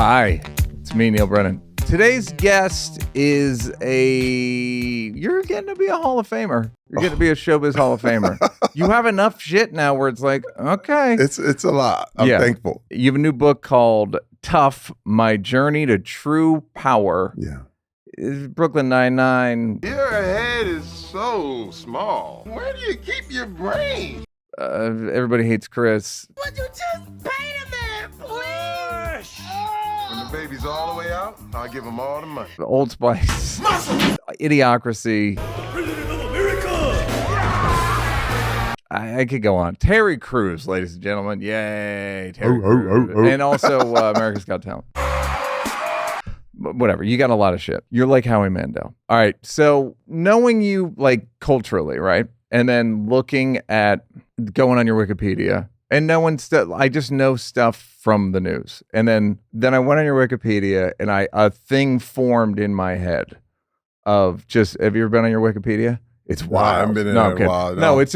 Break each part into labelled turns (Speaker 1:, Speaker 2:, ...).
Speaker 1: Hi, it's me, Neal Brennan. Today's guest is you're getting to be a Hall of Famer. You're getting to be a Showbiz Hall of Famer. You have enough shit now where it's like, okay.
Speaker 2: It's a lot. I'm thankful.
Speaker 1: You have a new book called Tough, My Journey to True Power.
Speaker 2: Yeah.
Speaker 1: It's Brooklyn Nine-Nine.
Speaker 3: Your head is so small. Where do you keep your brain?
Speaker 1: Everybody hates Chris.
Speaker 4: Would you just paint a man, please?
Speaker 3: When the baby's all the way out, I'll give him all the money.
Speaker 1: Old Spice. Idiocracy. I could go on. Terry Crews, ladies and gentlemen. Yay. Terry Crews. And also America's Got Talent. Whatever. You got a lot of shit. You're like Howie Mandel. All right. So knowing you like culturally, right? And then looking at going on your Wikipedia and knowing stuff, I just know stuff from the news. And then I went on your Wikipedia and a thing formed in my head of just, have you ever been on your Wikipedia? It's wild.
Speaker 2: I haven't been in there in a while.
Speaker 1: No, it's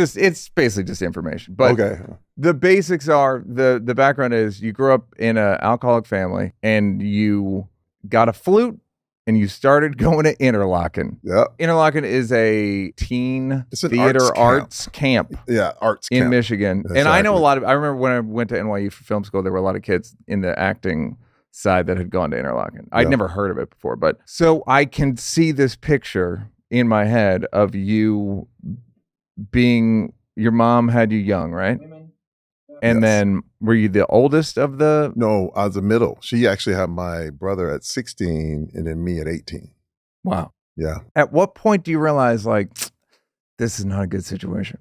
Speaker 1: basically just information. But
Speaker 2: okay.
Speaker 1: The basics are, the background is you grew up in an alcoholic family and you got a flute and you started going to Interlochen.
Speaker 2: Yeah.
Speaker 1: Interlochen is a teen
Speaker 2: It's an
Speaker 1: theater arts camp.
Speaker 2: Yeah, arts
Speaker 1: in
Speaker 2: camp.
Speaker 1: Michigan.
Speaker 2: Exactly.
Speaker 1: And I know I remember when I went to NYU for film school, there were a lot of kids in the acting side that had gone to Interlochen. I'd never heard of it before, but so I can see this picture in my head of you being, your mom had you young, right? And then were you the oldest of the?
Speaker 2: No, I was the middle. She actually had my brother at 16 and then me at 18.
Speaker 1: Wow.
Speaker 2: Yeah.
Speaker 1: At what point do you realize, like, this is not a good situation?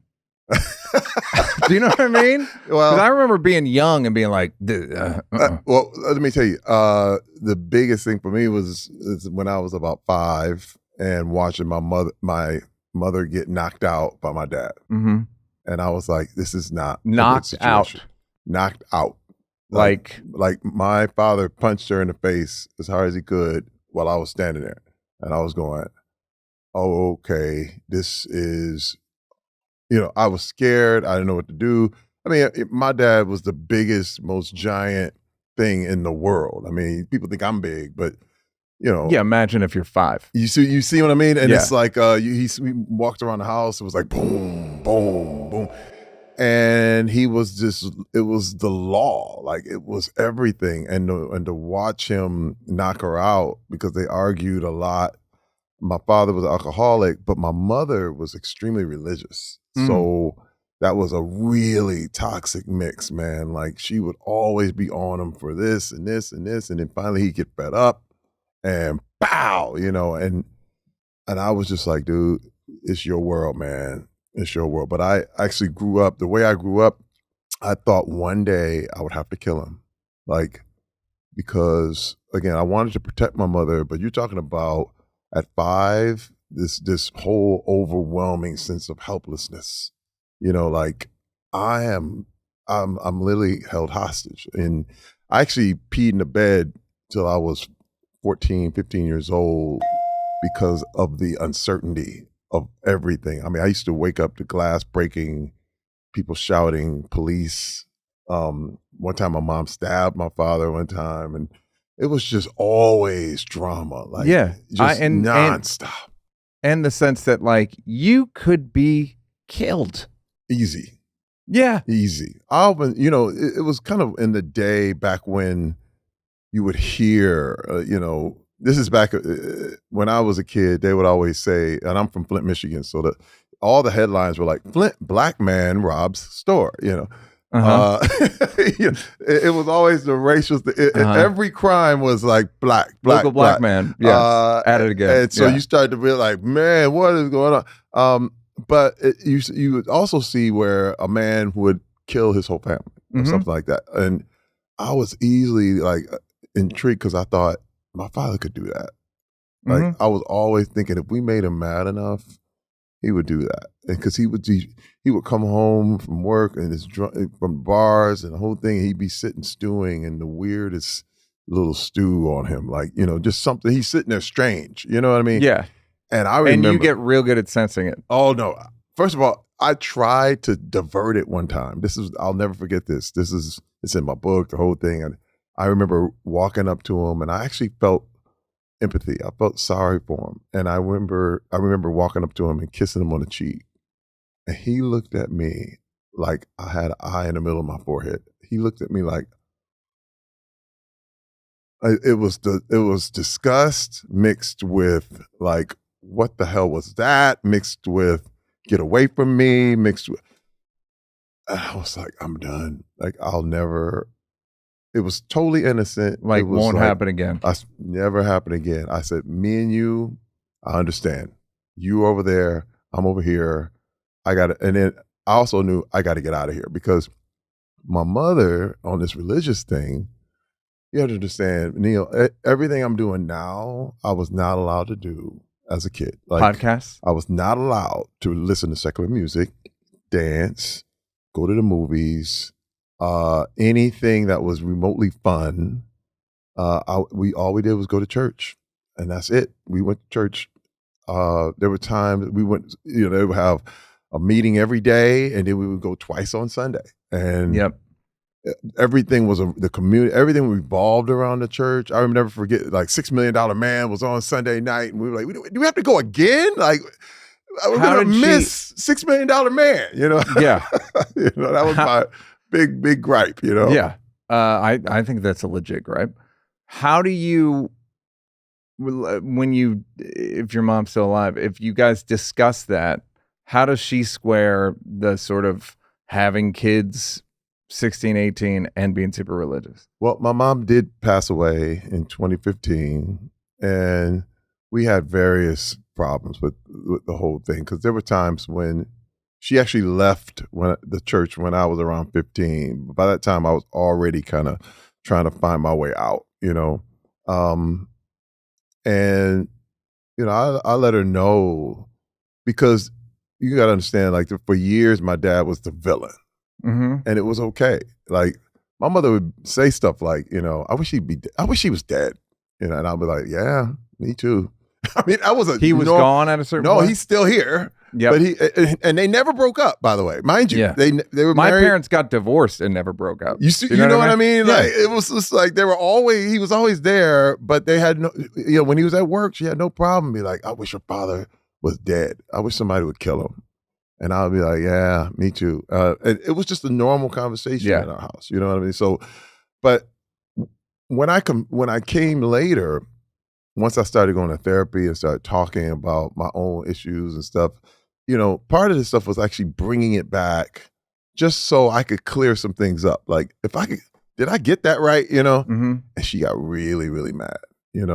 Speaker 1: Do you know what I mean?
Speaker 2: Well,
Speaker 1: I remember being young and being like,
Speaker 2: well, let me tell you, the biggest thing for me was when I was about 5 and watching my mother get knocked out by my dad.
Speaker 1: Mm-hmm.
Speaker 2: And I was like, this is not
Speaker 1: knocked out.
Speaker 2: Knocked out.
Speaker 1: Like
Speaker 2: my father punched her in the face as hard as he could while I was standing there. And I was going, oh, okay, this is, I was scared. I didn't know what to do. I mean, my dad was the biggest, most giant thing in the world. I mean, people think I'm big, but yeah, imagine
Speaker 1: if you're 5.
Speaker 2: You see what I mean? And it's like we walked around the house. It was like boom, boom, boom, and he was just. It was the law. Like it was everything. And to watch him knock her out because they argued a lot. My father was an alcoholic, but my mother was extremely religious. So that was a really toxic mix, man. Like she would always be on him for this and this and this, and then finally he'd get fed up. And pow, and I was just like, dude, it's your world, man. It's your world. But I actually grew up, the way I grew up, I thought one day I would have to kill him. Like, because again, I wanted to protect my mother, but you're talking about at 5, this whole overwhelming sense of helplessness. Like I'm literally held hostage. And I actually peed in the bed till I was 14, 15 years old because of the uncertainty of everything. I mean, I used to wake up to glass breaking, people shouting, police. One time my mom stabbed my father one time, and it was just always drama. Like, just nonstop.
Speaker 1: And the sense that like you could be killed.
Speaker 2: Easy.
Speaker 1: Yeah.
Speaker 2: Easy. It was kind of in the day back when you would hear, this is back when I was a kid, they would always say, and I'm from Flint, Michigan, so all the headlines were like, Flint, black man robs store, It was always the racial, every crime was like black
Speaker 1: local black man, at it again.
Speaker 2: And so you start to be like, man, what is going on? But you would also see where a man would kill his whole family or something like that. And I was easily like, intrigued because I thought my father could do that. Like I was always thinking if we made him mad enough, he would do that. And because he would come home from work and from bars and the whole thing, he'd be sitting stewing and the weirdest little stew on him, like just something. He's sitting there strange. You know what I mean?
Speaker 1: Yeah.
Speaker 2: And I remember.
Speaker 1: And you get real good at sensing it.
Speaker 2: Oh no! First of all, I tried to divert it one time. I'll never forget this. It's in my book, the whole thing. And I remember walking up to him, and I actually felt empathy. I felt sorry for him. And I remember walking up to him and kissing him on the cheek. And he looked at me like I had an eye in the middle of my forehead. He looked at me like it was disgust mixed with like, what the hell was that? Mixed with get away from me, mixed with, I was like, I'm done. Like, I'll never, it was totally innocent.
Speaker 1: Like,
Speaker 2: it was
Speaker 1: won't happen again.
Speaker 2: Never happen again. I said, me and you, I understand. You over there, I'm over here. And then I also knew I got to get out of here because my mother on this religious thing, you have to understand, Neal, everything I'm doing now, I was not allowed to do as a kid. Like,
Speaker 1: Podcasts?
Speaker 2: I was not allowed to listen to secular music, dance, go to the movies, anything that was remotely fun. All we did was go to church, and that's it. We went to church. There were times we went, they would have a meeting every day, and then we would go twice on Sunday. And everything was the community. Everything revolved around the church. I never forget. Like $6 Million Man was on Sunday night, and we were like, "Do we have to go again? Like, we're gonna miss $6 Million Man?"
Speaker 1: Yeah.
Speaker 2: That was my big gripe.
Speaker 1: Yeah. I think that's a legit gripe. How do you, if your mom's still alive, if you guys discuss that, how does she square the sort of having kids 16, 18 and being super religious?
Speaker 2: Well, my mom did pass away in 2015, and we had various problems with the whole thing because there were times when she actually left the church when I was around 15. By that time, I was already kind of trying to find my way out, and I let her know because you got to understand, like, for years, my dad was the villain.
Speaker 1: Mm-hmm.
Speaker 2: And it was okay. Like, my mother would say stuff like, I wish he was dead. And I'd be like, yeah, me too. I mean,
Speaker 1: he was gone at a certain point?
Speaker 2: No, he's still here.
Speaker 1: Yeah.
Speaker 2: But and they never broke up, by the way. Mind you,
Speaker 1: yeah.
Speaker 2: they were
Speaker 1: My
Speaker 2: married.
Speaker 1: parents got divorced and never broke up.
Speaker 2: You know what I mean?
Speaker 1: Yeah.
Speaker 2: Like, it was just like he was always there, but they had no, when he was at work, she had no problem be like, I wish your father was dead. I wish somebody would kill him. And I'll be like, yeah, me too. And it was just a normal conversation in our house. You know what I mean? So, but when I came later, once I started going to therapy and started talking about my own issues and stuff, part of this stuff was actually bringing it back just so I could clear some things up. Like, did I get that right?
Speaker 1: Mm-hmm.
Speaker 2: And she got really, really mad, and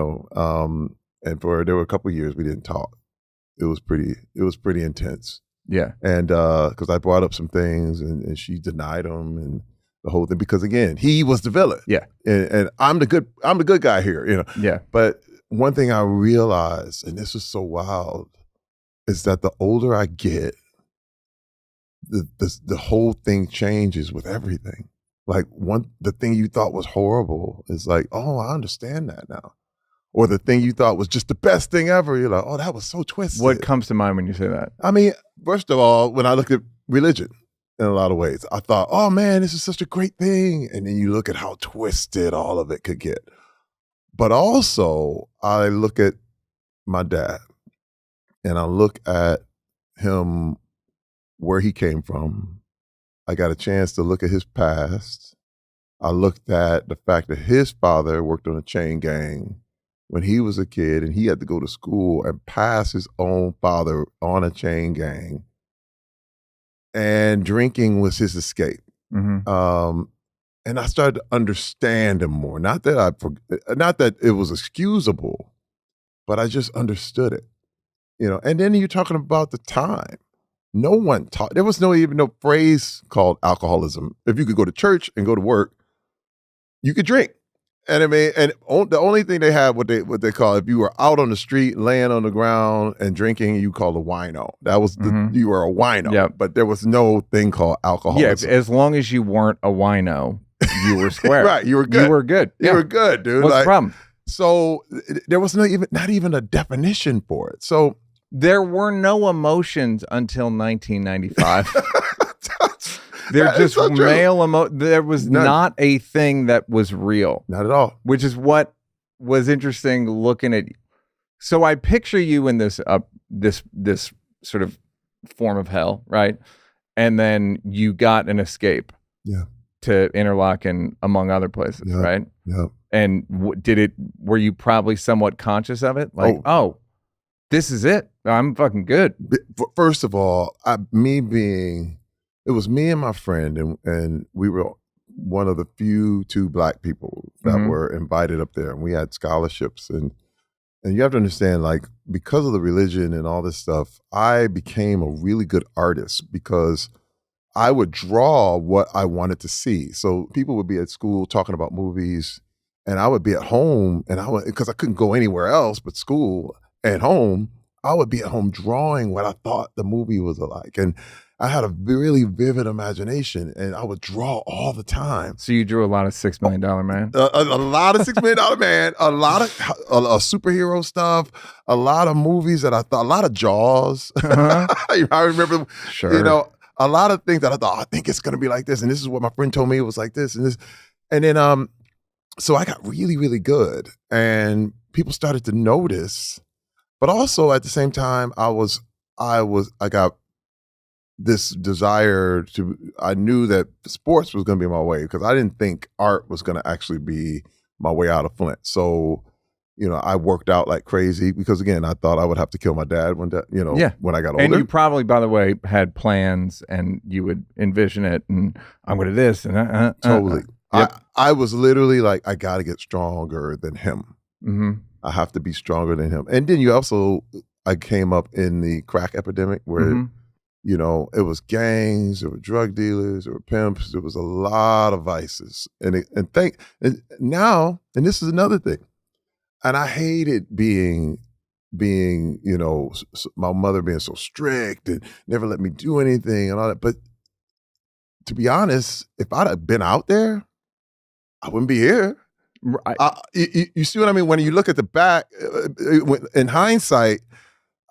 Speaker 2: there were a couple of years we didn't talk. It was pretty intense.
Speaker 1: Yeah.
Speaker 2: And because I brought up some things and she denied them and the whole thing, because again, he was the villain.
Speaker 1: Yeah.
Speaker 2: And I'm the good guy here,
Speaker 1: Yeah.
Speaker 2: But one thing I realized, and this is so wild, is that the older I get, the whole thing changes with everything. Like, the thing you thought was horrible is like, oh, I understand that now. Or the thing you thought was just the best thing ever, you're like, oh, that was so twisted.
Speaker 1: What comes to mind when you say that?
Speaker 2: I mean, first of all, when I look at religion in a lot of ways, I thought, oh man, this is such a great thing. And then you look at how twisted all of it could get. But also, I look at my dad and I look at him, where he came from. I got a chance to look at his past. I looked at the fact that his father worked on a chain gang when he was a kid, and he had to go to school and pass his own father on a chain gang. And drinking was his escape.
Speaker 1: Mm-hmm.
Speaker 2: And I started to understand him more. Not that it was excusable, but I just understood it. And then you're talking about the time. No one taught. There was even no phrase called alcoholism. If you could go to church and go to work, you could drink. And I mean, the only thing they had, what they call, if you were out on the street, laying on the ground and drinking, you called a wino. That was you were a wino.
Speaker 1: Yep.
Speaker 2: But there was no thing called alcoholism.
Speaker 1: Yeah, as long as you weren't a wino, you were square.
Speaker 2: Right, you were good.
Speaker 1: You were good.
Speaker 2: You were good, dude.
Speaker 1: What's the problem?
Speaker 2: So there was not even a definition for it. So
Speaker 1: there were no emotions until 1995. They're
Speaker 2: That is
Speaker 1: just
Speaker 2: so true.
Speaker 1: male there was
Speaker 2: None.
Speaker 1: not a thing that was real,
Speaker 2: Not at all.
Speaker 1: which is what was interesting looking at. So I picture you in this this sort of form of hell, right? And then you got an escape.
Speaker 2: Yeah.
Speaker 1: To Interlaken, among other places,
Speaker 2: Yeah.
Speaker 1: right?
Speaker 2: Yeah.
Speaker 1: And were you probably somewhat conscious of it? Like, oh, this is it. I'm fucking good.
Speaker 2: First of all, it was me and my friend, and we were one of the few two Black people that were invited up there, and we had scholarships. And you have to understand, like, because of the religion and all this stuff, I became a really good artist because I would draw what I wanted to see. So people would be at school talking about movies, and I would be at home, and because I couldn't go anywhere else but school at home, I would be at home drawing what I thought the movie was like. And I had a really vivid imagination, and I would draw all the time.
Speaker 1: So you drew a lot of $6 Million Man.
Speaker 2: A lot of $6 Million Man, a lot of superhero stuff, a lot of movies that I thought, a lot of Jaws. I remember,
Speaker 1: Sure.
Speaker 2: a lot of things that I thought, I think it's going to be like this. And this is what my friend told me it was like this and this. And then, so I got really, really good, and people started to notice. But also at the same time, I got this desire I knew that sports was going to be my way, because I didn't think art was going to actually be my way out of Flint. So, I worked out like crazy because, again, I thought I would have to kill my dad when I got older.
Speaker 1: And you probably, by the way, had plans, and you would envision it, and I'm going to this, and
Speaker 2: totally.
Speaker 1: Yep.
Speaker 2: I was literally like, I got to get stronger than him.
Speaker 1: Mm-hmm.
Speaker 2: I have to be stronger than him. And then I came up in the crack epidemic where, it was gangs, there were drug dealers, there were pimps, there was a lot of vices. And now, this is another thing. And I hated being, my mother being so strict and never let me do anything and all that. But to be honest, if I'd have been out there, I wouldn't be here. You see what I mean? When you look at the back, in hindsight,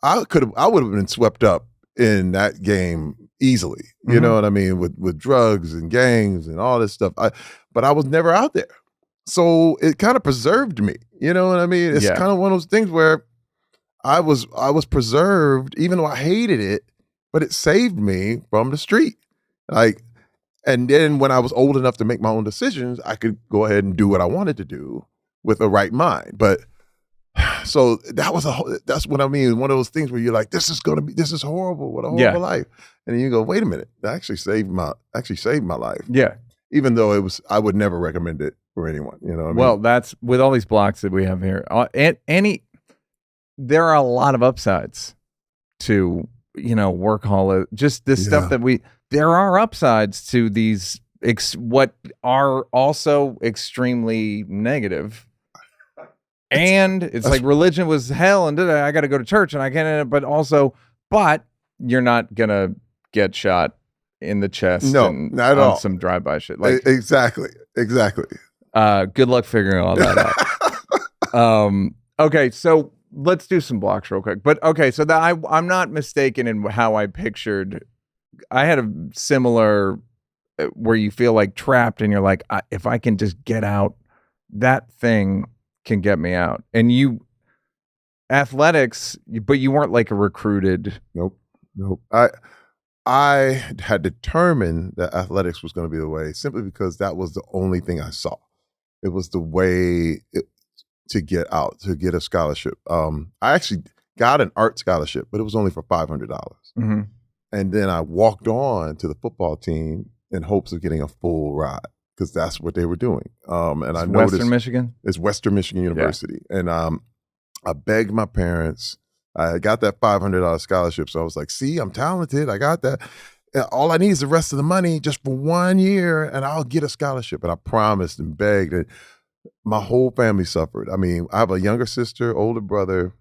Speaker 2: I would have been swept up in that game easily. You know what I mean? With drugs and gangs and all this stuff. But I was never out there. So it kind of preserved me. You know what I mean? It's kind of one of those things where I was preserved, even though I hated it, but it saved me from the street. And then when I was old enough to make my own decisions, I could go ahead and do what I wanted to do with the right mind. But so that's what I mean. One of those things where you're like, this is horrible. What a horrible life. And then you go, wait a minute, that actually saved my life.
Speaker 1: Yeah.
Speaker 2: Even though I would never recommend it for anyone. You know what I mean?
Speaker 1: Well, that's with all these blocks that we have here. There are a lot of upsides to, workaholic, just this stuff that there are upsides to these, what are also extremely negative. And it's like religion was hell, and I got to go to church, and I can't, but you're not going to get shot in the chest.
Speaker 2: No, not at all.
Speaker 1: Some drive-by shit.
Speaker 2: Exactly.
Speaker 1: Good luck figuring all that out. Okay, so let's do some blocks real quick. But okay, so that I'm not mistaken in how I pictured. I had a similar where you feel like trapped, and you're like, if I can just get out, that thing can get me out. And athletics, but you weren't like a recruited.
Speaker 2: Nope. I had determined that athletics was going to be the way, simply because that was the only thing I saw. It was the way to get out, to get a scholarship. I actually got an art scholarship, but it was only for $500.
Speaker 1: Mm-hmm.
Speaker 2: And then I walked on to the football team in hopes of getting a full ride, because that's what they were doing. And I noticed
Speaker 1: Western Michigan?
Speaker 2: It's Western Michigan University. Yeah. And I begged my parents. I got that $500 scholarship. So I was like, see, I'm talented. I got that. All I need is the rest of the money just for 1 year, and I'll get a scholarship. And I promised and begged. And my whole family suffered. I mean, I have a younger sister, older brother,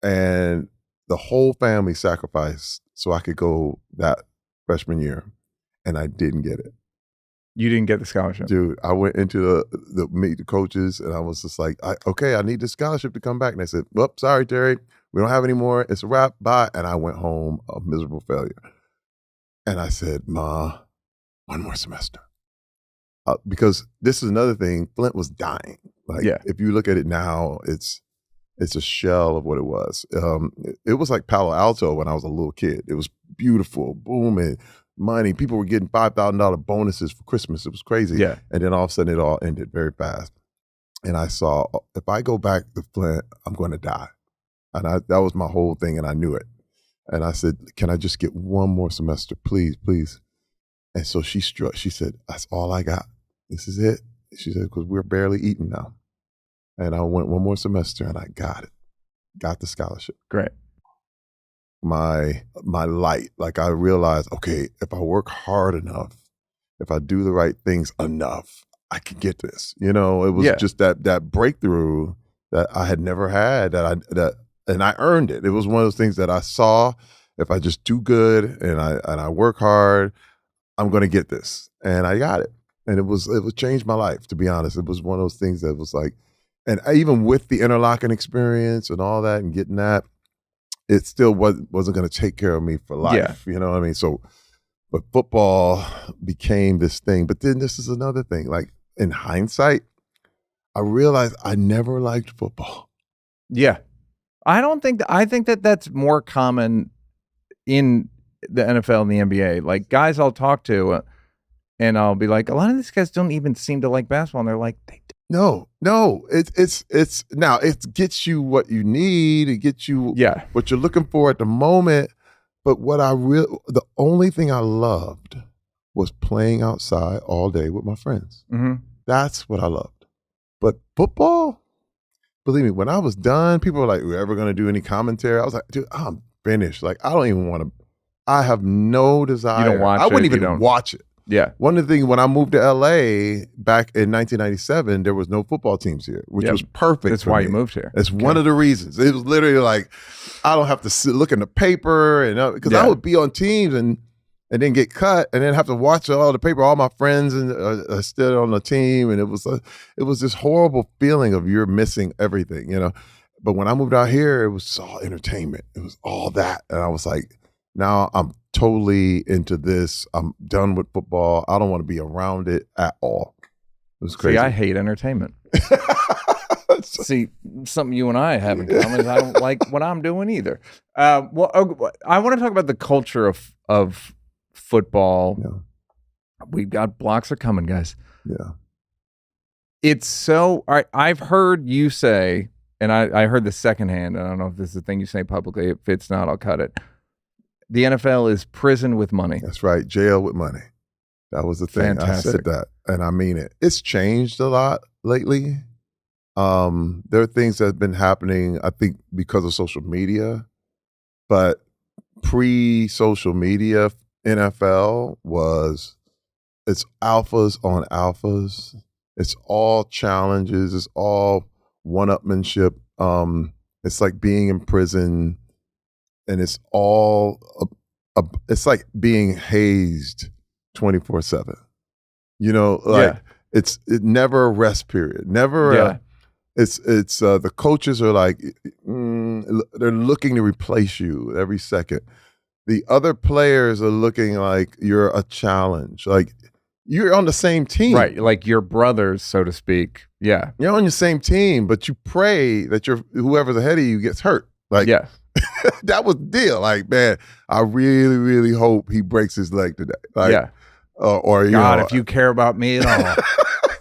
Speaker 2: and the whole family sacrificed so I could go that freshman year. And I didn't get it.
Speaker 1: You didn't get the scholarship?
Speaker 2: Dude, I went into the meet the coaches, and I was just like, I need this scholarship to come back. And they said, well, sorry, Terry, we don't have any more. It's a wrap. Bye. And I went home a miserable failure. And I said, Ma, one more semester. Because this is another thing, Flint was dying. Like, if you look at it now, it's a shell of what it was. It was like Palo Alto when I was a little kid. It was beautiful, booming, money. People were getting $5,000 bonuses for Christmas. It was crazy.
Speaker 1: Yeah.
Speaker 2: And then all of a sudden it all ended very fast. And I saw, if I go back to Flint, I'm going to die. And that was my whole thing, and I knew it. And I said, can I just get one more semester, please, please? And so she said, that's all I got. This is it. She said, because we're barely eating now. And I went one more semester and I got it. Got the scholarship.
Speaker 1: Great.
Speaker 2: My light, like I realized, okay, if I work hard enough, if I do the right things enough, I can get this. You know, it was just that breakthrough that I had never had and I earned it. It was one of those things that I saw, if I just do good and I work hard, I'm going to get this. And I got it. And it was changed my life, to be honest. It was one of those things that was like, and even with the interlocking experience and all that and getting that, it still wasn't going to take care of me for life. You know what I mean? So, but football became this thing. But then this is another thing. Like in hindsight, I realized I never liked football.
Speaker 1: Yeah. I think that that's more common in the NFL and the NBA. Like guys I'll talk to and I'll be like, a lot of these guys don't even seem to like basketball. And they're like,
Speaker 2: No, it's now it gets you what you need. It gets you what you're looking for at the moment. But the only thing I loved was playing outside all day with my friends.
Speaker 1: Mm-hmm. That's
Speaker 2: what I loved. But football, believe me, when I was done, people were like, "We're ever going to do any commentary?" I was like, "Dude, I'm finished. Like, I don't even want to. I have no desire.
Speaker 1: You don't watch
Speaker 2: I wouldn't
Speaker 1: it,
Speaker 2: even watch it."
Speaker 1: Yeah.
Speaker 2: One of the things, when I moved to LA back in 1997, there was no football teams here, which was perfect.
Speaker 1: That's why you moved here.
Speaker 2: It's one of the reasons. It was literally like, I don't have to look in the paper, and because I would be on teams and then get cut and then have to watch all the paper. All my friends are still on the team, and it was this horrible feeling of you're missing everything, you know. But when I moved out here, it was all entertainment. It was all that, and I was like, now I'm totally into this. I'm done with football. I don't want to be around it at all. It was crazy.
Speaker 1: See, I hate entertainment. See, something you and I have in common is I don't like what I'm doing either. I want to talk about the culture of football.
Speaker 2: Yeah.
Speaker 1: We've got blocks are coming, guys.
Speaker 2: Yeah.
Speaker 1: It's so, all right, I've heard you say, and I heard the secondhand, I don't know if this is a thing you say publicly. If it's not, I'll cut it. The NFL is prison with money.
Speaker 2: That's right. Jail with money. That was the thing.
Speaker 1: Fantastic.
Speaker 2: I said that, and I mean it. It's changed a lot lately. There are things that have been happening, I think, because of social media. But pre-social media, NFL it's alphas on alphas. It's all challenges. It's all one-upmanship. It's like being in prison. And it's all, it's like being hazed 24/7. You know, like it never a rest period. Never. It's the coaches are like, they're looking to replace you every second. The other players are looking like you're a challenge. Like you're on the same team,
Speaker 1: right? Like your brothers, so to speak. Yeah,
Speaker 2: you're on your same team, but you pray that whoever's ahead of you gets hurt. Like that was the deal. Like, man, I really, really hope he breaks his leg today. Like, or
Speaker 1: God, if you care about me at all.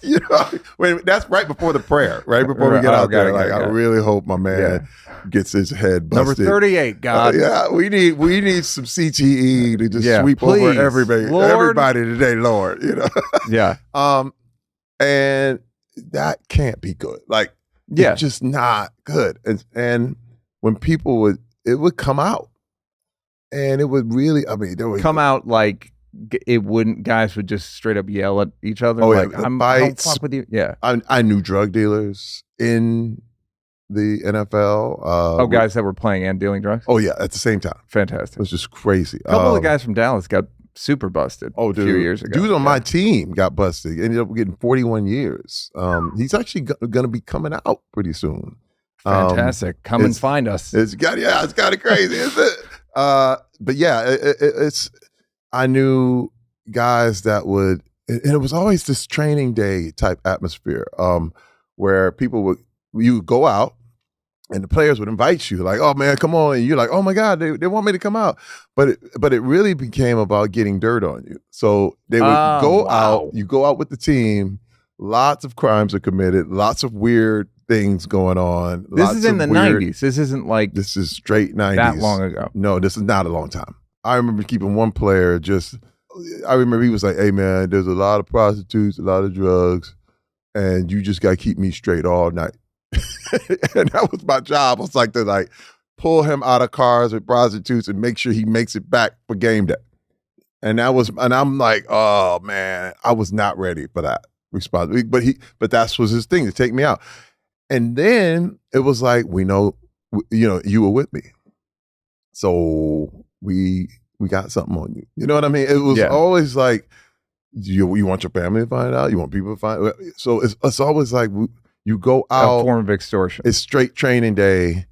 Speaker 2: You know, that's right before the prayer, right before we get out there. I really hope my man gets his head busted.
Speaker 1: Number 38, God.
Speaker 2: We need some CTE to just sweep over everybody today, Lord. You know, and that can't be good. Like, it's just not good. And when people it would come out, and it would really, I mean, there would
Speaker 1: come out like. It wouldn't. Guys would just straight up yell at each other.
Speaker 2: Oh,
Speaker 1: like, I don't fuck with you. Yeah,
Speaker 2: I knew drug dealers in the NFL.
Speaker 1: Guys that were playing and dealing drugs.
Speaker 2: Oh yeah, at the same time.
Speaker 1: Fantastic.
Speaker 2: It was just crazy.
Speaker 1: A couple of the guys from Dallas got super busted.
Speaker 2: Oh, dude,
Speaker 1: a few years ago.
Speaker 2: Dude on my team got busted. He ended up getting 41 years. He's actually going to be coming out pretty soon.
Speaker 1: Fantastic. Come and find us.
Speaker 2: It's kind of crazy, isn't it? But yeah, it's. I knew guys that would, and it was always this training day type atmosphere, where you would go out and the players would invite you, like, oh man, come on. And you're like, oh my God, they want me to come out. But it really became about getting dirt on you. So they would go out, you go out with the team, lots of crimes are committed, lots of weird things going on.
Speaker 1: This is in the 90s. This isn't like
Speaker 2: this is straight 90s.
Speaker 1: That long ago.
Speaker 2: No, this is not a long time. I remember keeping one player I remember he was like, hey man, there's a lot of prostitutes, a lot of drugs, and you just got to keep me straight all night. And that was my job. I was like to pull him out of cars with prostitutes and make sure he makes it back for game day. And I'm like, oh man, I was not ready for that responsibility. But that was his thing, to take me out. And then it was like, we know, you were with me. So we got something on you. You know what I mean? It was always like, you want your family to find out? You want people to find out? So it's always like, you go out.
Speaker 1: A form of extortion.
Speaker 2: It's straight training day.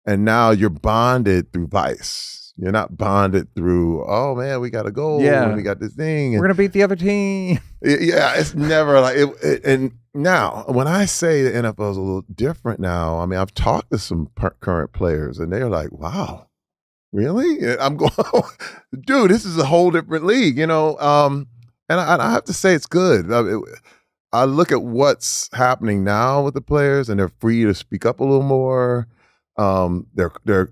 Speaker 2: And now you're bonded through vice. You're not bonded through, oh man, we got a goal. And we got this thing.
Speaker 1: We're going to beat the other team.
Speaker 2: Yeah, it's never like it. And now, when I say the NFL is a little different now, I mean, I've talked to some current players and they're like, wow, really? And I'm going, dude, this is a whole different league, And I have to say it's good. I look at what's happening now with the players, and they're free to speak up a little more. They're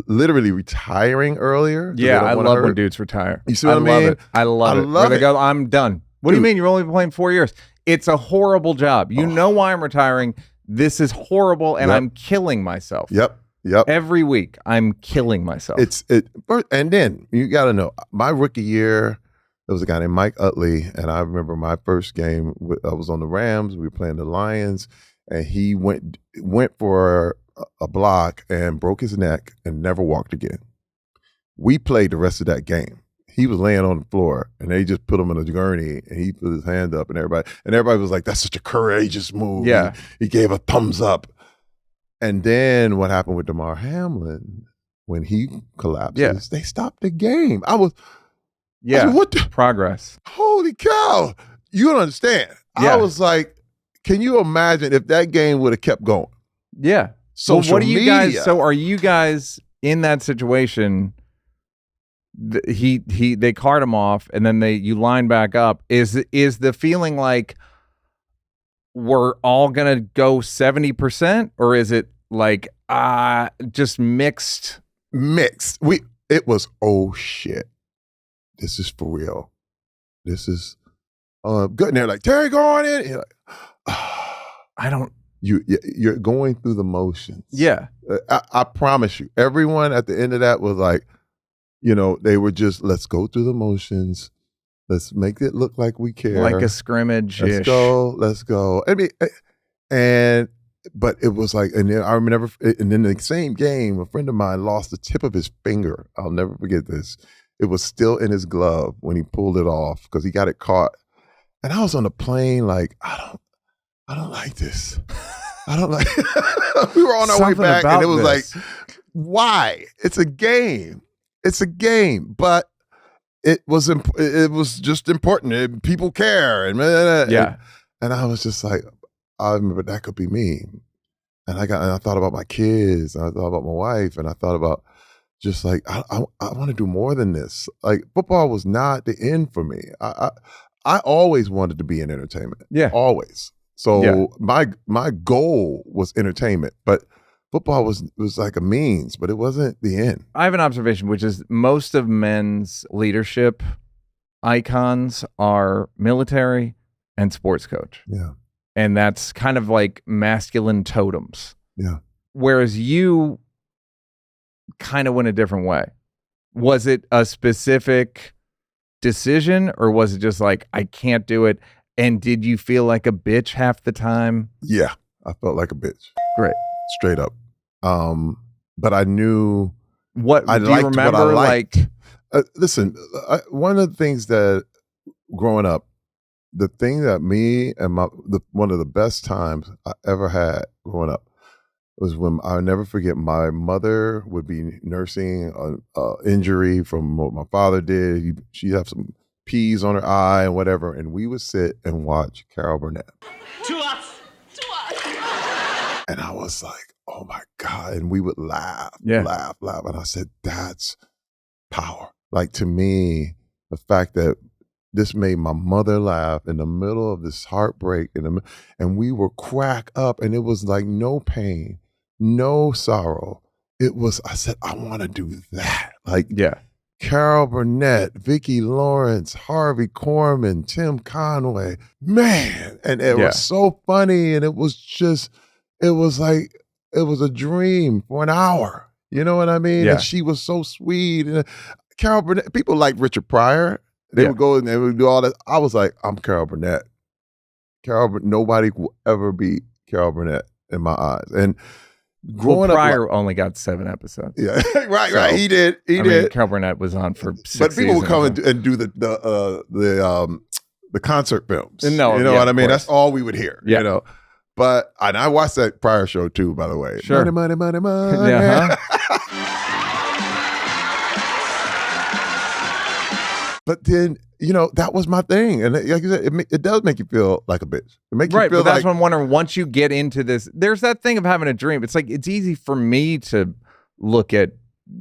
Speaker 2: literally retiring earlier.
Speaker 1: Yeah, I love when dudes retire.
Speaker 2: You see what I mean?
Speaker 1: Love it. I love it. Where they go, I'm done. What do you mean? You're only playing 4 years? It's a horrible job. You know why I'm retiring. This is horrible, and I'm killing myself.
Speaker 2: Yep.
Speaker 1: Every week, I'm killing myself.
Speaker 2: And then you got to know, my rookie year, there was a guy named Mike Utley, and I remember my first game. I was on the Rams. We were playing the Lions, and he went for a block and broke his neck and never walked again. We played the rest of that game. He was laying on the floor, and they just put him in a gurney, and he put his hand up, and everybody was like, "That's such a courageous move."
Speaker 1: Yeah,
Speaker 2: he gave a thumbs up. And then what happened with Damar Hamlin when he collapses? They stopped the game. I was what the
Speaker 1: progress?
Speaker 2: Holy cow! You don't understand. I was like, can you imagine if that game would have kept going?
Speaker 1: Yeah.
Speaker 2: Social
Speaker 1: what do you
Speaker 2: media.
Speaker 1: guys? So are you guys in that situation? They cart him off, and then you line back up. Is the feeling like we're all gonna go 70%, or is it like just mixed?
Speaker 2: It was, oh shit, this is for real. This is good. And they're like, Terry, go on in. You're like,
Speaker 1: I don't.
Speaker 2: You're going through the motions.
Speaker 1: Yeah,
Speaker 2: I promise you. Everyone at the end of that was like, they were just, let's go through the motions. Let's make it look like we care.
Speaker 1: Like a scrimmage.
Speaker 2: Let's go. I mean, but it was like, and then I remember, and in the same game, a friend of mine lost the tip of his finger. I'll never forget this. It was still in his glove when he pulled it off because he got it caught. And I was on the plane like, I don't like this. I don't like. We were on our way back, and it was like, why? It's a game. But it was just important. People care, and I was just like, I remember that could be me. And I thought about my kids, and I thought about my wife, and I thought about just like I want to do more than this. Like, football was not the end for me. I always wanted to be in entertainment.
Speaker 1: Yeah,
Speaker 2: always. So my goal was entertainment, but football was like a means, but it wasn't the end.
Speaker 1: I have an observation, which is most of men's leadership icons are military and sports coach.
Speaker 2: Yeah.
Speaker 1: And that's kind of like masculine totems.
Speaker 2: Yeah.
Speaker 1: Whereas you kind of went a different way. Was it a specific decision, or was it just like, I can't do it? And did you feel like a bitch half the time?
Speaker 2: Yeah, I felt like a bitch.
Speaker 1: Great.
Speaker 2: Straight up. But I knew
Speaker 1: what I liked. Remember, what I liked.
Speaker 2: Listen, one of the things that growing up, the thing that me and one of the best times I ever had growing up was when I'll never forget, my mother would be nursing an injury from what my father did. She'd have some peas on her eye and whatever, and we would sit and watch Carol Burnett.
Speaker 4: To us.
Speaker 2: And I was like, oh my God. And we would laugh. And I said, that's power. Like, to me, the fact that this made my mother laugh in the middle of this heartbreak, and we were crack up, and it was like no pain, no sorrow. It was, I said, I want to do that. Like, Carol Burnett, Vicki Lawrence, Harvey Korman, Tim Conway, man. And it was so funny. And it was like, it was a dream for an hour. You know what I mean? And she was so sweet. And Carol Burnett, people like Richard Pryor. They would go and they would do all that. I was like, I'm Carol Burnett. Nobody will ever be Carol Burnett in my eyes. And growing up,
Speaker 1: Pryor only got 7 episodes.
Speaker 2: Yeah, right. He did. I mean,
Speaker 1: Carol Burnett was on for 6
Speaker 2: But people would come
Speaker 1: seasons.
Speaker 2: and do the concert films.
Speaker 1: No,
Speaker 2: you know what I mean? That's all we would hear.
Speaker 1: Yeah.
Speaker 2: You know. But I watched that Pryor show too, by the way.
Speaker 1: Sure.
Speaker 2: Money.
Speaker 1: Yeah.
Speaker 2: But then, that was my thing. And like you said, it does make you feel like a bitch. It makes you feel
Speaker 1: but that's
Speaker 2: like,
Speaker 1: what I'm wondering. Once you get into this, there's that thing of having a dream. It's like, it's easy for me to look at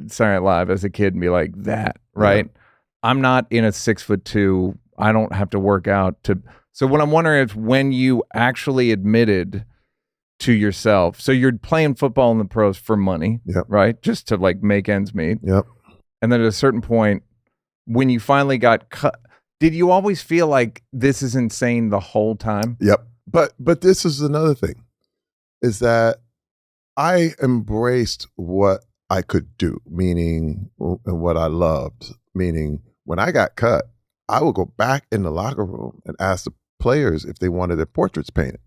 Speaker 1: Saturday Night Live as a kid and be like, that, right? Yeah. I'm not in a 6'2". I don't have to work out to. So what I'm wondering is when you actually admitted to yourself, so you're playing football in the pros for money, right? Just to like make ends meet.
Speaker 2: Yep.
Speaker 1: And then at a certain point, when you finally got cut, did you always feel like this is insane the whole time?
Speaker 2: Yep. But this is another thing, is that I embraced what I could do, meaning, and what I loved, meaning when I got cut, I would go back in the locker room and ask the players if they wanted their portraits painted.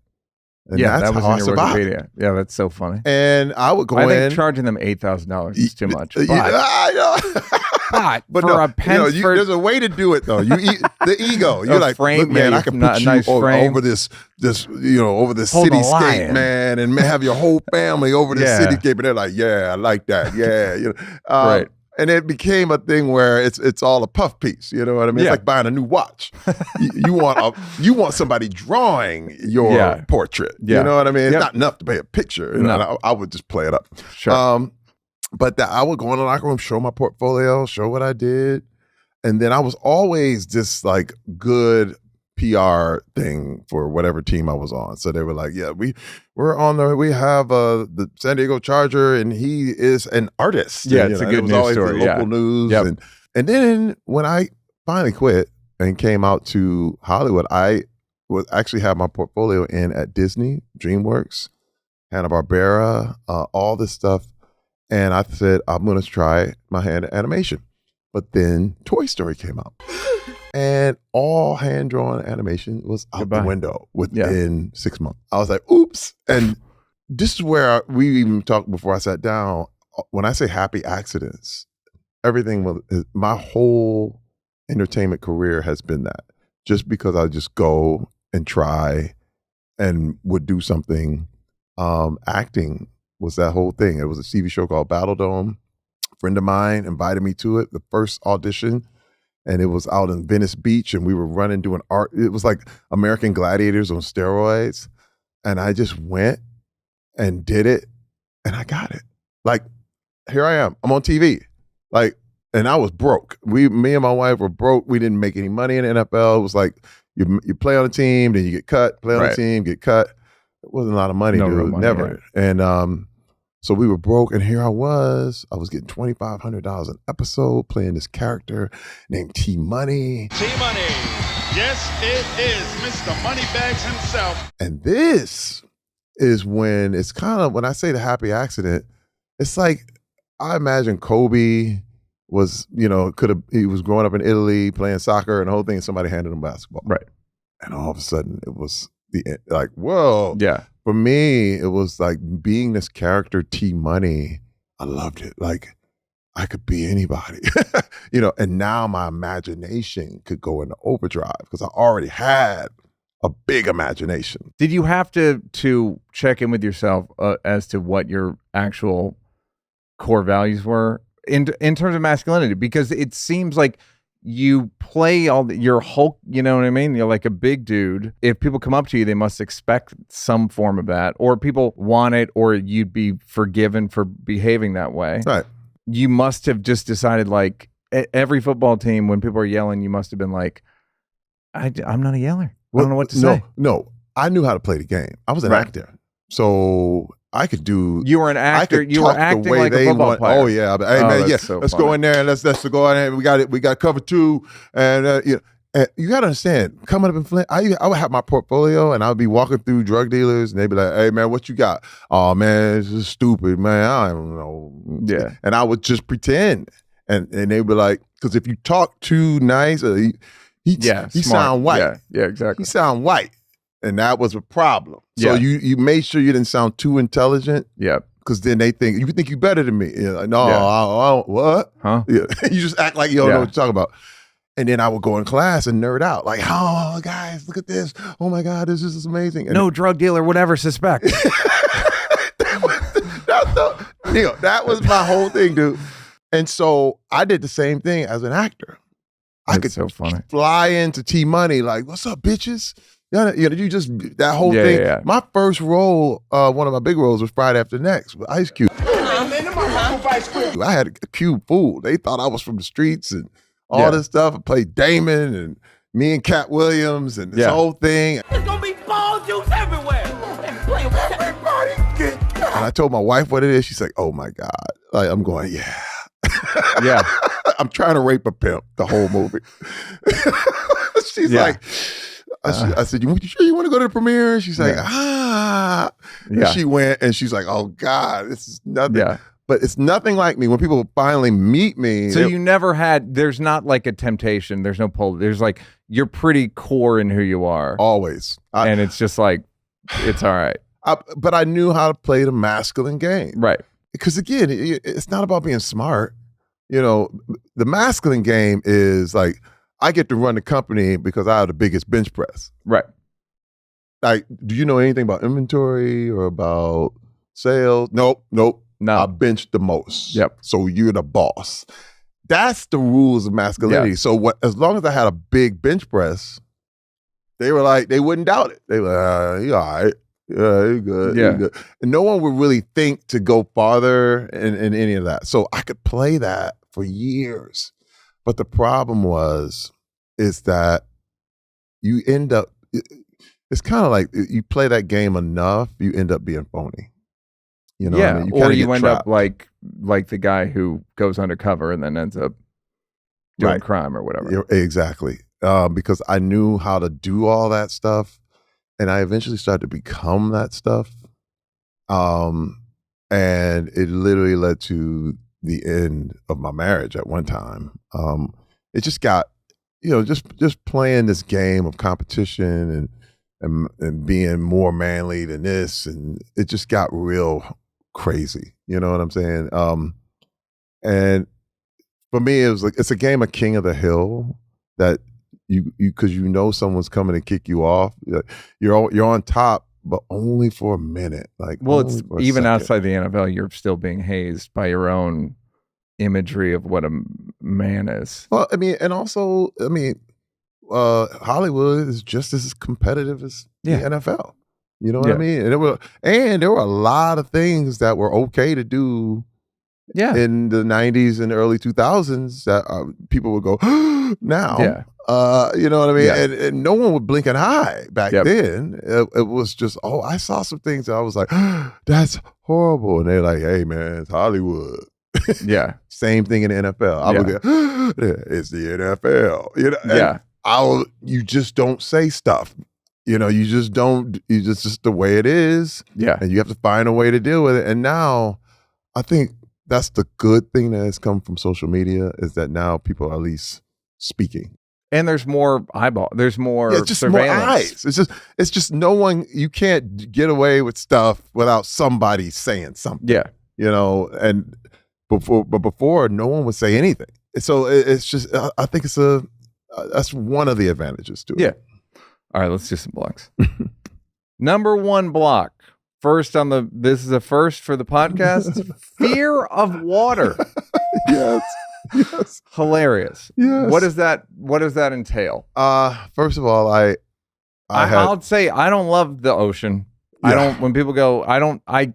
Speaker 2: And that's
Speaker 1: that was
Speaker 2: how
Speaker 1: in
Speaker 2: I
Speaker 1: your
Speaker 2: survived.
Speaker 1: Wikipedia. Yeah, that's so funny.
Speaker 2: And I would go
Speaker 1: I
Speaker 2: in.
Speaker 1: think charging them $8,000 is too much. But,
Speaker 2: I know.
Speaker 1: but for a Pensford,
Speaker 2: there's a way to do it though. You eat the ego. You're like,
Speaker 1: frame,
Speaker 2: look, man, I can put you
Speaker 1: nice
Speaker 2: over this over this cityscape, man, and have your whole family over this cityscape. And they're like, yeah, I like that. Yeah,
Speaker 1: right.
Speaker 2: And it became a thing where it's all a puff piece. You know what I mean? It's like buying a new watch. you want somebody drawing your portrait. You know what I mean? It's not enough to pay a picture. No. I would just play it up.
Speaker 1: Sure.
Speaker 2: But I would go in the locker room, show my portfolio, show what I did. And then I was always this like good PR thing for whatever team I was on. So they were like, yeah, we have the San Diego Charger and he is an artist.
Speaker 1: Yeah,
Speaker 2: and,
Speaker 1: it's a good news story.
Speaker 2: Local news.
Speaker 1: Yep.
Speaker 2: And then when I finally quit and came out to Hollywood, I would actually have my portfolio in at Disney, DreamWorks, Hanna-Barbera, all this stuff. And I said, I'm going to try my hand at animation. But then Toy Story came out. And all hand-drawn animation was out the window within 6 months. I was like, oops. And this is where we even talked before I sat down. When I say happy accidents, my whole entertainment career has been that. Just because I just go and try and would do something. Acting was that whole thing. It was a TV show called Battle Dome. A friend of mine invited me to it, the first audition. And it was out in Venice Beach, and we were running, doing art. It was like American Gladiators on steroids. And I just went and did it, and I got it. Like, here I am. I'm on TV. Like, and I was broke. Me and my wife were broke. We didn't make any money in the NFL. It was like you play on a team, then you get cut. Play on a team, get cut. It wasn't a lot of money, dude. Money, never. Yeah. And so we were broke, and here I was getting $2,500 an episode playing this character named T-Money.
Speaker 5: T-Money. Yes, it is Mr. Moneybags himself.
Speaker 2: And this is when it's kind of, when I say the happy accident, it's like, I imagine Kobe was, he was growing up in Italy playing soccer and the whole thing, and somebody handed him basketball.
Speaker 1: Right.
Speaker 2: And all of a sudden it was like, whoa.
Speaker 1: Yeah.
Speaker 2: For me, it was like being this character T-Money. I loved it. Like, I could be anybody, and now my imagination could go into overdrive because I already had a big imagination.
Speaker 1: Did you have to check in with yourself as to what your actual core values were in terms of masculinity? Because it seems like you play your Hulk, you know what I mean? You're like a big dude. If people come up to you, they must expect some form of that, or people want it, or you'd be forgiven for behaving that way.
Speaker 2: Right.
Speaker 1: You must have just decided, like, every football team, when people are yelling, you must have been like, I'm not a yeller. I don't know what to say.
Speaker 2: No, I knew how to play the game. I was an actor. So I could do.
Speaker 1: You were an actor. You were acting like a football player.
Speaker 2: Oh yeah. Hey man, yeah. So let's go in there and let's go in there. We got it. We got cover 2, and you know, and you got to understand. Coming up in Flint, I would have my portfolio, and I would be walking through drug dealers, and they'd be like, "Hey man, what you got? Oh man, this is stupid, man. I don't know."
Speaker 1: Yeah.
Speaker 2: And I would just pretend, and they'd be like, because if you talk too nice, he sound white.
Speaker 1: Yeah, exactly.
Speaker 2: He sound white. And that was a problem. So
Speaker 1: Yeah.
Speaker 2: you made sure you didn't sound too intelligent.
Speaker 1: Yeah.
Speaker 2: Because then they think you better than me. You're like, no, I what?
Speaker 1: Huh?
Speaker 2: Yeah. You just act like you don't know what you're talking about. And then I would go in class and nerd out. Like, oh, guys, look at this. Oh, my God, this is amazing. And
Speaker 1: no drug dealer would ever suspect.
Speaker 2: Neal, that was my whole thing, dude. And so I did the same thing as an actor. I could
Speaker 1: so funny.
Speaker 2: Fly into T-Money like, what's up, bitches? You just, that whole thing.
Speaker 1: Yeah.
Speaker 2: My first role, one of my big roles was Friday After Next with Ice Cube. I had a Cube fool. They thought I was from the streets and all this stuff. I played Damon and me and Cat Williams and this whole thing.
Speaker 4: There's gonna be ball juice everywhere. Everybody get
Speaker 2: And I told my wife what it is. She's like, oh my God. Like, I'm going, yeah. I'm trying to rape a pimp the whole movie. She's like, I said, you sure you want to go to the premiere? She's like, And she went and she's like, oh God, this is nothing.
Speaker 1: Yeah.
Speaker 2: But it's nothing like me. When people finally meet me.
Speaker 1: So you never had, there's not like a temptation. There's no pull. There's like, you're pretty core in who you are.
Speaker 2: Always.
Speaker 1: And it's just like, it's all right.
Speaker 2: But I knew how to play the masculine game.
Speaker 1: Right.
Speaker 2: Because again, it's not about being smart. You know, the masculine game is like, I get to run the company because I have the biggest bench press.
Speaker 1: Right.
Speaker 2: Like, do you know anything about inventory or about sales? Nope.
Speaker 1: No.
Speaker 2: I bench the most.
Speaker 1: Yep.
Speaker 2: So you're the boss. That's the rules of masculinity.
Speaker 1: Yeah.
Speaker 2: So as long as I had a big bench press, they were like, they wouldn't doubt it. They were like, you all right. Yeah, you're good.
Speaker 1: Yeah.
Speaker 2: You're good. And no one would really think to go farther in any of that. So I could play that for years. But the problem is that you end up, it's kind of like you play that game enough, you end up being phony. You know what I mean?
Speaker 1: Or you end up like the guy who goes undercover and then ends up doing crime or whatever.
Speaker 2: Exactly. Because I knew how to do all that stuff. And I eventually started to become that stuff. And it literally led to the end of my marriage at one time. It just got, just playing this game of competition and being more manly than this. And it just got real crazy. You know what I'm saying? And for me, it was like, it's a game of King of the Hill that because someone's coming to kick you off. You're on top, but only for a minute. Like,
Speaker 1: well, it's even outside the NFL, you're still being hazed by your own imagery of what a man is.
Speaker 2: Well, I mean, and also, Hollywood is just as competitive as the NFL. You know what I mean? And there were a lot of things that were okay to do. Yeah. In the 90s and early 2000s, that people would go now. Yeah. You know what I mean? Yeah. And no one would blink an eye back then. It was just, I saw some things that I was like, that's horrible. And they're like, hey, man, it's Hollywood.
Speaker 1: Yeah.
Speaker 2: Same thing in the NFL. I would go, it's the NFL. You know? You just don't say stuff. You know, you just don't, it's just the way it is. Yeah. And you have to find a way to deal with it. And now, I think that's the good thing that has come from social media is that now people are at least speaking.
Speaker 1: And there's more eyeball. There's more
Speaker 2: just
Speaker 1: surveillance.
Speaker 2: More eyes. It's just no one. You can't get away with stuff without somebody saying something. Yeah, you know. And before, no one would say anything. So it's just. I think it's that's one of the advantages to it.
Speaker 1: Yeah. All right, let's do some blocks. Number one block. First on this is a first for the podcast. Fear of water.
Speaker 2: Yes. Yes.
Speaker 1: Hilarious.
Speaker 2: Yes.
Speaker 1: What does that entail?
Speaker 2: First of all,
Speaker 1: I'll say I don't love the ocean.
Speaker 2: Yeah.
Speaker 1: When people go, I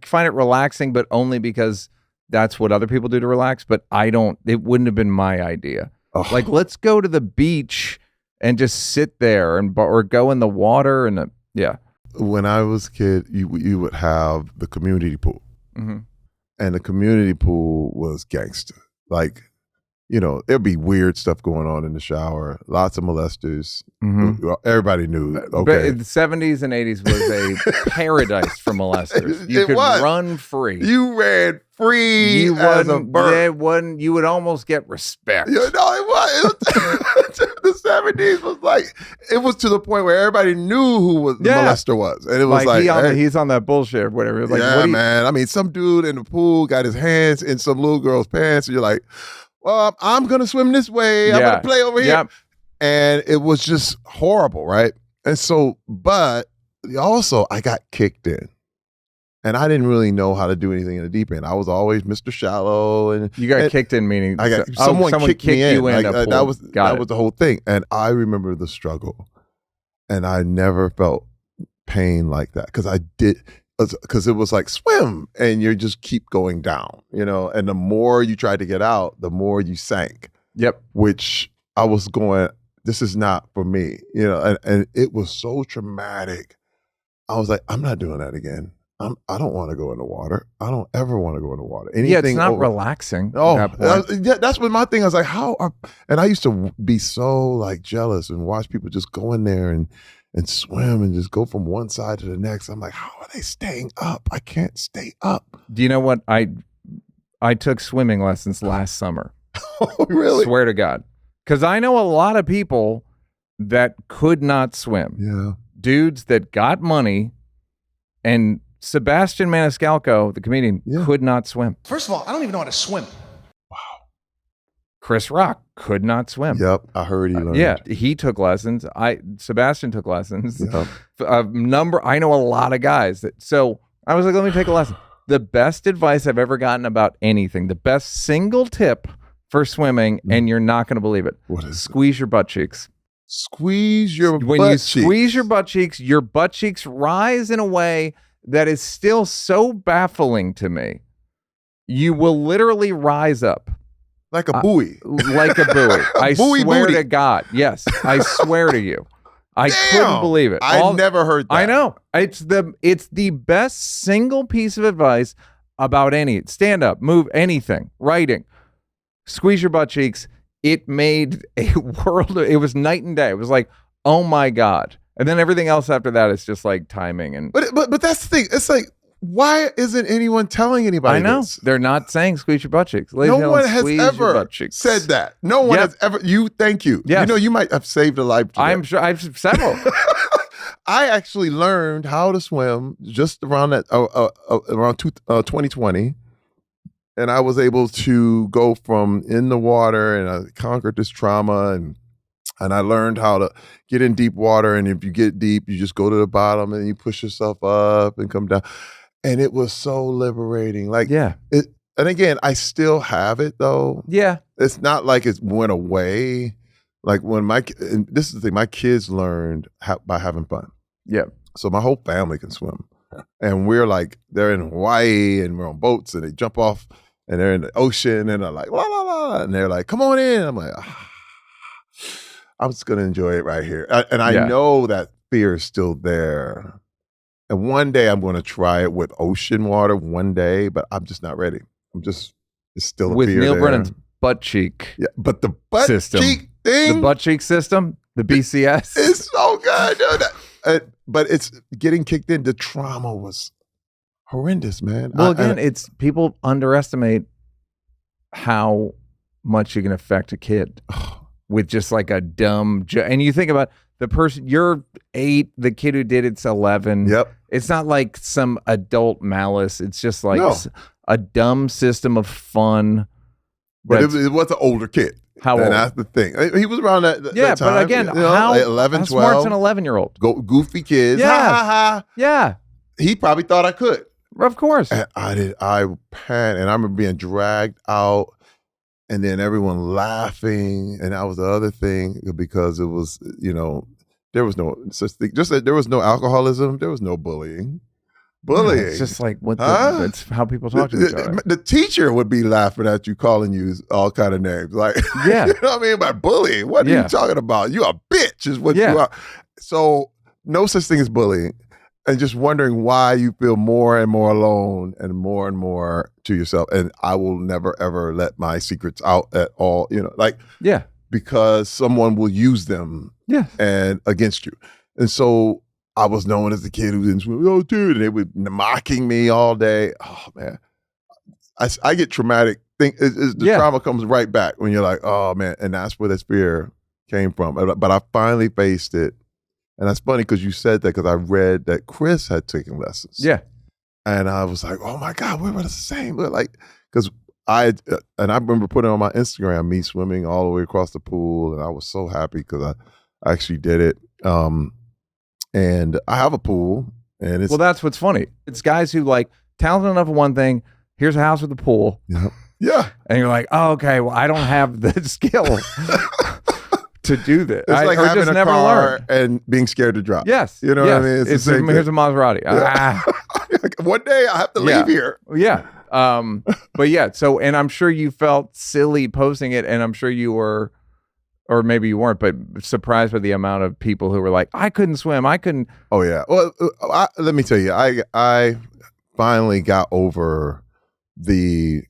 Speaker 1: find it relaxing, but only because that's what other people do to relax. But it wouldn't have been my idea.
Speaker 2: Oh.
Speaker 1: Like, let's go to the beach and just sit there or go in the water
Speaker 2: When I was a kid, you would have the community pool.
Speaker 1: Mm-hmm.
Speaker 2: And the community pool was gangster. Like, there'd be weird stuff going on in the shower. Lots of molesters.
Speaker 1: Mm-hmm.
Speaker 2: Everybody knew.
Speaker 1: Okay. But the 70s and 80s was a paradise for molesters. You could run free.
Speaker 2: You ran free as a bird.
Speaker 1: You would almost get respect.
Speaker 2: It was. The 70s was like, it was to the point where everybody knew who the molester was. And it was
Speaker 1: he's on that bullshit or whatever. Like,
Speaker 2: yeah, man. I mean, some dude in the pool got his hands in some little girl's pants. And you're like, well, I'm going to swim this way. I'm going to play over here. Yep. And it was just horrible, right? And so, but also I got kicked in. And I didn't really know how to do anything in the deep end. I was always Mr. Shallow. And
Speaker 1: you got kicked in, meaning
Speaker 2: someone kicked me in.
Speaker 1: You in
Speaker 2: that was the whole thing. And I remember the struggle. And I never felt pain like that because it was like swim and you just keep going down, and the more you tried to get out, the more you sank.
Speaker 1: Yep.
Speaker 2: Which I was going, this is not for me, and it was so traumatic. I was like, I'm not doing that again. I don't want to go in the water. I don't ever want to go in the water.
Speaker 1: It's not relaxing.
Speaker 2: Oh, that's what my thing. I was like, and I used to be so like jealous and watch people just go in there and swim and just go from one side to the next. I'm like, how are they staying up? I can't stay up.
Speaker 1: Do you know what? I took swimming lessons last summer.
Speaker 2: Oh, really?
Speaker 1: Swear to God. Because I know a lot of people that could not swim.
Speaker 2: Yeah.
Speaker 1: Dudes that got money, and Sebastian Maniscalco, the comedian, could not swim.
Speaker 6: First of all, I don't even know how to swim.
Speaker 1: Chris Rock could not swim.
Speaker 2: Yep, I heard he learned.
Speaker 1: He took lessons. Sebastian took lessons.
Speaker 2: Yep.
Speaker 1: I know a lot of guys so I was like, let me take a lesson. The best advice I've ever gotten about anything, the best single tip for swimming, and you're not going to believe it.
Speaker 2: What is
Speaker 1: Squeeze your butt cheeks.
Speaker 2: Squeeze your butt cheeks.
Speaker 1: When you squeeze your butt cheeks rise in a way that is still so baffling to me. You will literally rise up.
Speaker 2: Like a buoy.
Speaker 1: Like a buoy. I swear to God. Yes. I swear to you. I couldn't believe it.
Speaker 2: I never heard that.
Speaker 1: I know. It's the best single piece of advice about stand up, move, anything, writing. Squeeze your butt cheeks. It made a world it was night and day. It was like, oh my God. And then everything else after that is just like timing and
Speaker 2: But that's the thing. It's like, why isn't anyone telling anybody
Speaker 1: I know.
Speaker 2: this?
Speaker 1: They're not saying squeeze your butt cheeks.
Speaker 2: No one has ever said that. No one has ever. Thank you.
Speaker 1: Yes.
Speaker 2: You might have saved a life today.
Speaker 1: I'm sure I've several.
Speaker 2: I actually learned how to swim just around 2020. And I was able to go from in the water, and I conquered this trauma, and I learned how to get in deep water. And if you get deep, you just go to the bottom and you push yourself up and come down. And it was so liberating. Like, and again, I still have it though.
Speaker 1: Yeah.
Speaker 2: It's not like it went away. Like and this is the thing, my kids learned by having fun.
Speaker 1: Yeah.
Speaker 2: So my whole family can swim. And we're like, they're in Hawaii and we're on boats and they jump off and they're in the ocean and they're like, la, la, la. And they're like, come on in. I'm like, I'm just going to enjoy it right here. And I know that fear is still there. And one day I'm going to try it with ocean water one day, but I'm just not ready. It's still a
Speaker 1: with
Speaker 2: fear
Speaker 1: Neal
Speaker 2: there.
Speaker 1: Brennan's butt cheek.
Speaker 2: Yeah, but the butt
Speaker 1: system.
Speaker 2: Cheek thing.
Speaker 1: The butt cheek system, the BCS.
Speaker 2: It's so good. But it's getting kicked in. The trauma was horrendous, man.
Speaker 1: Well, again, it's people underestimate how much you can affect a kid with just like a dumb and you think about the person, you're 8, the kid who did it's 11.
Speaker 2: Yep.
Speaker 1: It's not like some adult malice. It's just like a dumb system of fun.
Speaker 2: But it was an older kid.
Speaker 1: How old?
Speaker 2: And that's the thing. He was around that time.
Speaker 1: But again, how,
Speaker 2: like 11,
Speaker 1: how
Speaker 2: 12.
Speaker 1: smart's an 11-year-old?
Speaker 2: Goofy kids.
Speaker 1: Yeah.
Speaker 2: Ha, ha, ha.
Speaker 1: Yeah.
Speaker 2: He probably thought I could.
Speaker 1: Of course.
Speaker 2: And I panicked. And I remember being dragged out. and then everyone laughing, and that was the other thing, because it was, there was no such thing. Just that there was no alcoholism, there was no bullying. Bullying.
Speaker 1: It's just like that's how people talk to each other.
Speaker 2: The teacher would be laughing at you, calling you all kind of names. Like,
Speaker 1: yeah.
Speaker 2: You know what I mean? By bullying. What are you talking about? You a bitch is what you are. So no such thing as bullying. And just wondering why you feel more and more alone and more to yourself. And I will never, ever let my secrets out at all, because someone will use them and against you. And so I was known as the kid who didn't swim. Oh, dude. And they were mocking me all day. Oh, man. I get traumatic. The trauma comes right back when you're like, oh, man. And that's where this fear came from. But I finally faced it. And that's funny because you said that, because I read that Chris had taken lessons.
Speaker 1: Yeah.
Speaker 2: And I was like, oh my God, we were the same. Because I remember putting on my Instagram, me swimming all the way across the pool. And I was so happy because I actually did it. And I have a pool. And it's.
Speaker 1: Well, that's what's funny. It's guys who talented enough for one thing. Here's a house with a pool.
Speaker 2: Yeah.
Speaker 1: And you're like, oh, okay, well, I don't have the skill to do this.
Speaker 2: It's like having a
Speaker 1: never
Speaker 2: car
Speaker 1: learned.
Speaker 2: And being scared to drive.
Speaker 1: Yes.
Speaker 2: You know what I mean?
Speaker 1: Here's a Maserati.
Speaker 2: Yeah. One day I have to leave here.
Speaker 1: Yeah. But yeah, so, and I'm sure you felt silly posting it, and I'm sure you were, or maybe you weren't, but surprised by the amount of people who were like, I couldn't swim. I couldn't.
Speaker 2: Oh, yeah. Well, let me tell you, I finally got over the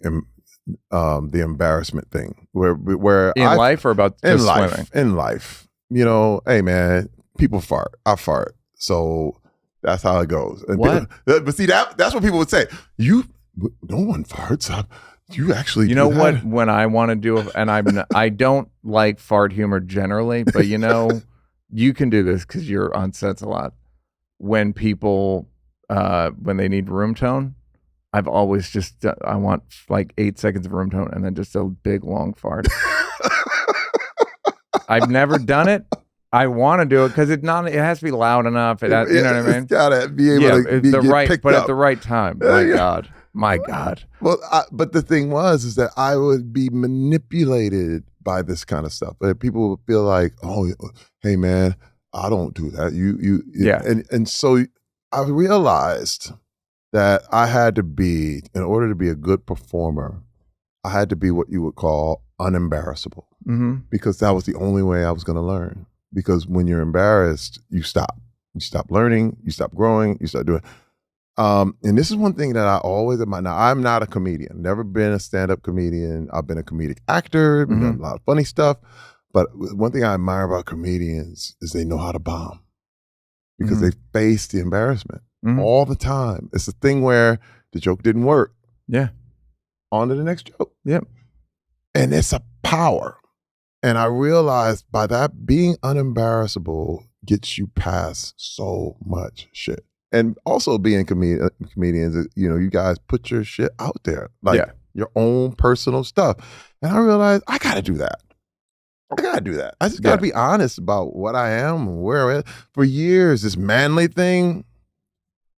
Speaker 2: embarrassment thing where
Speaker 1: in life or about just swimming?
Speaker 2: In life, hey man, people fart, I fart, so that's how it goes. And
Speaker 1: what?
Speaker 2: But see, that's what people would say. No one farts. You actually,
Speaker 1: you know what? When I want to do it, and I don't like fart humor generally, but you can do this because you're on sets a lot. When people, when they need room tone, I've always just, I want 8 seconds of room tone and then just a big long fart. I've never done it. I want to do it because it has to be loud enough. You know what I mean?
Speaker 2: It's gotta be able to get picked up.
Speaker 1: At the right time. My God.
Speaker 2: Well, but the thing is that I would be manipulated by this kind of stuff. People would feel like, oh, hey man, I don't do that. And so I realized that I had to be, in order to be a good performer, I had to be what you would call unembarrassable, because that was the only way I was going to learn. Because when you're embarrassed, you stop. You stop learning, you stop growing, you start doing. And this is one thing that I always admire. Now, I'm not a comedian, never been a stand-up comedian. I've been a comedic actor, been doing a lot of funny stuff. But one thing I admire about comedians is they know how to bomb, because they face the embarrassment all the time. It's a thing where the joke didn't work.
Speaker 1: Yeah.
Speaker 2: On to the next joke.
Speaker 1: Yep.
Speaker 2: And it's a power. And I realized by that, being unembarrassable gets you past so much shit. And also being comedians, you guys put your shit out there, your own personal stuff. And I realized I got to do that. I just got to be honest about what I am and where I am. For years, this manly thing,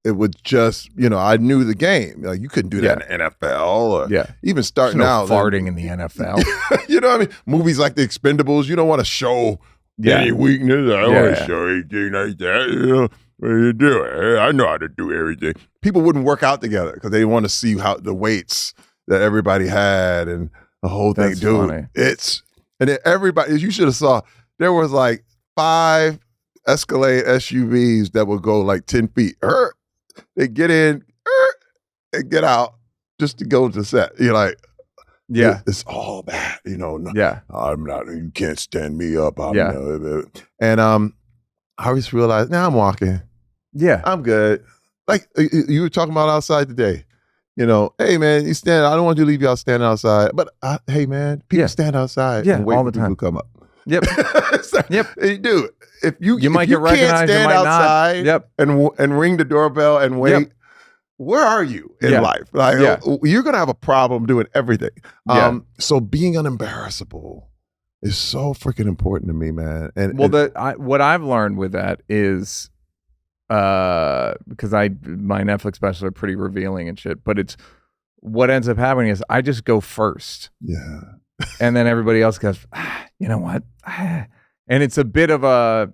Speaker 2: it would just, I knew the game. Like, you couldn't do that in the NFL or even starting out.
Speaker 1: Farting in the NFL.
Speaker 2: You know what I mean? Movies like The Expendables, you don't want to show any weakness. I don't want to show anything like that. What are you doing? I know how to do everything. People wouldn't work out together because they want to see how the weights that everybody had and the whole thing. Dude,
Speaker 1: funny.
Speaker 2: And then everybody, as you should have saw, there was 5 Escalade SUVs that would go 10 feet. They get in and get out just to go to set. You're like, it's all that, I'm not, you can't stand me up. And I just realized, now I'm walking.
Speaker 1: Yeah.
Speaker 2: I'm good. Like you were talking about outside today. Hey man, you stand. I don't want you to leave y'all standing outside. But hey man, people stand outside and wait
Speaker 1: all
Speaker 2: for
Speaker 1: the
Speaker 2: people
Speaker 1: time.
Speaker 2: to come up.
Speaker 1: Yep.
Speaker 2: Yep. You do it. If you
Speaker 1: might get recognized,
Speaker 2: can't stand outside and ring the doorbell and wait, where are you in life? You're gonna have a problem doing everything. So being unembarrassable is so freaking important to me, man. And
Speaker 1: what I've learned with that is, because my Netflix specials are pretty revealing and shit, but it's what ends up happening is I just go first.
Speaker 2: Yeah.
Speaker 1: And then everybody else goes, you know what? And it's a bit of a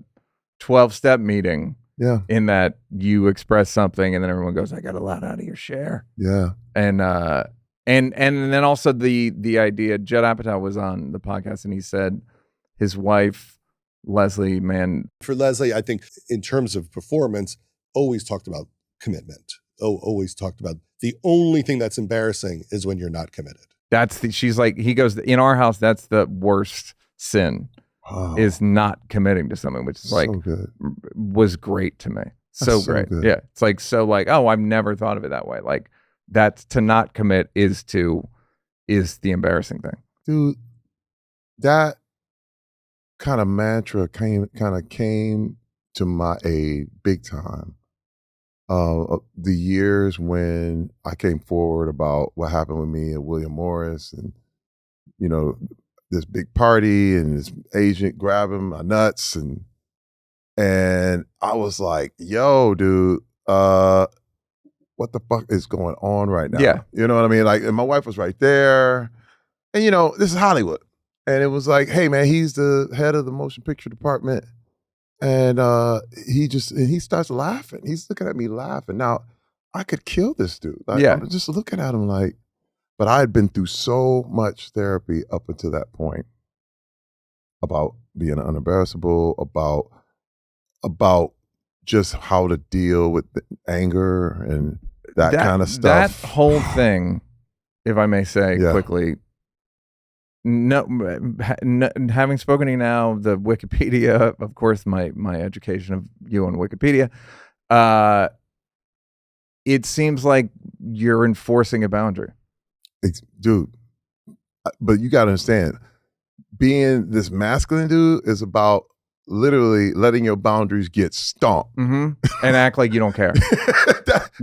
Speaker 1: 12-step meeting.
Speaker 2: Yeah.
Speaker 1: In that you express something and then everyone goes, I got a lot out of your share.
Speaker 2: Yeah.
Speaker 1: And then also the idea, Judd Apatow was on the podcast and he said his wife, Leslie, man.
Speaker 6: For Leslie, I think in terms of performance, always talked about commitment. Always talked about the only thing that's embarrassing is when you're not committed.
Speaker 1: She's like, he goes, in our house, that's the worst sin. Is not committing to something, which is like was great to me. So great. Good. Yeah. It's like, oh, I've never thought of it that way. Like that's to not commit is the embarrassing thing.
Speaker 2: Dude, that kind of mantra came to my aid big time. The years when I came forward about what happened with me and William Morris and, this big party and this agent grabbing my nuts and I was like, yo, dude, what the fuck is going on right now?
Speaker 1: Yeah.
Speaker 2: You know what I mean? Like, and my wife was right there. And this is Hollywood. And it was like, hey man, he's the head of the motion picture department. And he starts laughing. He's looking at me laughing. Now, I could kill this dude. Like, I'm just looking at him like, but I had been through so much therapy up until that point about being unembarrassable, about just how to deal with anger and that kind of stuff.
Speaker 1: That whole thing, if I may say quickly, having spoken to you now, the Wikipedia, of course, my education of you on Wikipedia, it seems like you're enforcing a boundary.
Speaker 2: Dude, but you got to understand, being this masculine dude is about literally letting your boundaries get stomped.
Speaker 1: And act like you don't care.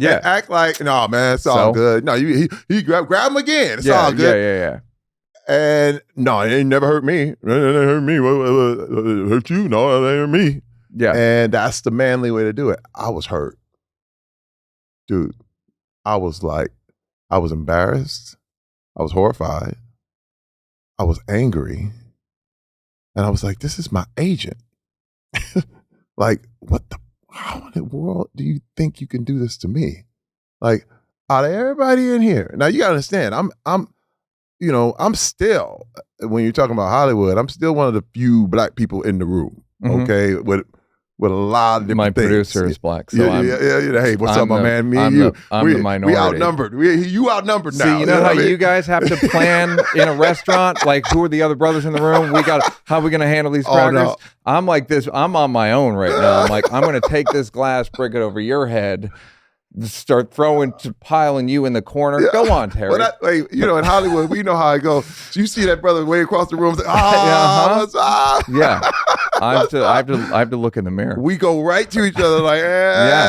Speaker 2: Act like, no, man, it's all good. No, he grab him again. It's all good.
Speaker 1: Yeah.
Speaker 2: And no, it ain't never hurt me. It hurt me. What hurt you? No, it ain't hurt me.
Speaker 1: Yeah.
Speaker 2: And that's the manly way to do it. I was hurt. Dude, I was embarrassed. I was horrified. I was angry. And I was like, this is my agent. Like, how in the world do you think you can do this to me? Like, out of everybody in here. Now you gotta understand, I'm still, when you're talking about Hollywood, I'm still one of the few black people in the room. Okay. With a lot of different things.
Speaker 1: My producer is black. So
Speaker 2: Hey, what's up, my man? Me and you.
Speaker 1: I'm the minority.
Speaker 2: We outnumbered. You outnumbered now.
Speaker 1: See, you know how you guys have to plan in a restaurant? Like, who are the other brothers in the room? How are we going to handle these crackers?
Speaker 2: No.
Speaker 1: I'm like this. I'm on my own right now. I'm like, I'm going to take this glass, break it over your head, start piling you in the corner. Yeah. Go on, Terry.
Speaker 2: In Hollywood, we know how it goes. So you see that brother way across the room. Like,
Speaker 1: yeah. I have to look in the mirror.
Speaker 2: We go right to each other like,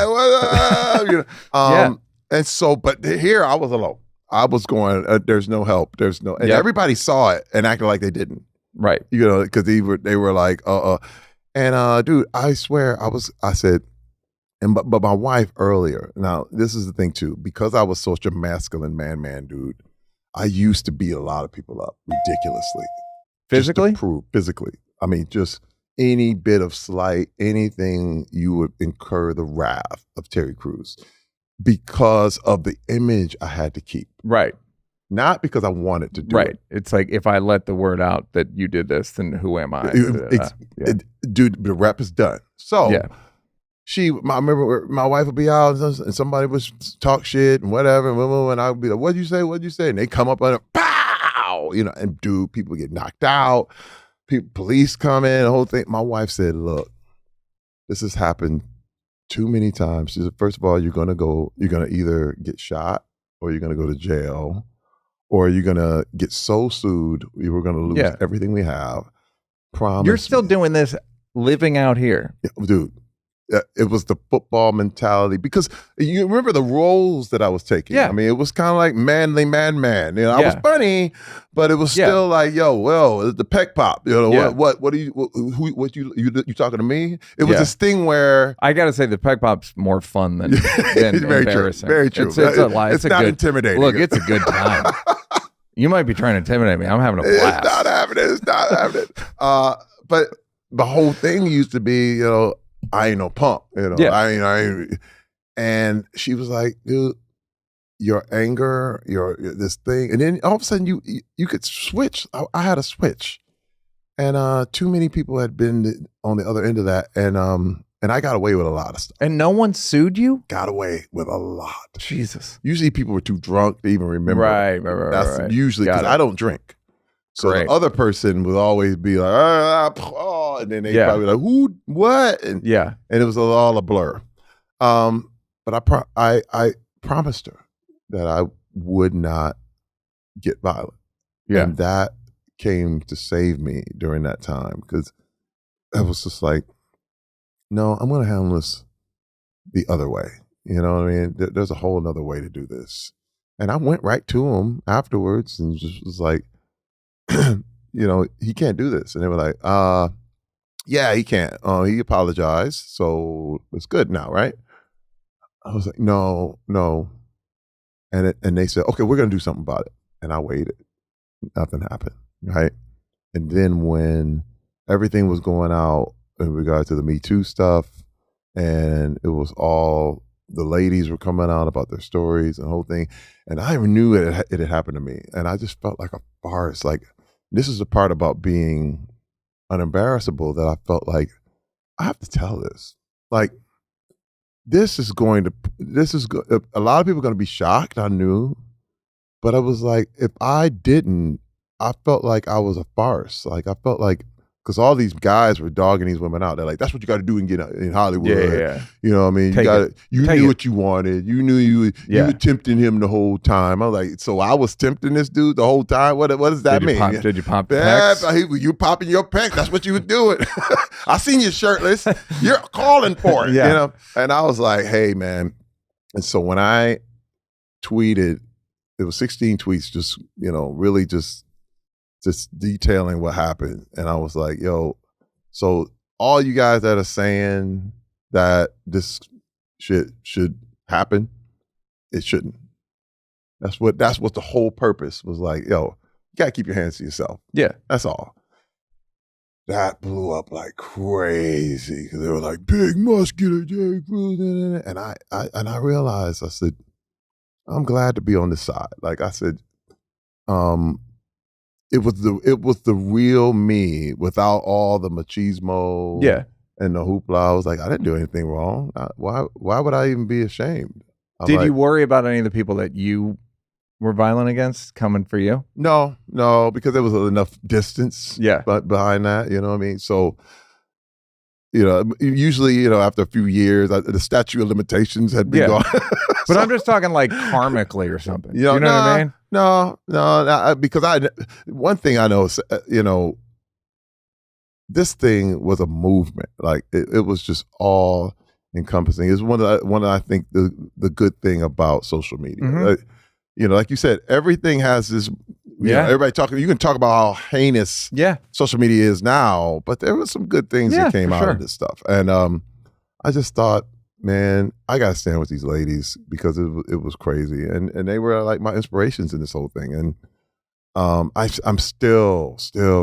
Speaker 2: what up? And so, but here I was alone. I was going, there's no help. There's no, and everybody saw it and acted like they didn't.
Speaker 1: Right.
Speaker 2: Because they were like, And dude, I swear I said, but my wife earlier, now this is the thing too, because I was such a masculine man dude, I used to beat a lot of people up ridiculously.
Speaker 1: Physically?
Speaker 2: Physically. I mean, just any bit of slight, anything, you would incur the wrath of Terry Crews because of the image I had to keep.
Speaker 1: Right.
Speaker 2: Not because I wanted to do it.
Speaker 1: It's like, if I let the word out that you did this, then who am I?
Speaker 2: Dude, the rep is done. So I remember my wife would be out and somebody would talk shit and whatever, and I would be like, what'd you say? And they come up and pow, and dude, people get knocked out. Police come in, the whole thing. My wife said, look, this has happened too many times. She said, first of all, you're going to either get shot or you're going to go to jail or you're going to get so sued, we're going to lose everything we have. Promise
Speaker 1: You're still doing this living out here.
Speaker 2: Yeah, dude. It was the football mentality because you remember the roles that I was taking.
Speaker 1: Yeah.
Speaker 2: I mean, it was kind of like manly man. I was funny, but it was still like, yo, well, the peck pop. What are you talking to me? It was this thing where
Speaker 1: I got to say the peck pop's more fun than
Speaker 2: very
Speaker 1: embarrassing.
Speaker 2: True. Very true.
Speaker 1: It's a lie.
Speaker 2: It's not intimidating.
Speaker 1: Look, it's a good time. You might be trying to intimidate me. I'm having a blast.
Speaker 2: It's not happening. It's not happening. But the whole thing used to be, I ain't no punk.
Speaker 1: Yeah.
Speaker 2: I ain't. And she was like, dude, your anger, your this thing, and then all of a sudden you could switch. I had a switch, and too many people had been on the other end of that, and I got away with a lot of stuff.
Speaker 1: And no one sued you?
Speaker 2: Got away with a lot.
Speaker 1: Jesus.
Speaker 2: Usually people were too drunk to even remember.
Speaker 1: Right.
Speaker 2: That's usually because I don't drink. So the other person would always be like, and then they probably like, who, what? And it was all a blur. But I promised her that I would not get violent.
Speaker 1: Yeah.
Speaker 2: And that came to save me during that time, because I was just like, no, I'm going to handle this the other way. You know what I mean? There's a whole other way to do this. And I went right to him afterwards and just was like, he can't do this. And they were like, yeah, he can't. He apologized. So it's good now, right? I was like, no. And they said, okay, we're going to do something about it. And I waited. Nothing happened, right? And then when everything was going out in regard to the Me Too stuff, and it was all, the ladies were coming out about their stories and the whole thing, and I knew it had happened to me. And I just felt like a farce. Like, this is the part about being unembarrassable that I felt like, I have to tell this. Like, a lot of people are going to be shocked, I knew, but I was like, if I didn't, I felt like I was a farce. Like, I felt like, because all these guys were dogging these women out. They're like, that's what you got to do and get in Hollywood.
Speaker 1: Yeah.
Speaker 2: You know what I mean? You knew what you wanted. You knew you were tempting him the whole time. I was like, so I was tempting this dude the whole time? What does that mean?
Speaker 1: Did you pump the pecs?
Speaker 2: You popping your pecs. That's what you were doing. I seen you shirtless. You're calling for it. And I was like, hey, man. And so when I tweeted, it was 16 tweets, just, really just detailing what happened. And I was like, yo, so all you guys that are saying that this shit should happen, it shouldn't. That's what the whole purpose was. Like, yo, you gotta keep your hands to yourself.
Speaker 1: Yeah.
Speaker 2: That's all. That blew up like crazy, because they were like, big muscular Jerry Cruz. And I realized, I said, I'm glad to be on this side. Like I said, it was the real me without all the machismo and the hoopla. I was like, I didn't do anything wrong. Why would I even be ashamed?
Speaker 1: Did you worry about any of the people that you were violent against coming for you?
Speaker 2: No, because there was enough distance behind that, you know what I mean? So, usually, after a few years, the statute of limitations had been gone.
Speaker 1: But I'm just talking like karmically or something. You know what I mean?
Speaker 2: No, because one thing I know is, this thing was a movement. Like it was just all encompassing. It's one of I think the good thing about social media.
Speaker 1: Mm-hmm.
Speaker 2: Like you said, everything has this. Everybody talking. You can talk about how heinous social media is now, but there were some good things that came out of this stuff. And I just thought, man, I gotta stand with these ladies, because it was crazy, and they were like my inspirations in this whole thing. And I'm still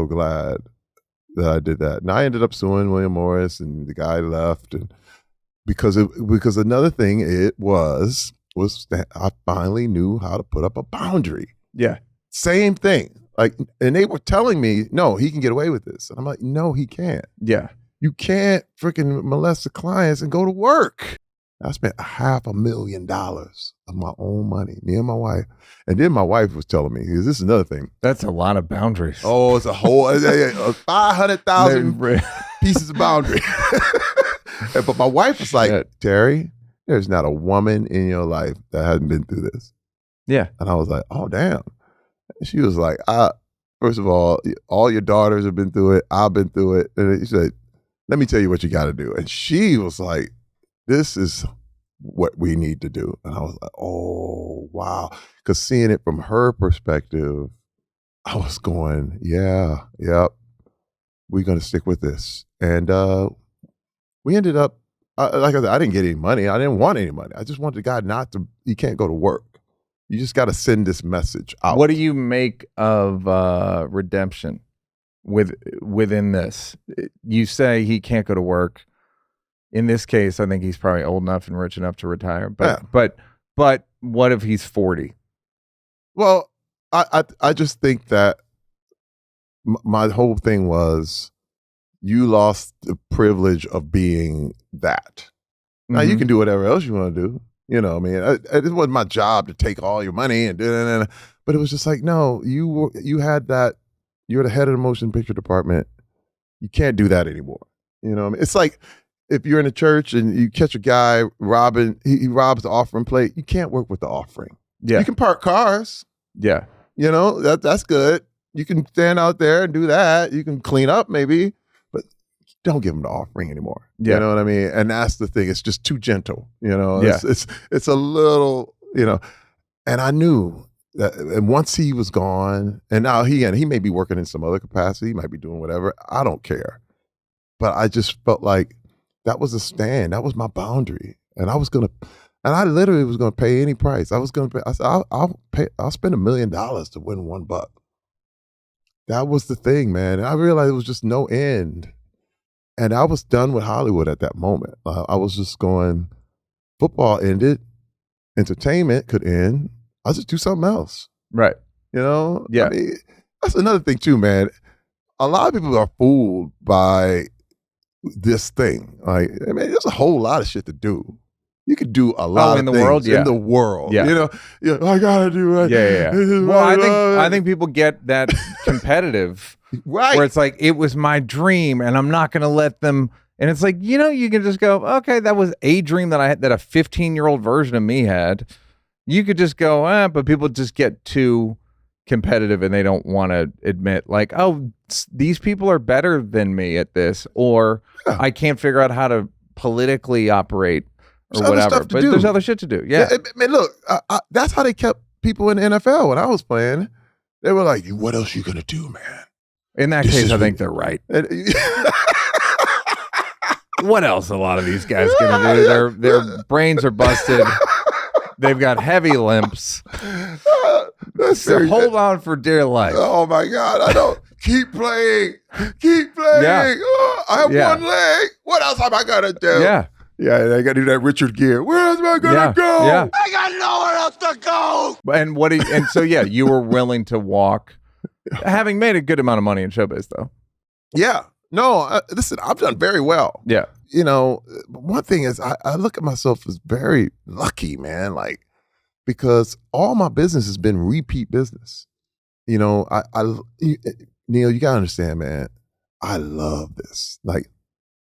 Speaker 2: glad that I did that. And I ended up suing William Morris, and the guy left, and because another thing was that I finally knew how to put up a boundary.
Speaker 1: Yeah.
Speaker 2: Same thing. Like, and they were telling me, no, he can get away with this. And I'm like, no, he can't.
Speaker 1: Yeah.
Speaker 2: You can't freaking molest the clients and go to work. I spent $500,000 of my own money, me and my wife. And then my wife was telling me, because this is another thing.
Speaker 1: That's a lot of boundaries.
Speaker 2: Oh, it's a whole 500,000 pieces of boundary. But my wife was like, Terry, there's not a woman in your life that hasn't been through this.
Speaker 1: Yeah.
Speaker 2: And I was like, oh, damn. And she was like, first of all your daughters have been through it. I've been through it. And she said, let me tell you what you got to do. And she was like, this is what we need to do. And I was like, oh, wow. Because seeing it from her perspective, I was going, yep, we're going to stick with this. And we ended up, like I said, I didn't get any money. I didn't want any money. I just wanted the guy he can't go to work. You just got to send this message out.
Speaker 1: What do you make of redemption within this? You say he can't go to work. In this case, I think he's probably old enough and rich enough to retire. But what if he's 40?
Speaker 2: Well, I just think that my whole thing was you lost the privilege of being that. Now you can do whatever else you want to do. You know, I mean, it wasn't my job to take all your money and but it was just like, no, you had that. You're the head of the motion picture department. You can't do that anymore. You know what I mean? It's like if you're in a church and you catch a guy robbing, he robs the offering plate. You can't work with the offering.
Speaker 1: Yeah.
Speaker 2: You can park cars.
Speaker 1: Yeah.
Speaker 2: You know, that's good. You can stand out there and do that. You can clean up maybe, but don't give them the offering anymore.
Speaker 1: Yeah.
Speaker 2: You know what I mean? And that's the thing. It's just too gentle. You know,
Speaker 1: Yeah.
Speaker 2: it's a little, you know, and I knew that, and once he was gone, and now he may be working in some other capacity, he might be doing whatever. I don't care. But I just felt like that was a stand. That was my boundary. And I literally was gonna pay any price. I said, I'll spend $1 million to win $1. That was the thing, man. And I realized it was just no end. And I was done with Hollywood at that moment. I was just going, football ended, entertainment could end. I'll just do something else.
Speaker 1: Right.
Speaker 2: You know?
Speaker 1: Yeah.
Speaker 2: I mean, that's another thing too, man. A lot of people are fooled by this thing. Like, I mean, there's a whole lot of shit to do. You could do a lot
Speaker 1: in
Speaker 2: of
Speaker 1: the
Speaker 2: things
Speaker 1: world, yeah.
Speaker 2: in the world.
Speaker 1: Yeah.
Speaker 2: You know, I gotta do it.
Speaker 1: Yeah. Well, I think people get that competitive,
Speaker 2: right.
Speaker 1: where it's like, it was my dream, and I'm not going to let them. And it's like, you know, you can just go, okay, that was a dream that I had, that a 15-year-old version of me had. You could just go, but people just get too competitive, and they don't want to admit, like, oh, these people are better than me at this, or I can't figure out how to politically operate. Or whatever, but there's other shit to do. Yeah.
Speaker 2: Man, look, that's how they kept people in the NFL when I was playing. They were like, "What else you gonna do, man?"
Speaker 1: In that case, I think they're right. What else? A lot of these guys gonna do? Their brains are busted. They've got heavy limps. So hold on for dear life.
Speaker 2: Oh my God! I don't keep playing. Yeah. Oh, I have one leg. What else am I gonna do?
Speaker 1: Yeah.
Speaker 2: Yeah, I got to do that Richard Gere. Where else am I gonna go?
Speaker 1: Yeah.
Speaker 4: I got nowhere else to go.
Speaker 1: And so you were willing to walk, having made a good amount of money in showbiz, though.
Speaker 2: Yeah. No, listen, I've done very well.
Speaker 1: Yeah.
Speaker 2: You know, one thing is I look at myself as very lucky, man. Like, because all my business has been repeat business. You know, Neal, you gotta understand, man. I love this. Like,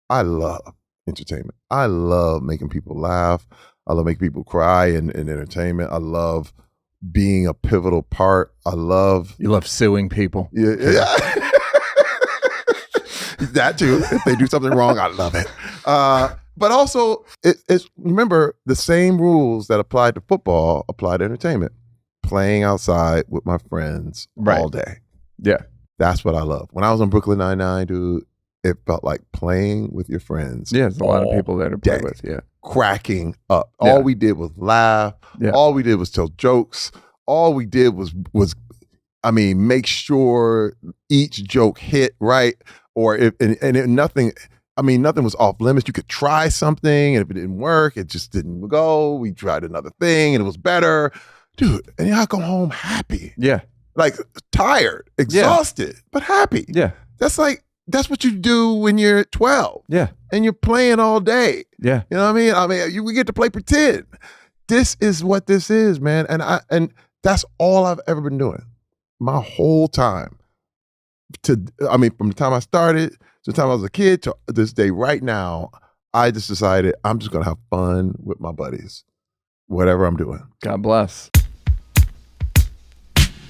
Speaker 2: I love entertainment. I love making people laugh. I love making people cry in entertainment. I love being a pivotal part. You
Speaker 1: love suing people.
Speaker 2: Yeah. That too. If they do something wrong, I love it. But also, it's remember, the same rules that apply to football apply to entertainment. Playing outside with my friends all day.
Speaker 1: Yeah.
Speaker 2: That's what I love. When I was on Brooklyn Nine-Nine, dude, it felt like playing with your friends.
Speaker 1: Yeah, there's a lot of people there to play with. Yeah.
Speaker 2: Cracking up.
Speaker 1: Yeah.
Speaker 2: All we did was laugh.
Speaker 1: Yeah.
Speaker 2: All we did was tell jokes. All we did was make sure each joke hit right. Or nothing was off limits. You could try something, and if it didn't work, it just didn't go. We tried another thing, and it was better. Dude, and I go home happy.
Speaker 1: Yeah.
Speaker 2: Like, tired, exhausted, but happy.
Speaker 1: Yeah.
Speaker 2: That's what you do when you're 12.
Speaker 1: Yeah.
Speaker 2: And you're playing all day.
Speaker 1: Yeah.
Speaker 2: You know what I mean? We get to play pretend. This is what this is, man. And that's all I've ever been doing my whole time. From the time I started to the time I was a kid to this day right now, I just decided I'm just going to have fun with my buddies, whatever I'm doing.
Speaker 1: God bless.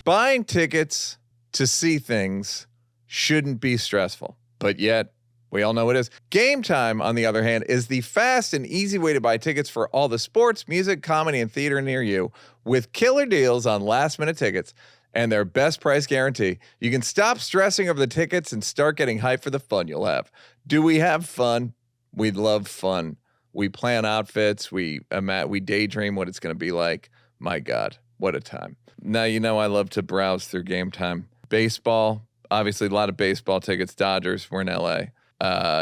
Speaker 1: Buying tickets to see things shouldn't be stressful, but yet we all know it is. GameTime, on the other hand, is the fast and easy way to buy tickets for all the sports, music, comedy, and theater near you, with killer deals on last-minute tickets and their best price guarantee. You can stop stressing over the tickets and start getting hyped for the fun you'll have. Do we have fun? We love fun. We plan outfits. We daydream what it's going to be like. My God, What a time. Now, I love to browse through Game Time. Baseball, obviously a lot of baseball tickets. Dodgers, we're in LA.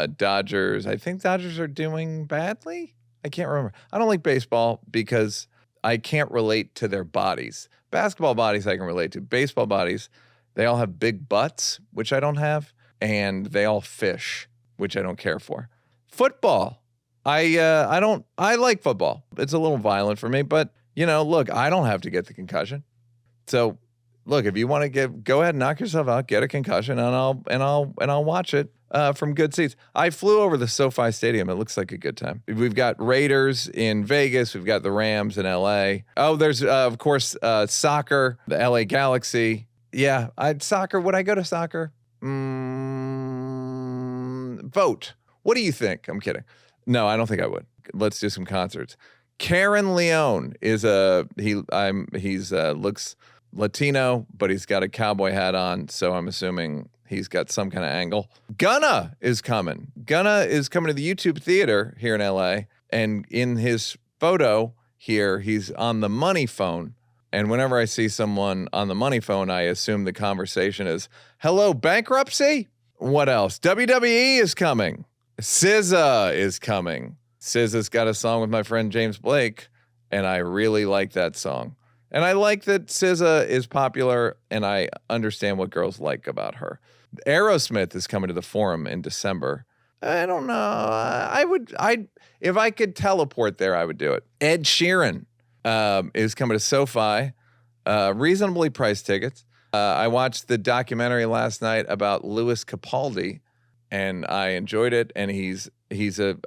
Speaker 1: Dodgers, I think Dodgers are doing badly. I can't remember. I don't like baseball because I can't relate to their bodies. Basketball bodies I can relate to. Baseball bodies, they all have big butts, which I don't have, and they all fish, which I don't care for. Football, I like football. It's a little violent for me, but look, I don't have to get the concussion. So, look, if you want to go ahead and knock yourself out, get a concussion, and I'll watch it from good seats. I flew over the SoFi Stadium. It looks like a good time. We've got Raiders in Vegas. We've got the Rams in LA. Oh, there's of course soccer, the LA Galaxy. Yeah, soccer. Would I go to soccer? Vote. What do you think? I'm kidding. No, I don't think I would. Let's do some concerts. Karen Leone is he's looks Latino, but he's got a cowboy hat on, so I'm assuming he's got some kind of angle. Gunna is coming. Gunna is coming to the YouTube Theater here in LA, and in his photo here, he's on the money phone. And whenever I see someone on the money phone, I assume the conversation is, hello, bankruptcy? What else? WWE is coming. SZA is coming. SZA's got a song with my friend James Blake, and I really like that song. And I like that SZA is popular, and I understand what girls like about her. Aerosmith is coming to the Forum in December. I don't know. If I could teleport there, I would do it. Ed Sheeran is coming to SoFi. Reasonably priced tickets. I watched the documentary last night about Louis Capaldi, and I enjoyed it. And he's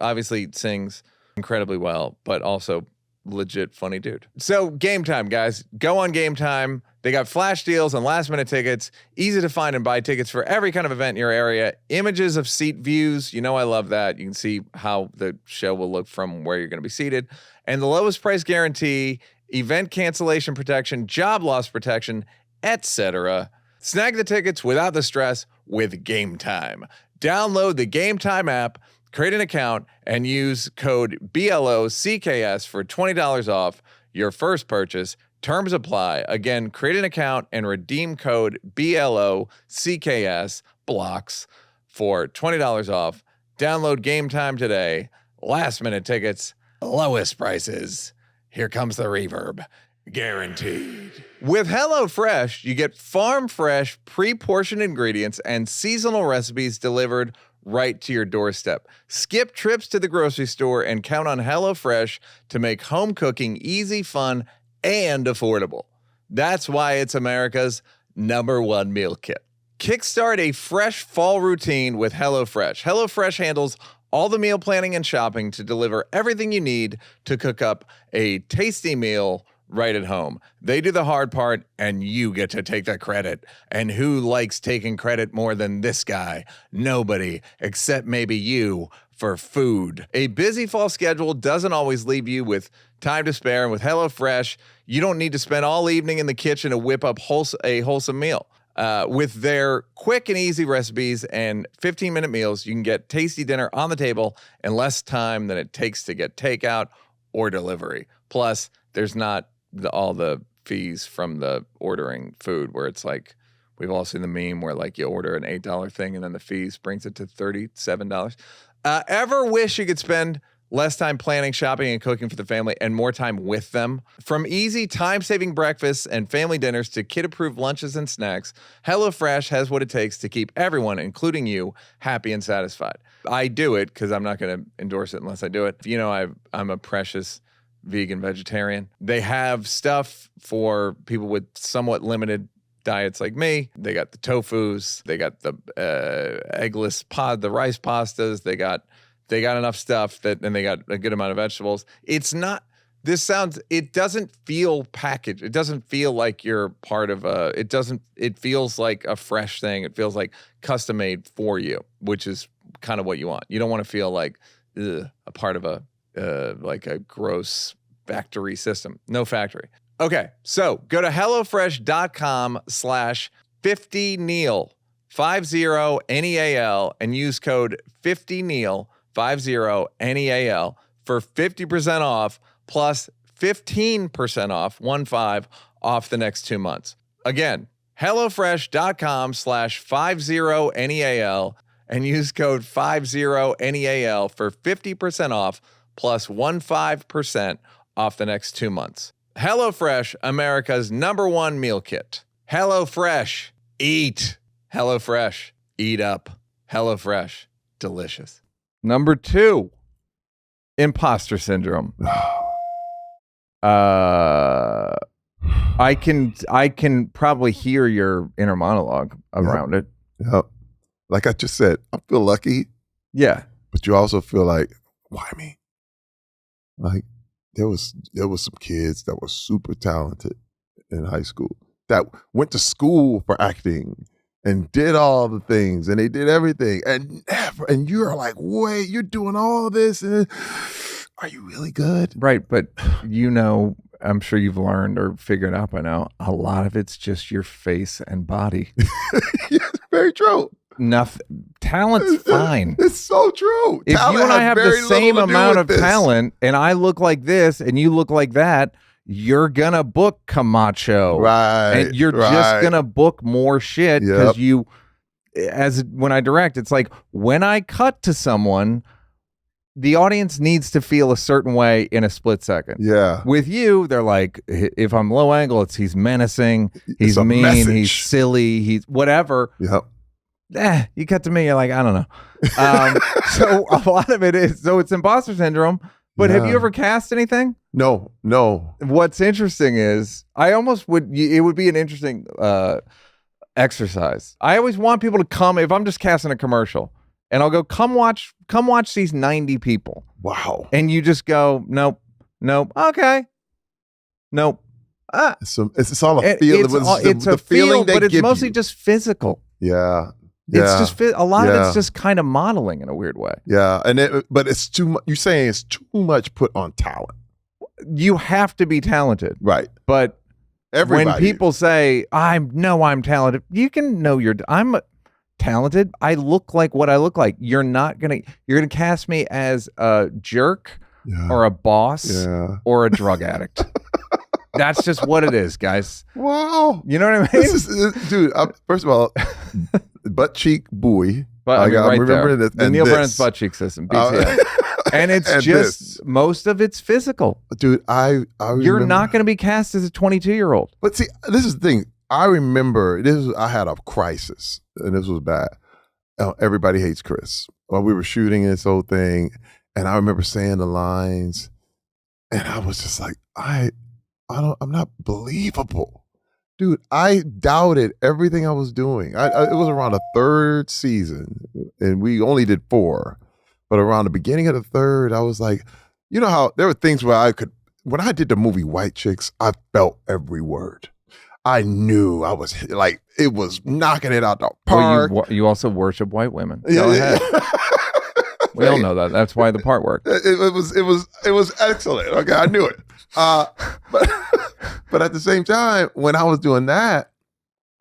Speaker 1: obviously sings incredibly well, but also legit funny dude. So Game Time, guys. Go on Game Time. They got flash deals on last minute tickets. Easy to find and buy tickets for every kind of event in your area. Images of seat views. I love that. You can see how the show will look from where you're going to be seated. And the lowest price guarantee, event cancellation protection, job loss protection, etc. Snag the tickets without the stress with Game Time. Download the Game Time app, create an account, and use code BLOCKS for $20 off your first purchase. Terms apply. Again, create an account and redeem code BLOCKS blocks for $20 off. Download Game Time today. Last minute tickets, lowest prices. Here comes the reverb. Guaranteed. With HelloFresh, you get farm fresh, pre-portioned ingredients and seasonal recipes delivered right to your doorstep. Skip trips to the grocery store and count on HelloFresh to make home cooking easy, fun, and affordable. That's why it's America's #1 meal kit. Kickstart a fresh fall routine with HelloFresh. HelloFresh handles all the meal planning and shopping to deliver everything you need to cook up a tasty meal right at home. They do the hard part, and you get to take the credit. And who likes taking credit more than this guy? Nobody, except maybe you, for food. A busy fall schedule doesn't always leave you with time to spare, and with HelloFresh, you don't need to spend all evening in the kitchen to whip up a wholesome meal. With their quick and easy recipes and 15-minute meals, you can get tasty dinner on the table in less time than it takes to get takeout or delivery. Plus, there's not all the fees from the ordering food, where it's like, we've all seen the meme where like you order an $8 thing and then the fees brings it to $37. Ever wish you could spend less time planning, shopping, and cooking for the family and more time with them? From easy, time-saving breakfasts and family dinners to kid-approved lunches and snacks, HelloFresh has what it takes to keep everyone, including you, happy and satisfied. I do it because I'm not going to endorse it unless I do it. I'm a precious vegan vegetarian. They have stuff for people with somewhat limited diets like me. They got the tofus, they got the eggless the rice pastas, they got enough stuff and they got a good amount of vegetables. It doesn't feel packaged. It doesn't feel like you're part of it feels like a fresh thing. It feels like custom made for you, which is kind of what you want. You don't want to feel like a part of like a gross factory system. No factory. Okay, so go to HelloFresh.com/50Neal, 50NEAL, and use code 50Neal, 50NEAL for 50% off plus 15% off, 15, off the next 2 months. Again, HelloFresh.com/50NEAL and use code 50NEAL for 50% off plus 15% off the next 2 months. HelloFresh, America's #1 meal kit. HelloFresh, eat. HelloFresh, eat up. HelloFresh, delicious. Number 2, Imposter Syndrome. I can probably hear your inner monologue around it.
Speaker 2: Yep. Like I just said, I feel lucky.
Speaker 1: Yeah.
Speaker 2: But you also feel like, why me? Like there was some kids that were super talented in high school that went to school for acting and did all the things and they did everything and you're like, wait, you're doing all this and are you really good?
Speaker 1: Right, but I'm sure you've learned or figured out by now, a lot of it's just your face and body.
Speaker 2: Yes, very true.
Speaker 1: Talent's fine.
Speaker 2: It's so true.
Speaker 1: If
Speaker 2: Talent
Speaker 1: you and I
Speaker 2: has
Speaker 1: have the
Speaker 2: very
Speaker 1: same
Speaker 2: little to do
Speaker 1: amount
Speaker 2: with
Speaker 1: of
Speaker 2: this.
Speaker 1: talent and I look like this and you look like that, you're gonna book Camacho.
Speaker 2: Right.
Speaker 1: And you're just gonna book more shit because
Speaker 2: Yep.
Speaker 1: when I direct, it's like when I cut to someone, the audience needs to feel a certain way in a split second.
Speaker 2: Yeah.
Speaker 1: With you, they're like, if I'm low angle, he's menacing, he's
Speaker 2: a
Speaker 1: mean,
Speaker 2: message.
Speaker 1: he's silly, he's whatever.
Speaker 2: Yep.
Speaker 1: You cut to me, you're like, I don't know. So a lot of it is, so it's imposter syndrome. But have you ever cast anything?
Speaker 2: No.
Speaker 1: What's interesting is it would be an interesting exercise. I always want people to come, if I'm just casting a commercial, and I'll go, come watch these 90 people.
Speaker 2: Wow.
Speaker 1: And you just go, nope, okay, nope.
Speaker 2: It's all a feeling.
Speaker 1: It's a feeling, but it's mostly just physical.
Speaker 2: Yeah.
Speaker 1: It's just a lot of it's just kind of modeling in a weird way.
Speaker 2: Yeah, but it's too much. You're saying it's too much put on talent.
Speaker 1: You have to be talented,
Speaker 2: right?
Speaker 1: But
Speaker 2: everybody,
Speaker 1: when people say I'm talented, you can know I'm talented. I look like what I look like. You're gonna cast me as a jerk or a boss or a drug addict. That's just what it is, guys.
Speaker 2: Wow.
Speaker 1: You know what I mean?
Speaker 2: Dude, first of all, butt cheek buoy.
Speaker 1: But
Speaker 2: I'm remembering
Speaker 1: this. The Neal Brennan's butt cheek system. BTS. And it's and just, most of it's physical.
Speaker 2: Dude, I
Speaker 1: You're not going to be cast as a 22-year-old.
Speaker 2: But see, this is the thing. I remember, I had a crisis, and this was bad. Everybody Hates Chris. Well, we were shooting this whole thing, and I remember saying the lines, and I was just like, I'm not believable. Dude, I doubted everything I was doing. It was around the 3rd season, and we only did 4. But around the beginning of the 3rd, I was like, you know how there were things where when I did the movie White Chicks, I felt every word. I knew I was like, it was knocking it out the park.
Speaker 1: Well, you also worship white women. Go ahead. We all know that. That's why the part worked.
Speaker 2: It was excellent. Okay, I knew it. But at the same time, when I was doing that,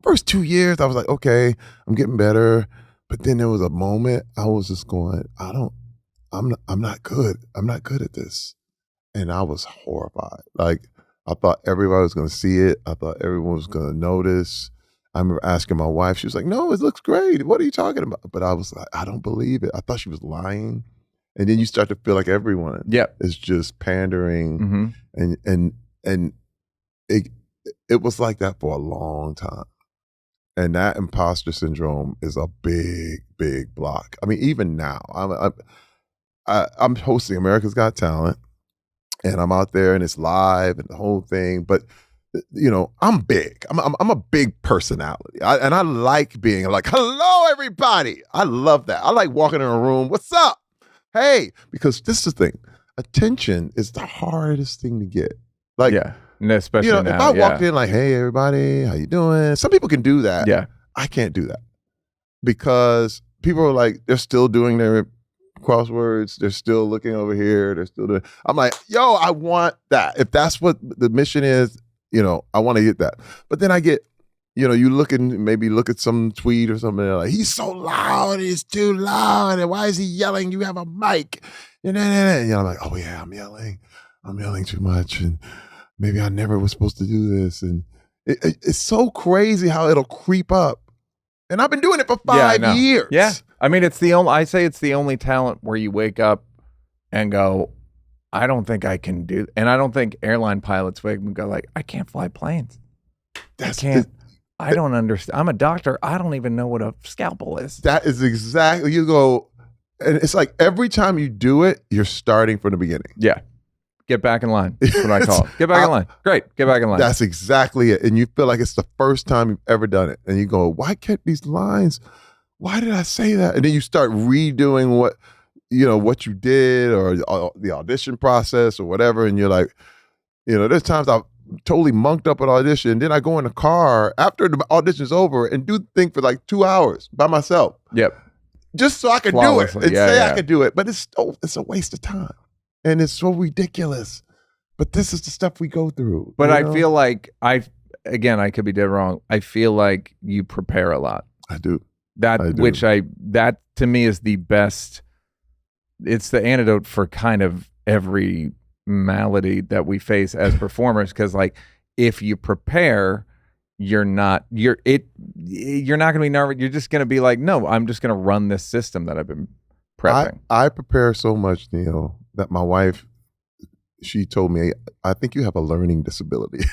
Speaker 2: first 2 years, I was like, okay, I'm getting better. But then there was a moment I was just going, I'm not good. I'm not good at this. And I was horrified. Like, I thought everybody was going to see it. I thought everyone was going to notice. I remember asking my wife, she was like, no, it looks great. What are you talking about? But I was like, I don't believe it. I thought she was lying. And then you start to feel like everyone is just pandering. Mm-hmm. And it was like that for a long time. And that imposter syndrome is a big, big block. I mean, even now, I'm hosting America's Got Talent, and I'm out there and it's live and the whole thing. But you know, I'm big. I'm a big personality, and I like being like, hello, everybody. I love that. I like walking in a room. What's up? Hey, because this is the thing. Attention is the hardest thing to get. Like,
Speaker 1: especially now.
Speaker 2: If I walked in like, hey, everybody, how you doing? Some people can do that.
Speaker 1: Yeah.
Speaker 2: I can't do that because people are like, they're still doing their crosswords. They're still looking over here. They're still doing. I'm like, yo, I want that. If that's what the mission is, you know, I want to get that. But then I get, you know, you look at some tweet or something, and like, he's so loud, he's too loud, and why is he yelling? You have a mic. And I'm like, oh yeah, I'm yelling too much. And maybe I never was supposed to do this. And it's so crazy how it'll creep up. And I've been doing it for 5 years.
Speaker 1: Yeah. I mean, it's the only talent where you wake up and go, I don't think I can do. And I don't think airline pilots wake up and go like, I can't fly planes. I don't understand. I'm a doctor. I don't even know what a scalpel is.
Speaker 2: That is exactly, you go, and it's like every time you do it, you're starting from the beginning.
Speaker 1: Yeah. Get back in line. That's what I call it. Get back in line. Great. Get back in line.
Speaker 2: That's exactly it. And you feel like it's the first time you've ever done it. And you go, why can't these lines, why did I say that? And then you start redoing what you did or the audition process or whatever. And you're like, there's times I've totally monked up an audition. Then I go in the car after the audition's over and do the thing for like 2 hours by myself.
Speaker 1: Yep.
Speaker 2: Just so I could do it and I could do it. But it's a waste of time. And it's so ridiculous. But this is the stuff we go through.
Speaker 1: But I feel like I could be dead wrong. I feel like you prepare a lot.
Speaker 2: I do.
Speaker 1: That to me is the best. It's the antidote for kind of every malady that we face as performers. Because like, if you prepare, you're not going to be nervous. You're just going to be like, no, I'm just going to run this system that I've been prepping.
Speaker 2: I prepare so much, Neal, that my wife, she told me, I think you have a learning disability.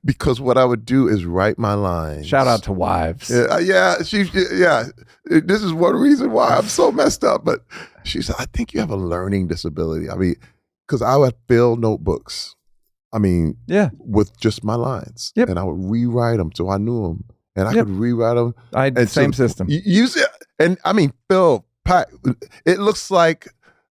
Speaker 2: Because what I would do is write my lines.
Speaker 1: Shout out to wives.
Speaker 2: Yeah. This is one reason why I'm so messed up. But she said, I think you have a learning disability. I mean, because I would fill notebooks. I mean, with just my lines.
Speaker 1: Yep.
Speaker 2: And I would rewrite them so I knew them. And I could rewrite them.
Speaker 1: I had the same system.
Speaker 2: Use it. And I mean, Phil, it looks like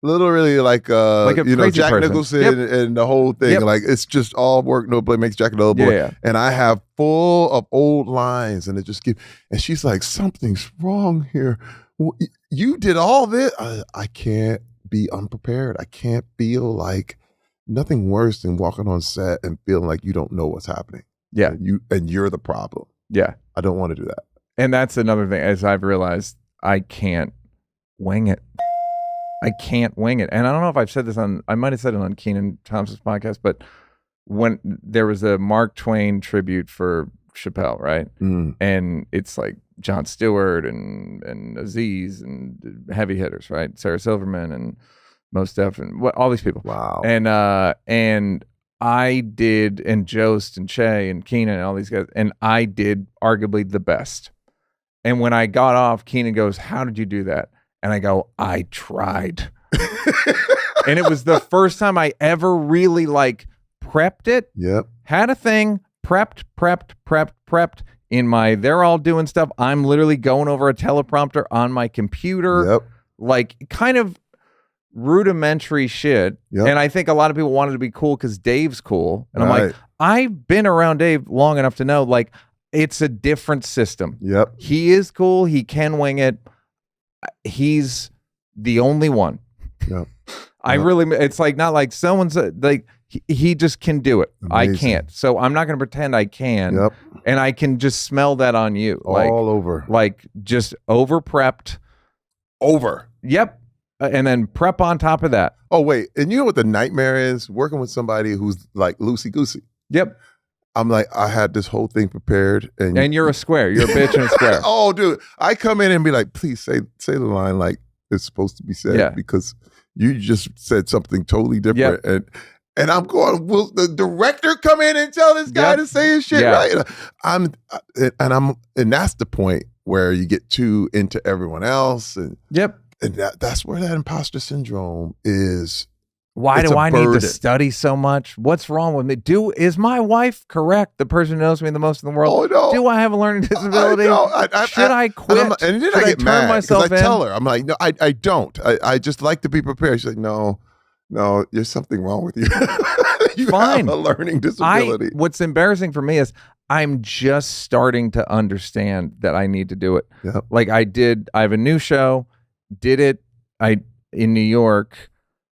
Speaker 2: literally like Jack
Speaker 1: person.
Speaker 2: Nicholson and the whole thing. Like it's just all work, no play, makes Jack a dull boy.
Speaker 1: Yeah.
Speaker 2: And I have full of old lines, and it just and she's like, something's wrong here. You did all this. I can't be unprepared. I can't feel like nothing worse than walking on set and feeling like you don't know what's happening.
Speaker 1: Yeah.
Speaker 2: You're the problem.
Speaker 1: Yeah.
Speaker 2: I don't want to do that.
Speaker 1: And that's another thing, as I've realized, I can't wing it. I can't wing it. And I don't know if I've said this I might have said it on Kenan Thompson's podcast, but when there was a Mark Twain tribute for Chappelle, right?
Speaker 2: Mm.
Speaker 1: And it's like Jon Stewart and Aziz and heavy hitters, right? Sarah Silverman and Mos Def and all these people.
Speaker 2: Wow.
Speaker 1: And I did, and Jost and Che and Kenan and all these guys, and I did arguably the best. And when I got off, Kenan goes, "How did you do that?" And I go, "I tried." And it was the first time I ever really like prepped it.
Speaker 2: Yep.
Speaker 1: Had a thing, prepped in my, they're all doing stuff. I'm literally going over a teleprompter on my computer.
Speaker 2: Yep.
Speaker 1: Like kind of rudimentary shit.
Speaker 2: Yep.
Speaker 1: And I think a lot of people wanted to be cool because Dave's cool. And I'm
Speaker 2: Right.
Speaker 1: like, I've been around Dave long enough to know like it's a different system.
Speaker 2: Yep.
Speaker 1: He is cool. He can wing it. He's the only one.
Speaker 2: Yep.
Speaker 1: I really, it's like not like someone's like, he just can do it.
Speaker 2: Amazing.
Speaker 1: I can't. So I'm not going to pretend I can.
Speaker 2: Yep.
Speaker 1: And I can just smell that on you. Like,
Speaker 2: All over.
Speaker 1: like just over prepped.
Speaker 2: Over.
Speaker 1: Yep. And then prep on top of that.
Speaker 2: Oh, wait. And you know what the nightmare is? Working with somebody who's like loosey-goosey.
Speaker 1: Yep.
Speaker 2: I'm like, I had this whole thing prepared. And
Speaker 1: you're a square. You're a bitch and a square.
Speaker 2: Oh, dude. I come in and be like, please say the line like it's supposed to be said because you just said something totally different.
Speaker 1: Yep.
Speaker 2: And I'm going, will the director come in and tell this guy to say his shit right? And that's the point where you get too into everyone else. And And that's where that imposter syndrome is.
Speaker 1: Why do I need to study so much? What's wrong with me? Is my wife correct? The person who knows me the most in the world.
Speaker 2: Oh, no.
Speaker 1: Do I have a learning disability? Should I quit?
Speaker 2: And then
Speaker 1: Should
Speaker 2: I get mad
Speaker 1: myself
Speaker 2: because I tell her, I'm like, no, I don't. I just like to be prepared. She's like, no, there's something wrong with you. You
Speaker 1: Fine.
Speaker 2: have a learning disability.
Speaker 1: What's embarrassing for me is I'm just starting to understand that I need to do it.
Speaker 2: Yep.
Speaker 1: Like I have a new show, did it in New York,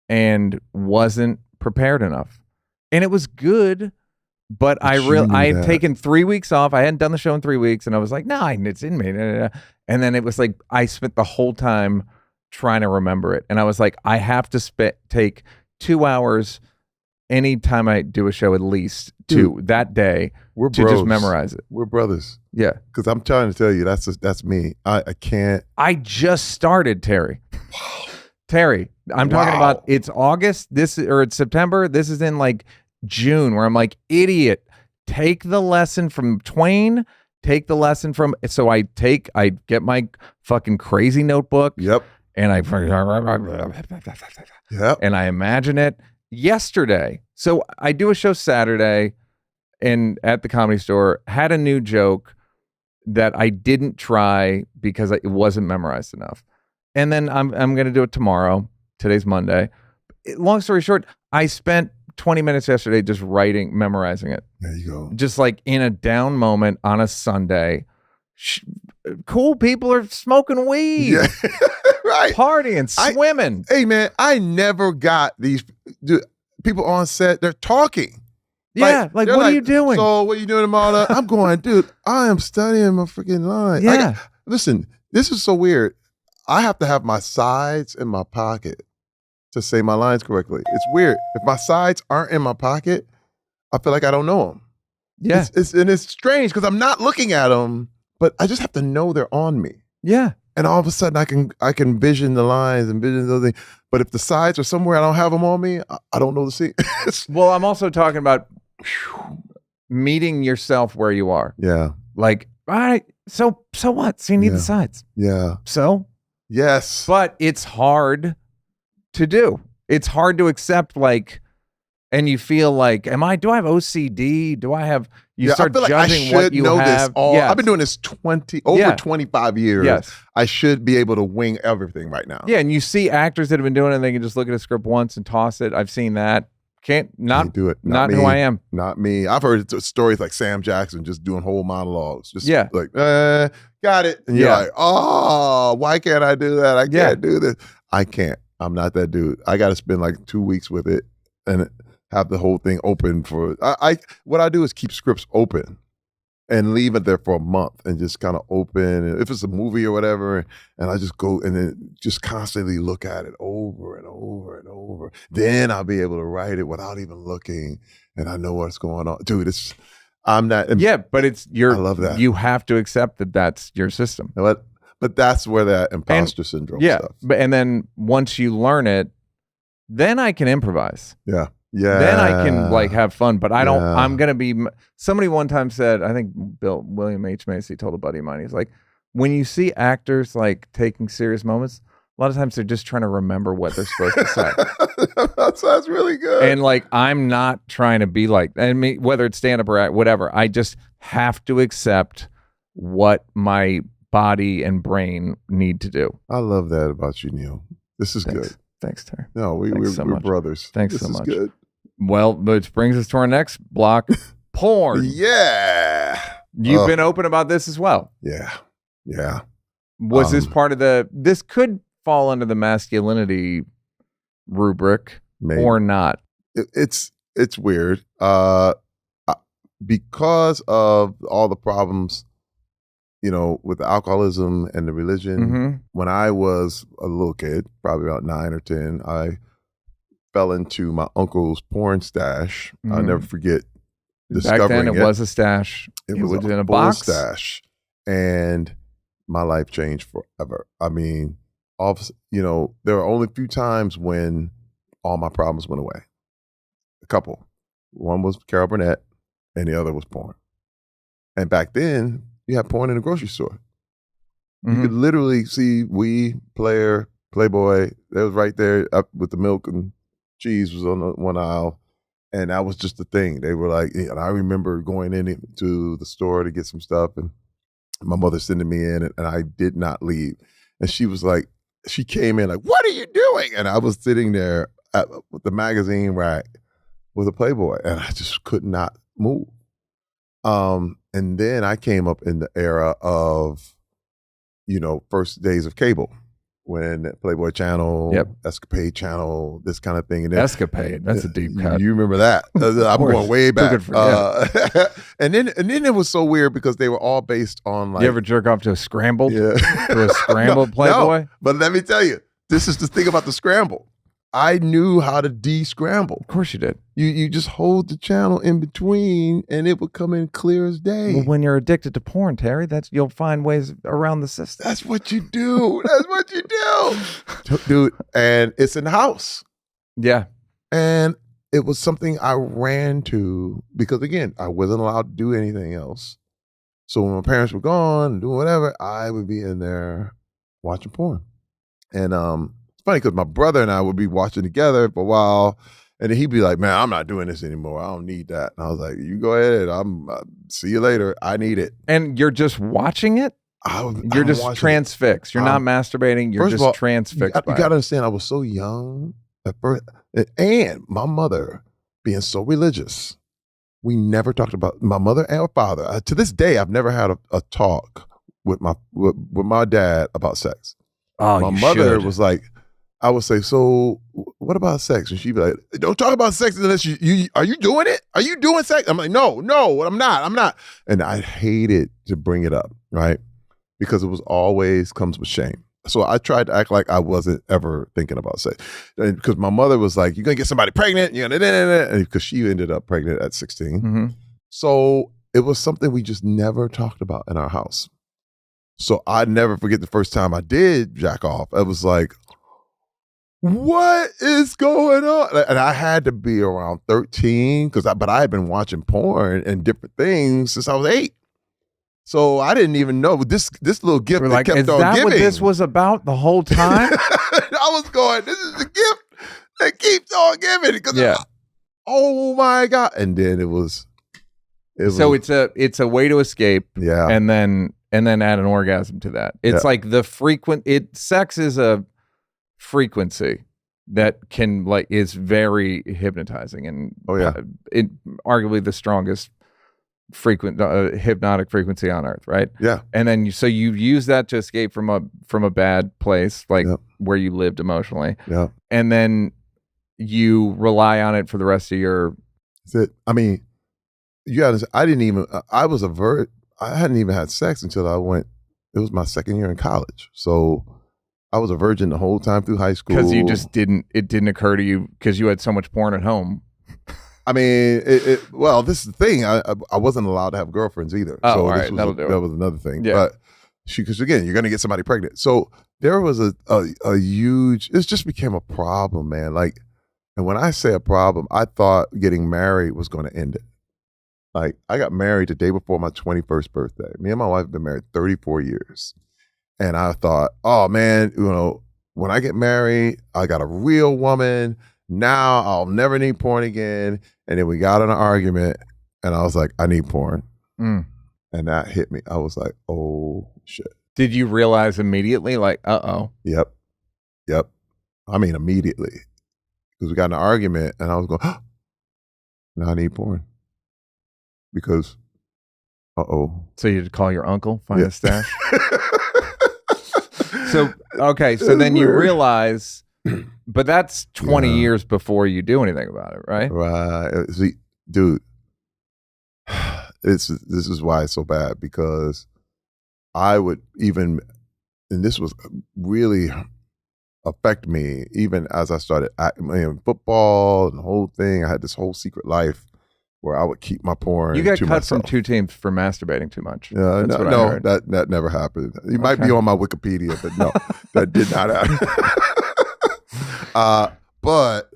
Speaker 1: and wasn't prepared enough. And it was good, but I had taken 3 weeks off. I hadn't done the show in 3 weeks, and I was like, no, it's in me. And then it was like I spent the whole time trying to remember it. And I was like, I have to take 2 hours anytime I do a show, at least to that day
Speaker 2: We're
Speaker 1: to
Speaker 2: bros.
Speaker 1: just memorize it.
Speaker 2: We're brothers.
Speaker 1: Yeah.
Speaker 2: Because I'm trying to tell you, that's me. I can't.
Speaker 1: I just started, Terry. Terry, I'm talking about it's August, it's September. This is in like June where I'm like, idiot, take the lesson from Twain, take the lesson from, so I get my fucking crazy notebook.
Speaker 2: Yep.
Speaker 1: And
Speaker 2: Yep.
Speaker 1: and I imagine it yesterday. So I do a show Saturday and at the Comedy Store, had a new joke that I didn't try because it wasn't memorized enough. And then I'm going to do it tomorrow. Today's Monday. Long story short, I spent 20 minutes yesterday just memorizing it.
Speaker 2: There you go.
Speaker 1: Just like in a down moment on a Sunday. Cool people are smoking weed.
Speaker 2: Yeah. Right.
Speaker 1: Partying, swimming.
Speaker 2: Hey, man, I never got these people on set. They're talking.
Speaker 1: Yeah, like what are you doing?
Speaker 2: So what are you doing tomorrow? I'm going, dude, I am studying my freaking line.
Speaker 1: Yeah.
Speaker 2: Listen, this is so weird. I have to have my sides in my pocket to say my lines correctly. It's weird. If my sides aren't in my pocket, I feel like I don't know them.
Speaker 1: Yeah.
Speaker 2: It's strange because I'm not looking at them, but I just have to know they're on me.
Speaker 1: Yeah.
Speaker 2: And all of a sudden I can vision the lines and vision those things. But if the sides are somewhere I don't have them on me, I don't know the scene.
Speaker 1: Well, I'm also talking about meeting yourself where you are.
Speaker 2: Yeah.
Speaker 1: Like, all right, so what? So you need the sides.
Speaker 2: Yeah.
Speaker 1: So?
Speaker 2: Yes.
Speaker 1: But it's hard to do. It's hard to accept, like, and you feel like, do I have OCD? Do I have, start
Speaker 2: I feel
Speaker 1: judging
Speaker 2: like I
Speaker 1: what you
Speaker 2: know
Speaker 1: have.
Speaker 2: This all.
Speaker 1: Yes.
Speaker 2: I've been doing this 25 years.
Speaker 1: Yes.
Speaker 2: I should be able to wing everything right now.
Speaker 1: Yeah, and you see actors that have been doing it and they can just look at a script once and toss it. I've seen that. Can't
Speaker 2: do it.
Speaker 1: Not
Speaker 2: me.
Speaker 1: who I am.
Speaker 2: Not me. I've heard stories like Sam Jackson just doing whole monologues. Just like, got it. And you're like, oh, why can't I do that? I can't do this. I can't. I'm not that dude. I got to spend like 2 weeks with it and have the whole thing open for. What I do is keep scripts open and leave it there for a month and just kind of open. And if it's a movie or whatever, and I just go and then just constantly look at it over and over and over. Then I'll be able to write it without even looking, and I know what's going on. Dude, I'm not.
Speaker 1: Yeah, but I
Speaker 2: love that.
Speaker 1: You have to accept that that's your system.
Speaker 2: But that's where that imposter syndrome stuff.
Speaker 1: And then once you learn it, then I can improvise.
Speaker 2: Yeah. Yeah.
Speaker 1: Then I can like have fun, but I don't, I'm going to be, somebody one time said, I think William H. Macy told a buddy of mine, he's like, when you see actors like taking serious moments, a lot of times they're just trying to remember what they're supposed to say.
Speaker 2: That's really good.
Speaker 1: And like, I'm not trying to be like, I mean, whether it's stand up or whatever, I just have to accept what my body and brain need to do.
Speaker 2: I love that about you, Neal. This is good.
Speaker 1: Thanks, Terry.
Speaker 2: No, we're brothers.
Speaker 1: Thanks
Speaker 2: this
Speaker 1: so
Speaker 2: is
Speaker 1: much.
Speaker 2: Good.
Speaker 1: Well, which brings us to our next block, porn.
Speaker 2: Yeah.
Speaker 1: You've been open about this as well.
Speaker 2: Yeah. Yeah.
Speaker 1: Was this part of this could fall under the masculinity rubric or not?
Speaker 2: It's weird. Because of all the problems, with the alcoholism and the religion, when I was a little kid, probably about 9 or 10, I fell into my uncle's porn stash. I'll never forget discovering
Speaker 1: Back then, it was a stash.
Speaker 2: It was
Speaker 1: in a box
Speaker 2: stash, and my life changed forever. I mean, there were only a few times when all my problems went away. A couple. One was Carol Burnett, and the other was porn. And back then, you had porn in the grocery store. You could literally see Playboy. That was right there up with the milk and cheese was on one aisle. And that was just the thing. They were like, and I remember going into the store to get some stuff and my mother sending me in and I did not leave. And she was like, she came in like, what are you doing? And I was sitting there with the magazine rack with a Playboy and I just could not move. And then I came up in the era of, first days of cable when Playboy Channel, Escapade Channel, this kind of thing. And then,
Speaker 1: Escapade, that's a deep cut.
Speaker 2: You remember that? I'm going way back. And then it was so weird because they were all based on like.
Speaker 1: You ever jerk off to a scrambled?
Speaker 2: Yeah.
Speaker 1: To a scrambled Playboy?
Speaker 2: No, but let me tell you, this is the thing about the scramble. I knew how to de-scramble.
Speaker 1: Of course you did.
Speaker 2: You just hold the channel in between and it would come in clear as day.
Speaker 1: Well, when you're addicted to porn, Terry, you'll find ways around the system.
Speaker 2: That's what you do. That's what you do. Dude, and it's in the house.
Speaker 1: Yeah.
Speaker 2: And it was something I ran to because, again, I wasn't allowed to do anything else. So when my parents were gone and doing whatever, I would be in there watching porn. And it's funny because my brother and I would be watching together for a while. And then he'd be like, man, I'm not doing this anymore. I don't need that. And I was like, you go ahead. See you later. I need it.
Speaker 1: And you're just watching it? You're just transfixed. You're not masturbating. You're just transfixed.
Speaker 2: You got to understand, I was so young at first. And my mother being so religious, we never talked about my mother and father. To this day, I've never had a talk with my dad about sex.
Speaker 1: Oh,
Speaker 2: my mother was like, I would say, so what about sex? And she'd be like, don't talk about sex unless you are you doing it? Are you doing sex? I'm like, no, I'm not. And I hated to bring it up, right? Because it was always comes with shame. So I tried to act like I wasn't ever thinking about sex. And because my mother was like, you're going to get somebody pregnant. Because she ended up pregnant at 16.
Speaker 1: Mm-hmm.
Speaker 2: So it was something we just never talked about in our house. So I never forget the first time I did jack off. I was like, what is going on? And I had to be around 13 but I had been watching porn and different things since I was 8. So I didn't even know this little gift that kept on giving. Is that what
Speaker 1: this was about the whole time?
Speaker 2: I was going, this is the gift that keeps on giving. Oh my God. And then it was.
Speaker 1: So it's a way to escape.
Speaker 2: Yeah.
Speaker 1: And then add an orgasm to that. It's like sex is a frequency that is very hypnotizing and arguably the strongest hypnotic frequency on earth, right?
Speaker 2: Yeah.
Speaker 1: And then you use that to escape from a bad place, where you lived emotionally.
Speaker 2: Yeah.
Speaker 1: And then you rely on it for the rest of your.
Speaker 2: That's it. I mean, you gotta say, I hadn't even had sex until it was my second year in college. So I was a virgin the whole time through high school.
Speaker 1: Because it didn't occur to you because you had so much porn at home.
Speaker 2: I mean, well, this is the thing. I wasn't allowed to have girlfriends either.
Speaker 1: Oh,
Speaker 2: so
Speaker 1: all right, that'll do it.
Speaker 2: That was another thing.
Speaker 1: Yeah.
Speaker 2: But because again, you're going to get somebody pregnant. So there was a huge, it just became a problem, man. And when I say a problem, I thought getting married was going to end it. I got married the day before my 21st birthday. Me and my wife have been married 34 years. And I thought, oh man, when I get married, I got a real woman. Now I'll never need porn again. And then we got in an argument and I was like, I need porn. And that hit me. I was like, oh shit.
Speaker 1: Did you realize immediately uh-oh?
Speaker 2: Yep. I mean, immediately. Because we got in an argument and I was going, now I need porn. Because, uh-oh.
Speaker 1: So you'd call your uncle, find a stash? So then you realize, but that's 20 years before you do anything about it, right?
Speaker 2: Right. See, dude, this is why it's so bad, because I would even, and this was really affect me even as I started playing football and the whole thing. I had this whole secret life where I would keep my porn.
Speaker 1: You got
Speaker 2: to
Speaker 1: cut
Speaker 2: myself.
Speaker 1: from 2 teams for masturbating too much.
Speaker 2: No, that never happened. You might be on my Wikipedia, but no, that did not happen. But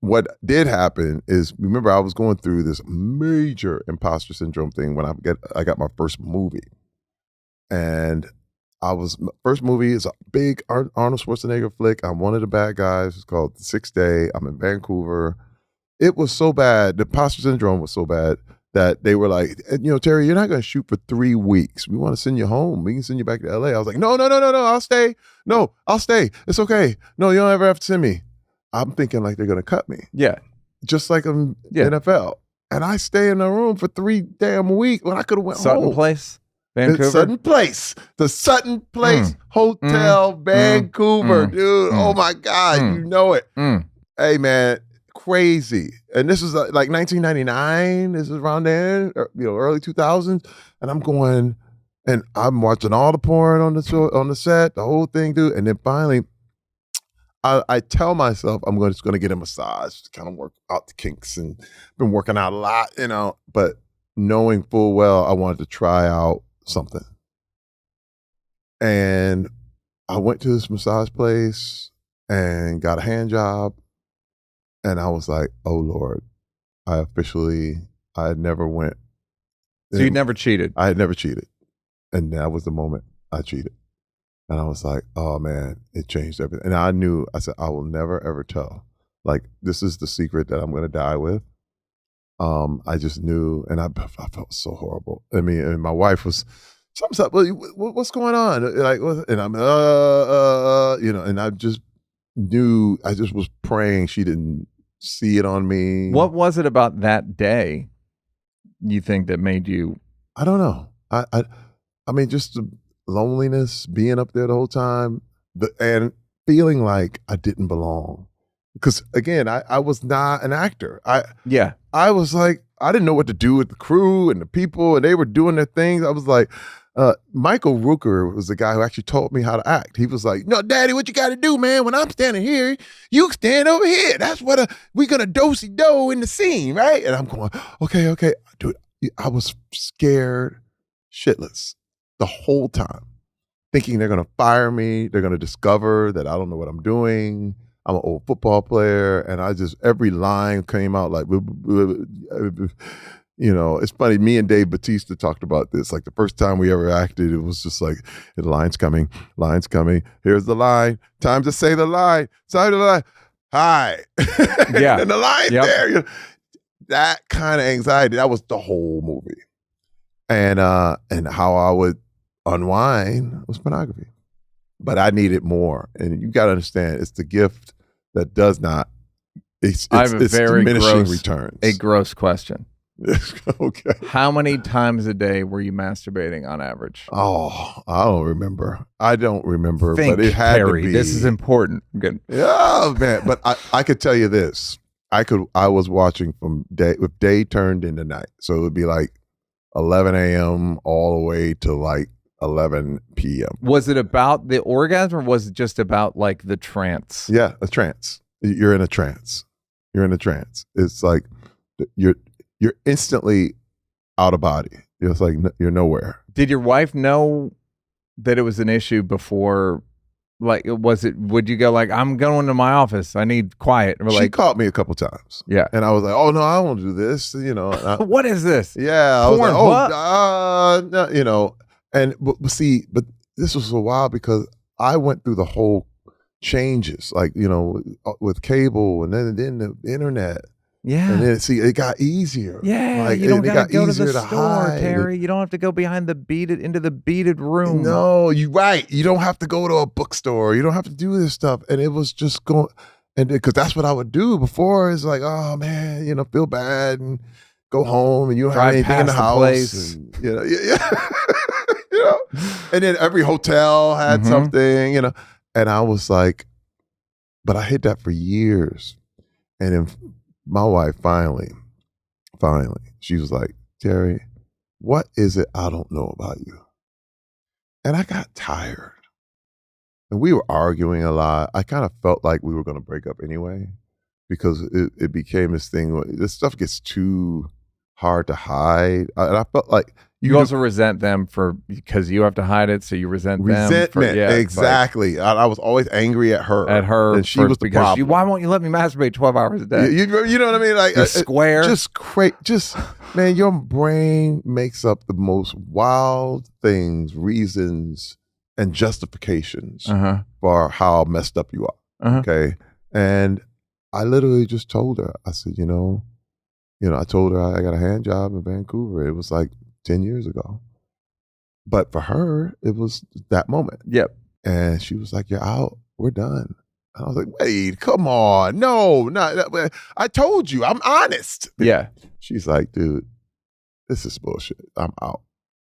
Speaker 2: what did happen is, remember, I was going through this major imposter syndrome thing when I got my first movie, and first movie is a big Arnold Schwarzenegger flick. I'm one of the bad guys. It's called The Sixth Day. I'm in Vancouver. It was so bad. The imposter syndrome was so bad that they were like, Terry, you're not going to shoot for 3 weeks. We want to send you home. We can send you back to LA. I was like, no, I'll stay. No, I'll stay. It's okay. No, you don't ever have to send me. I'm thinking like they're going to cut me.
Speaker 1: Yeah.
Speaker 2: Just like in NFL. And I stay in a room for 3 damn weeks when I could have went
Speaker 1: Sutton
Speaker 2: home.
Speaker 1: Place? Vancouver?
Speaker 2: Sutton Place. The Sutton Place Hotel, Vancouver, dude. Oh my God, you know it. Hey man, crazy. And this is like 1999. This is around then, early 2000s. And I'm going, and I'm watching all the porn on the set, the whole thing, dude. And then finally, I tell myself I'm just going to get a massage to kind of work out the kinks, and been working out a lot, but knowing full well I wanted to try out something. And I went to this massage place and got a hand job. And I was like, oh Lord, I had never went.
Speaker 1: So you never cheated?
Speaker 2: I had never cheated. And that was the moment I cheated. And I was like, oh man, it changed everything. And I said, I will never ever tell. Like, this is the secret that I'm going to die with. I just knew, and I felt so horrible. I mean, and my wife was, something's up, what's going on? Like, and I'm, and I just knew, I just was praying she didn't see it on me.
Speaker 1: What was it about that day you think that made you?
Speaker 2: I don't know. I mean, just the loneliness, being up there the whole time, and feeling like I didn't belong. Because again, I was not an actor. I was like, I didn't know what to do with the crew and the people, and they were doing their things. I was like, Michael Rooker was the guy who actually taught me how to act. He was like, no, Daddy, what you got to do, man? When I'm standing here, you stand over here. That's what we're going to do-si-do in the scene, right? And I'm going, okay. Dude, I was scared shitless the whole time, thinking they're going to fire me. They're going to discover that I don't know what I'm doing. I'm an old football player. And every line came out like, it's funny. Me and Dave Bautista talked about this. Like the first time we ever acted, it was just like, the line's coming. Here's the line. Time to say the line. Hi.
Speaker 1: Yeah.
Speaker 2: And the line there. That kind of anxiety, that was the whole movie. And how I would unwind was pornography. But I needed more. And you got to understand, it's the gift that does not,
Speaker 1: I have a very
Speaker 2: diminishing returns.
Speaker 1: A gross question.
Speaker 2: Okay.
Speaker 1: How many times a day were you masturbating on average?
Speaker 2: Oh, I don't remember.
Speaker 1: Think,
Speaker 2: but it had
Speaker 1: Terry,
Speaker 2: to be.
Speaker 1: this is important. Good.
Speaker 2: Yeah, man. But I could tell you this. I was watching from day turned into night. So it would be like 11 a.m. all the way to like 11 p.m.
Speaker 1: Was it about the orgasm, or was it just about like the trance?
Speaker 2: Yeah, a trance. You're in a trance. It's like you're instantly out of body. It's like you're nowhere.
Speaker 1: Did your wife know that it was an issue before? Like, would you go like, I'm going to my office, I need quiet? Or
Speaker 2: she caught me a couple times.
Speaker 1: Yeah.
Speaker 2: And I was like, oh no, I won't do this.
Speaker 1: What is this?
Speaker 2: Yeah. I was
Speaker 1: Porn,
Speaker 2: like, no, but this was a while because I went through the whole changes, like, with cable and then the internet.
Speaker 1: Yeah.
Speaker 2: And then it got easier.
Speaker 1: Yeah.
Speaker 2: Like,
Speaker 1: you don't got to go to the store,
Speaker 2: hide.
Speaker 1: Terry. You don't have to go behind into the beaded room.
Speaker 2: No, you're right. You don't have to go to a bookstore. You don't have to do this stuff. And it was just going, and because that's what I would do before. It's like, oh man, feel bad and go home, and you don't have anything in the house.
Speaker 1: Place.
Speaker 2: And, and then every hotel had something, and I was like, but I hid that for years. And then my wife finally, she was like, Terry, what is it I don't know about you? And I got tired. And we were arguing a lot. I kind of felt like we were going to break up anyway, because it became this thing where this stuff gets too hard to hide. And I felt like
Speaker 1: you also resent them because you have to hide it, so you resent them.
Speaker 2: Resentment, exactly. Like, I was always angry at her.
Speaker 1: And
Speaker 2: she was the problem.
Speaker 1: Why won't you let me masturbate 12 hours a day?
Speaker 2: You know what I mean? Like,
Speaker 1: you're square.
Speaker 2: Man, your brain makes up the most wild things, reasons, and justifications for how messed up you are. Okay. And I literally just told her, I said, I told her I got a hand job in Vancouver. It was like 10 years ago. But for her, it was that moment.
Speaker 1: Yep.
Speaker 2: And she was like, you're out. We're done. And I was like, wait, come on. No, not. I told you, I'm honest.
Speaker 1: Yeah.
Speaker 2: She's like, dude, this is bullshit. I'm out.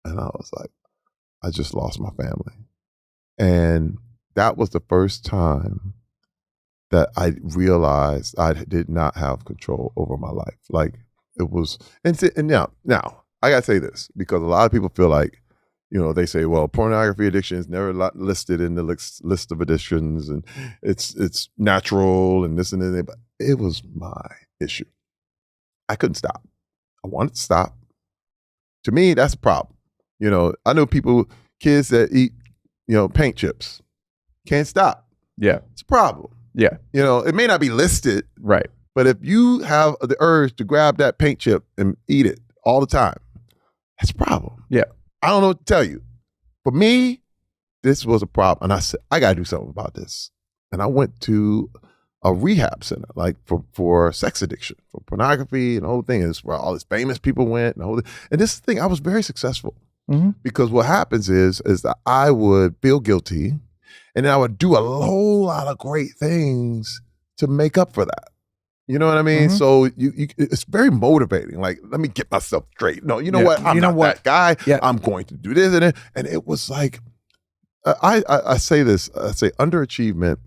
Speaker 2: And I was like, I just lost my family. And that was the first time that I realized I did not have control over my life. Like, it was, and now, I gotta say this, because a lot of people feel like they say, well, pornography addiction is never listed in the list of addictions, and it's natural and this and that. But it was my issue. I couldn't stop. I wanted to stop. To me, that's a problem. I know kids that eat, paint chips, can't stop.
Speaker 1: Yeah,
Speaker 2: it's a problem.
Speaker 1: Yeah,
Speaker 2: it may not be listed,
Speaker 1: right?
Speaker 2: But if you have the urge to grab that paint chip and eat it all the time, that's a problem.
Speaker 1: Yeah. I
Speaker 2: don't know what to tell you. For me, this was a problem. And I said, I got to do something about this. And I went to a rehab center, like for sex addiction, for pornography and the whole thing. It's where all these famous people went. And this thing, I was very successful. Because what happens is that I would feel guilty and then I would do a whole lot of great things to make up for that. You know what I mean? So it's very motivating. Like, let me get myself straight. No, what? I'm not that guy. Yeah. I'm going to do this. And it was like, I say this, I say underachievement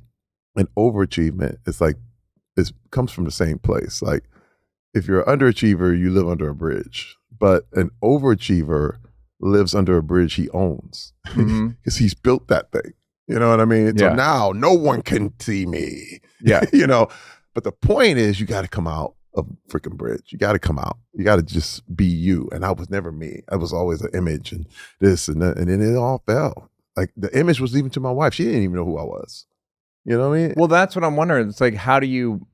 Speaker 2: and overachievement, it comes from the same place. Like, if you're an underachiever, you live under a bridge. But an overachiever lives under a bridge he owns. Because he's built that thing. You know what I mean? So now no one can see me.
Speaker 1: Yeah.
Speaker 2: But the point is, you got to come out of freaking bridge. You got to come out. You got to just be you. And I was never me. I was always an image and this and that. And then it all fell. Like, the image was even to my wife. She didn't even know who I was. You know what I mean?
Speaker 1: Well, that's what I'm wondering. It's like, how do you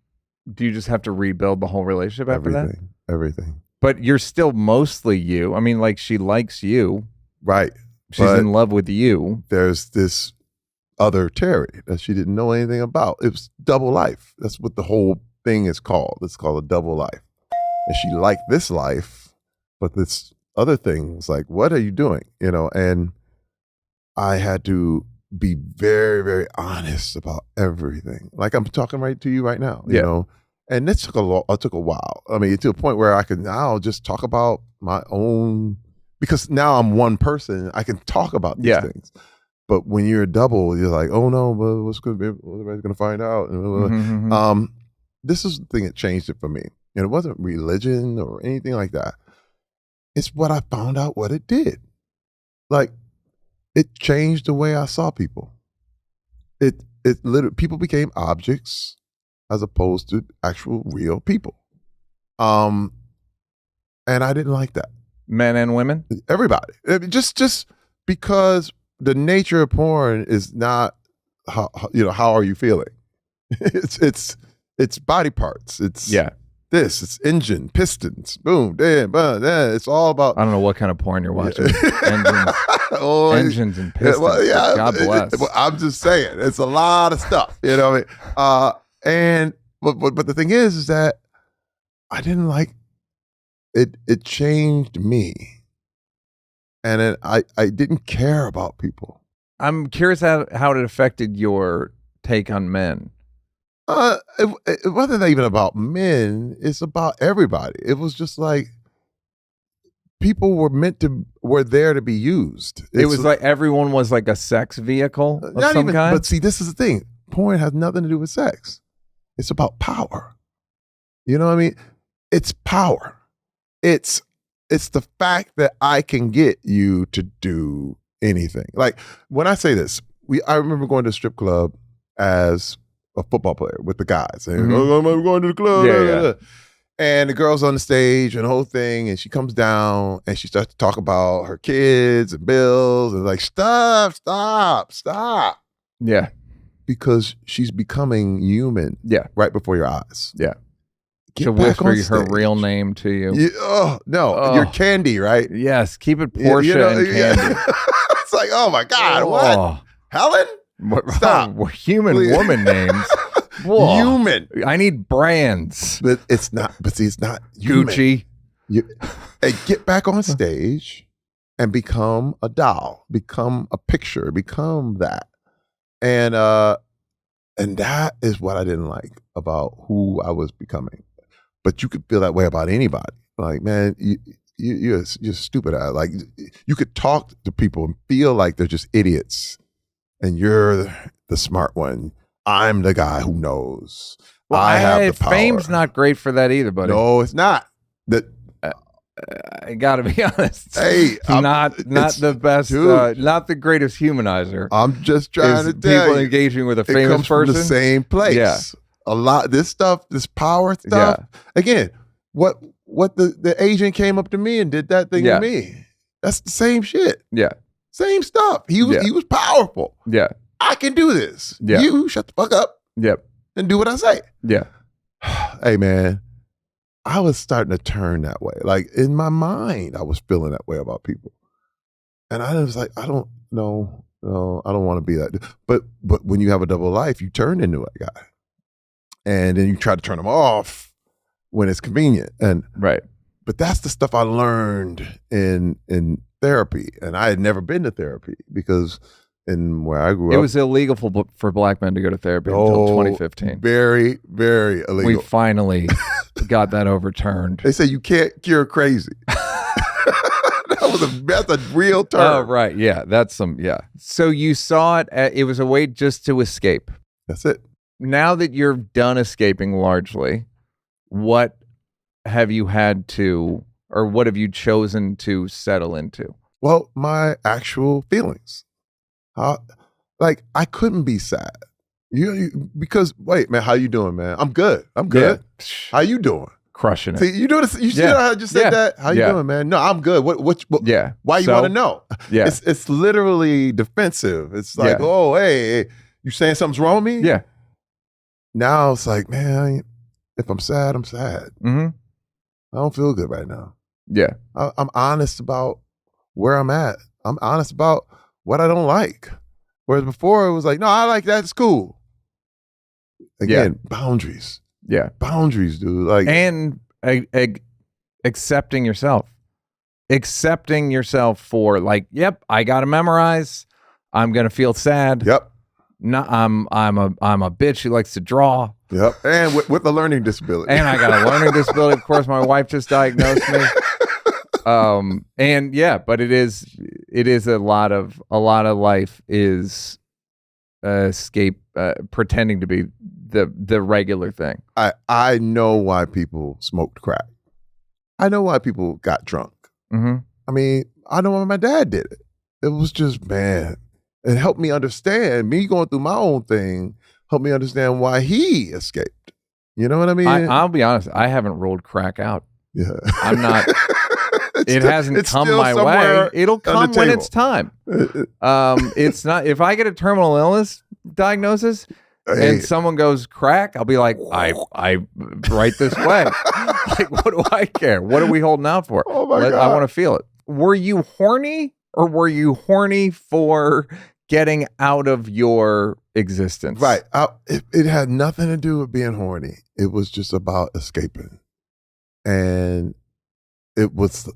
Speaker 1: just have to rebuild the whole relationship after that?
Speaker 2: Everything.
Speaker 1: But you're still mostly you. I mean, like, she likes you.
Speaker 2: Right.
Speaker 1: She's in love with you.
Speaker 2: There's this other Terry that she didn't know anything about. It was double life. That's what the whole thing is called. It's called a double life. And she liked this life, but this other thing was like, what are you doing? And I had to be very, very honest about everything. Like I'm talking right to you right now, you know? And it took a while. I mean, to a point where I can now just talk about my own, because now I'm one person, I can talk about these things. But when you're a double, you're like, oh no, well, what's going to be? Everybody's going to find out. This is the thing that changed it for me. And it wasn't religion or anything like that. It's what I found out what it did. Like, it changed the way I saw people. It literally, people became objects as opposed to actual real people. And I didn't like that.
Speaker 1: Men and women?
Speaker 2: Everybody. Just because the nature of porn is not how are you feeling? It's body parts. It's it's engine, pistons, boom, damn, it's all about.
Speaker 1: I don't know what kind of porn you're watching. Engines and pistons. Well, God bless.
Speaker 2: I'm just saying, it's a lot of stuff. You know what I mean? But the thing is that I didn't like it. It changed me. And then I didn't care about people.
Speaker 1: I'm curious how it affected your take on men.
Speaker 2: It wasn't even about men. It's about everybody. It was just like people were there to be used.
Speaker 1: It was like everyone was like a sex vehicle of some kind.
Speaker 2: But see, this is the thing. Porn has nothing to do with sex. It's about power. You know what I mean? It's power. It's the fact that I can get you to do anything. Like, when I say this, I remember going to a strip club as a football player with the guys. And, I'm going to the club. Yeah. And the girl's on the stage and the whole thing, and she comes down and she starts to talk about her kids and bills and like, stop.
Speaker 1: Yeah.
Speaker 2: Because she's becoming human right before your eyes.
Speaker 1: Yeah. She'll whisper her real name to you.
Speaker 2: You're Candy, right?
Speaker 1: Yes, keep it Portia and Candy.
Speaker 2: It's like, oh my God, what? Helen? Stop.
Speaker 1: Human woman names.
Speaker 2: Human.
Speaker 1: I need brands.
Speaker 2: But it's not human.
Speaker 1: Gucci.
Speaker 2: Hey, get back on stage and become a doll, become a picture, become that. And that is what I didn't like about who I was becoming. But you could feel that way about anybody. Like, man, you're stupid. Like, you could talk to people and feel like they're just idiots, and you're the smart one. I'm the guy who knows. Well, I have the power.
Speaker 1: Fame's not great for that either, buddy.
Speaker 2: No, it's not.
Speaker 1: I gotta be honest.
Speaker 2: Hey,
Speaker 1: not the best, not the greatest humanizer.
Speaker 2: I'm just trying to tell
Speaker 1: people
Speaker 2: you,
Speaker 1: engaging with a
Speaker 2: it
Speaker 1: famous
Speaker 2: comes from
Speaker 1: person.
Speaker 2: the same place.
Speaker 1: Yeah.
Speaker 2: A lot this stuff, this power stuff.
Speaker 1: Yeah.
Speaker 2: Again, what the agent came up to me and did that thing
Speaker 1: Yeah.
Speaker 2: to me. That's the same shit.
Speaker 1: Yeah.
Speaker 2: Same stuff. He was powerful.
Speaker 1: Yeah.
Speaker 2: I can do this.
Speaker 1: Yeah.
Speaker 2: You shut the fuck up
Speaker 1: Yep.
Speaker 2: and do what I say.
Speaker 1: Yeah.
Speaker 2: Hey man, I was starting to turn that way. Like in my mind, I was feeling that way about people. And I was like, I don't know. No, I don't want to be that dude. But when you have a double life, you turn into a guy. And then you try to turn them off when it's convenient. And
Speaker 1: right.
Speaker 2: But that's the stuff I learned in therapy. And I had never been to therapy because in where I grew up,
Speaker 1: it was illegal for black men to go to therapy until 2015.
Speaker 2: Very, very illegal.
Speaker 1: We finally got that overturned.
Speaker 2: They say you can't cure crazy. That's a real term.
Speaker 1: Oh, right. Yeah. So you saw it. It was a way just to escape.
Speaker 2: That's it.
Speaker 1: Now that you're done escaping largely, what have you had to, or what have you chosen to settle into?
Speaker 2: Well, my actual feelings. Like I couldn't be sad. Because wait, man, how you doing, man? I'm good. Yeah. How you doing?
Speaker 1: Crushing it.
Speaker 2: See, you notice? You see how I just said that? How you doing, man? No, I'm good. What
Speaker 1: yeah.
Speaker 2: Why you want to know?
Speaker 1: Yeah.
Speaker 2: It's literally defensive. It's like, oh, hey, you saying something's wrong with me?
Speaker 1: Yeah.
Speaker 2: Now it's like, man, if I'm sad, I'm sad.
Speaker 1: Mm-hmm.
Speaker 2: I don't feel good right now.
Speaker 1: Yeah.
Speaker 2: I'm honest about where I'm at. I'm honest about what I don't like. Whereas before it was like, no, I like that. It's cool. Again, boundaries.
Speaker 1: Yeah.
Speaker 2: Boundaries, dude. Like,
Speaker 1: and accepting yourself. Accepting yourself for like, yep, I got to memorize. I'm going to feel sad.
Speaker 2: Yep.
Speaker 1: No, I'm a bitch who likes to draw.
Speaker 2: Yep. And with a learning disability.
Speaker 1: And I got a learning disability. Of course, my wife just diagnosed me. And yeah, but it is a lot of life is escape, pretending to be the regular thing.
Speaker 2: I know why people smoked crack. I know why people got drunk.
Speaker 1: Mm-hmm.
Speaker 2: I mean, I know why my dad did it. It was just, man, it helped me understand. Me going through my own thing helped me understand why he escaped. You know what I mean?
Speaker 1: I'll be honest. I haven't rolled crack out.
Speaker 2: Yeah.
Speaker 1: I'm not. It hasn't come my way. It'll come when it's time. It's not. If I get a terminal illness diagnosis and someone goes crack, I'll be like, I right this way. Like, what do I care? What are we holding out for?
Speaker 2: Oh my God.
Speaker 1: I want to feel it. Were you horny, or were you horny for getting out of your existence?
Speaker 2: Right. It had nothing to do with being horny. It was just about escaping. And it was,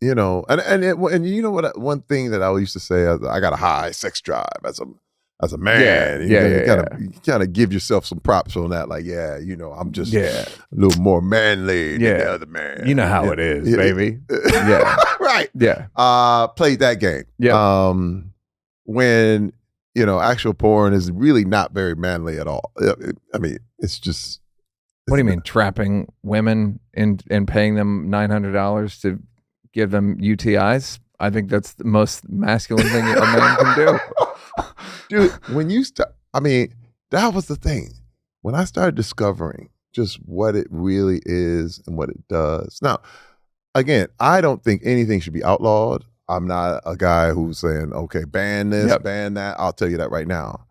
Speaker 2: you know, and you know what? One thing that I used to say, I got a high sex drive as a man. You gotta give yourself some props on that. Like, you know, I'm just a little more manly than the other man.
Speaker 1: You know how it is, baby. Yeah.
Speaker 2: Right.
Speaker 1: Yeah.
Speaker 2: Played that game.
Speaker 1: Yeah.
Speaker 2: When, you know, actual porn is really not very manly at all. I mean, it's just.
Speaker 1: What do you mean, trapping women and paying them $900 to give them UTIs? I think that's the most masculine thing a man can do.
Speaker 2: Dude, when you start, I mean, that was the thing. When I started discovering just what it really is and what it does. Now, again, I don't think anything should be outlawed. I'm not a guy who's saying, okay, ban this, ban that. I'll tell you that right now.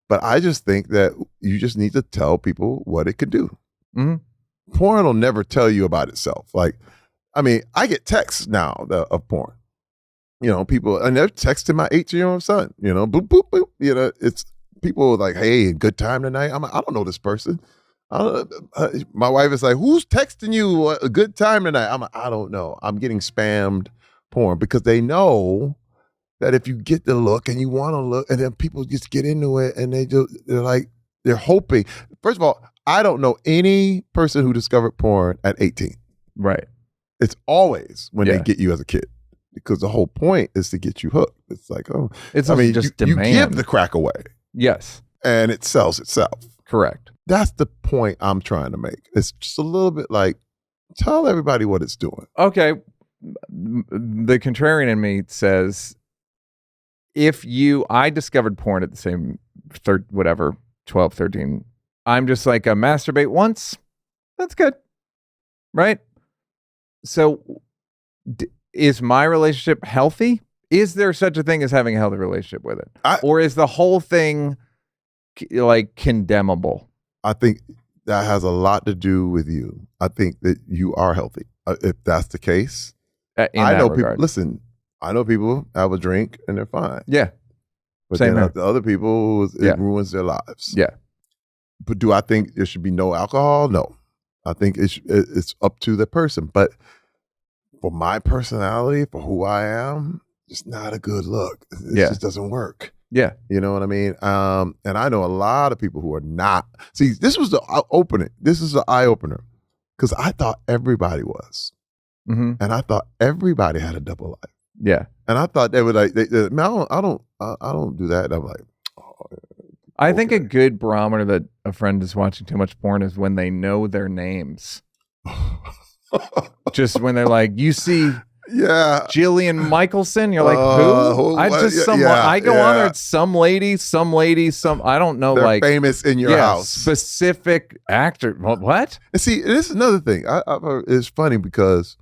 Speaker 2: But I just think that you just need to tell people what it could do.
Speaker 1: Mm-hmm.
Speaker 2: Porn will never tell you about itself. Like, I mean, I get texts now of porn. You know, people, and they're texting my 18-year-old son, you know, boop, boop, boop. You know, it's people like, hey, good time tonight. I'm like, I don't know this person. My wife is like, who's texting you a good time tonight? I'm like, I don't know. I'm getting spammed porn because they know that if you get the look and you want to look, and then people just get into it and they're hoping. First of all, I don't know any person who discovered porn at 18.
Speaker 1: Right.
Speaker 2: It's always when they get you as a kid. Because the whole point is to get you hooked. It's like,
Speaker 1: just demand.
Speaker 2: You give the crack away.
Speaker 1: Yes.
Speaker 2: And it sells itself.
Speaker 1: Correct.
Speaker 2: That's the point I'm trying to make. It's just a little bit like Tell everybody what it's doing.
Speaker 1: Okay. The contrarian in me says, I discovered porn at the same 12, 13. I'm just like, a masturbate once. That's good. Right? So is my relationship healthy? Is there such a thing as having a healthy relationship with it? Or is the whole thing like condemnable?
Speaker 2: I think that has a lot to do with you. I think that you are healthy. If that's the case, I know people. Listen, I know people have a drink and they're fine.
Speaker 1: Yeah,
Speaker 2: but same then the other people, it ruins their lives.
Speaker 1: Yeah.
Speaker 2: But do I think there should be no alcohol? No, I think it's up to the person. But for my personality, for who I am, it's not a good look. It just doesn't work.
Speaker 1: Yeah.
Speaker 2: You know what I mean? And I know a lot of people who are not. See, this was the opening. This is the eye opener. Because I thought everybody was.
Speaker 1: Mm-hmm.
Speaker 2: And I thought everybody had a double life.
Speaker 1: Yeah.
Speaker 2: And I thought they would like, man, I don't do that. And I'm like,
Speaker 1: I think a good barometer that a friend is watching too much porn is when they know their names. Just when they're like, you see Jillian Michelson, you're like, who? I go on there, it's some lady, I don't know.
Speaker 2: They're
Speaker 1: like
Speaker 2: famous in your house.
Speaker 1: Specific actor. What?
Speaker 2: And see, this is another thing. It's funny because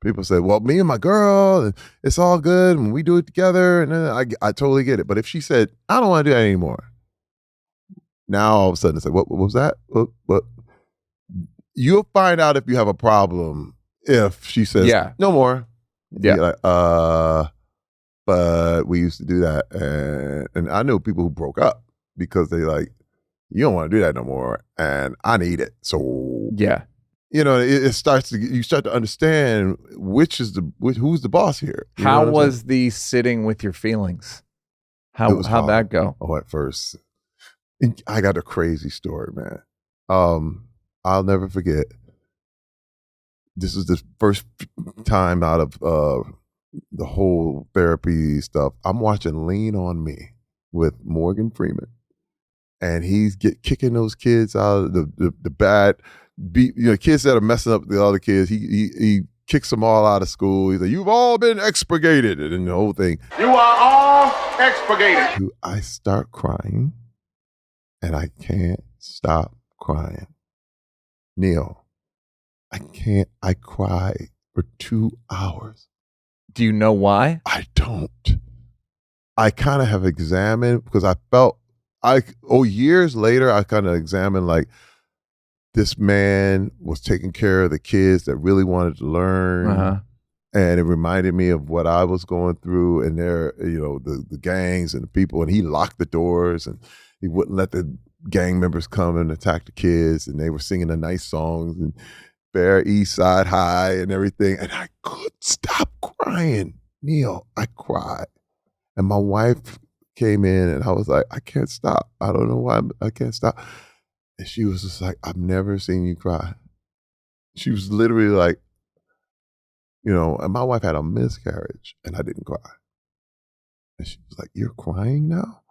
Speaker 2: people say, well, me and my girl, it's all good and we do it together. And then I totally get it. But if she said, I don't want to do that anymore. Now all of a sudden it's like, what was that? What? You'll find out if you have a problem if she says, no more. Yeah. You're like, but we used to do that. And I know people who broke up because they like, you don't want to do that no more. And I need it. So, you know, you start to understand who's the boss here.
Speaker 1: How was the sitting with your feelings? How'd that go?
Speaker 2: Oh, at first. I got a crazy story, man. I'll never forget. This is the first time out of the whole therapy stuff. I'm watching Lean on Me with Morgan Freeman, and he's kicking those kids out of the bad, kids that are messing up the other kids. He kicks them all out of school. He's like, "You've all been expurgated," and the whole thing.
Speaker 3: You are all expurgated.
Speaker 2: I start crying, and I can't stop crying. Neal, I cry for 2 hours.
Speaker 1: Do you know why?
Speaker 2: I don't. I kind of have examined because I felt, years later, I kind of examined like this man was taking care of the kids that really wanted to learn.
Speaker 1: Uh-huh.
Speaker 2: And it reminded me of what I was going through and their, the gangs and the people, and he locked the doors and he wouldn't let the gang members come and attack the kids, and they were singing the nice songs and Fair East Side High and everything. And I couldn't stop crying. Neal, I cried. And my wife came in and I was like, I can't stop. I don't know why I can't stop. And she was just like, I've never seen you cry. She was literally like, and my wife had a miscarriage and I didn't cry. And she was like, you're crying now?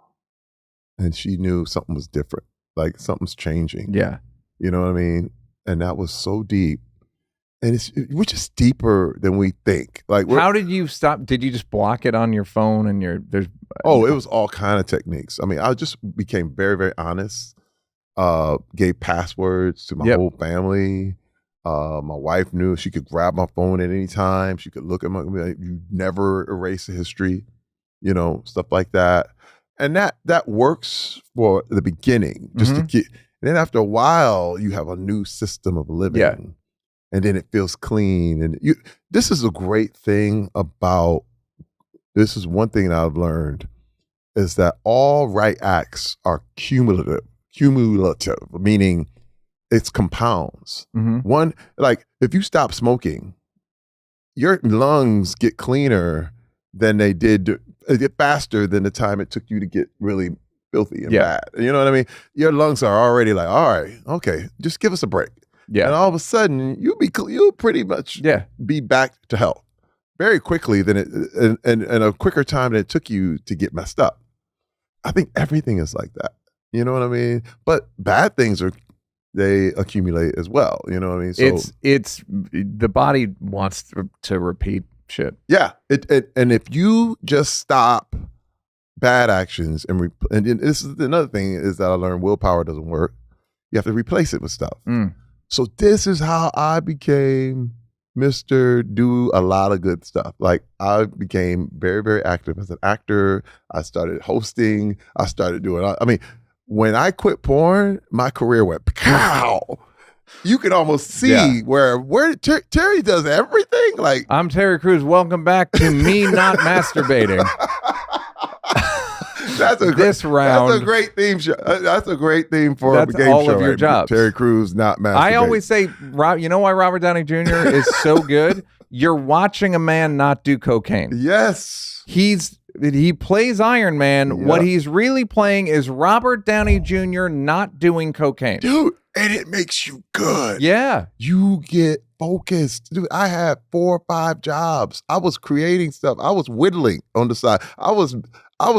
Speaker 2: And she knew something was different. Like something's changing.
Speaker 1: Yeah.
Speaker 2: You know what I mean? And that was so deep. And we're just deeper than we think. Like,
Speaker 1: how did you stop? Did you just block it on your phone and it
Speaker 2: was all kind of techniques. I mean, I just became very, very honest. Gave passwords to my whole family. My wife knew she could grab my phone at any time. She could look at you never erase the history, stuff like that. And that works for the beginning, just to get. And then after a while, you have a new system of living.
Speaker 1: Yeah.
Speaker 2: And then it feels clean. And this is a great thing this is one thing that I've learned, is that all right acts are cumulative, meaning it's compounds.
Speaker 1: Mm-hmm.
Speaker 2: One, like if you stop smoking, your lungs get cleaner than they did, get faster than the time it took you to get really filthy and bad. You know what I mean? Your lungs are already like, all right, okay, just give us a break.
Speaker 1: Yeah.
Speaker 2: And all of a sudden, you'll pretty much be back to health very quickly and a quicker time than it took you to get messed up. I think everything is like that. You know what I mean? But bad things they accumulate as well. You know what I mean? So
Speaker 1: it's the body wants to repeat shit.
Speaker 2: yeah, and if you just stop bad actions and this is another thing is that I learned willpower doesn't work. You have to replace it with stuff. So this is how I became Mr. Do a lot of good stuff. Like I became very, very active as an actor. I started hosting. I started doing, I mean, when I quit porn, my career went pow. You can almost see where Terry does everything. Like
Speaker 1: I'm Terry Crews. Welcome back to me not masturbating.
Speaker 2: That's a great theme show. That's a great theme for a game
Speaker 1: all
Speaker 2: show.
Speaker 1: Of your jobs.
Speaker 2: Terry Crews not masturbating. I
Speaker 1: always say, you know why Robert Downey Jr. is so good? You're watching a man not do cocaine.
Speaker 2: Yes.
Speaker 1: He plays Iron Man. Yep. What he's really playing is Robert Downey Jr. not doing cocaine.
Speaker 2: Dude, and it makes you good.
Speaker 1: Yeah.
Speaker 2: You get focused. Dude, I had 4 or 5 jobs. I was creating stuff. I was whittling on the side. I was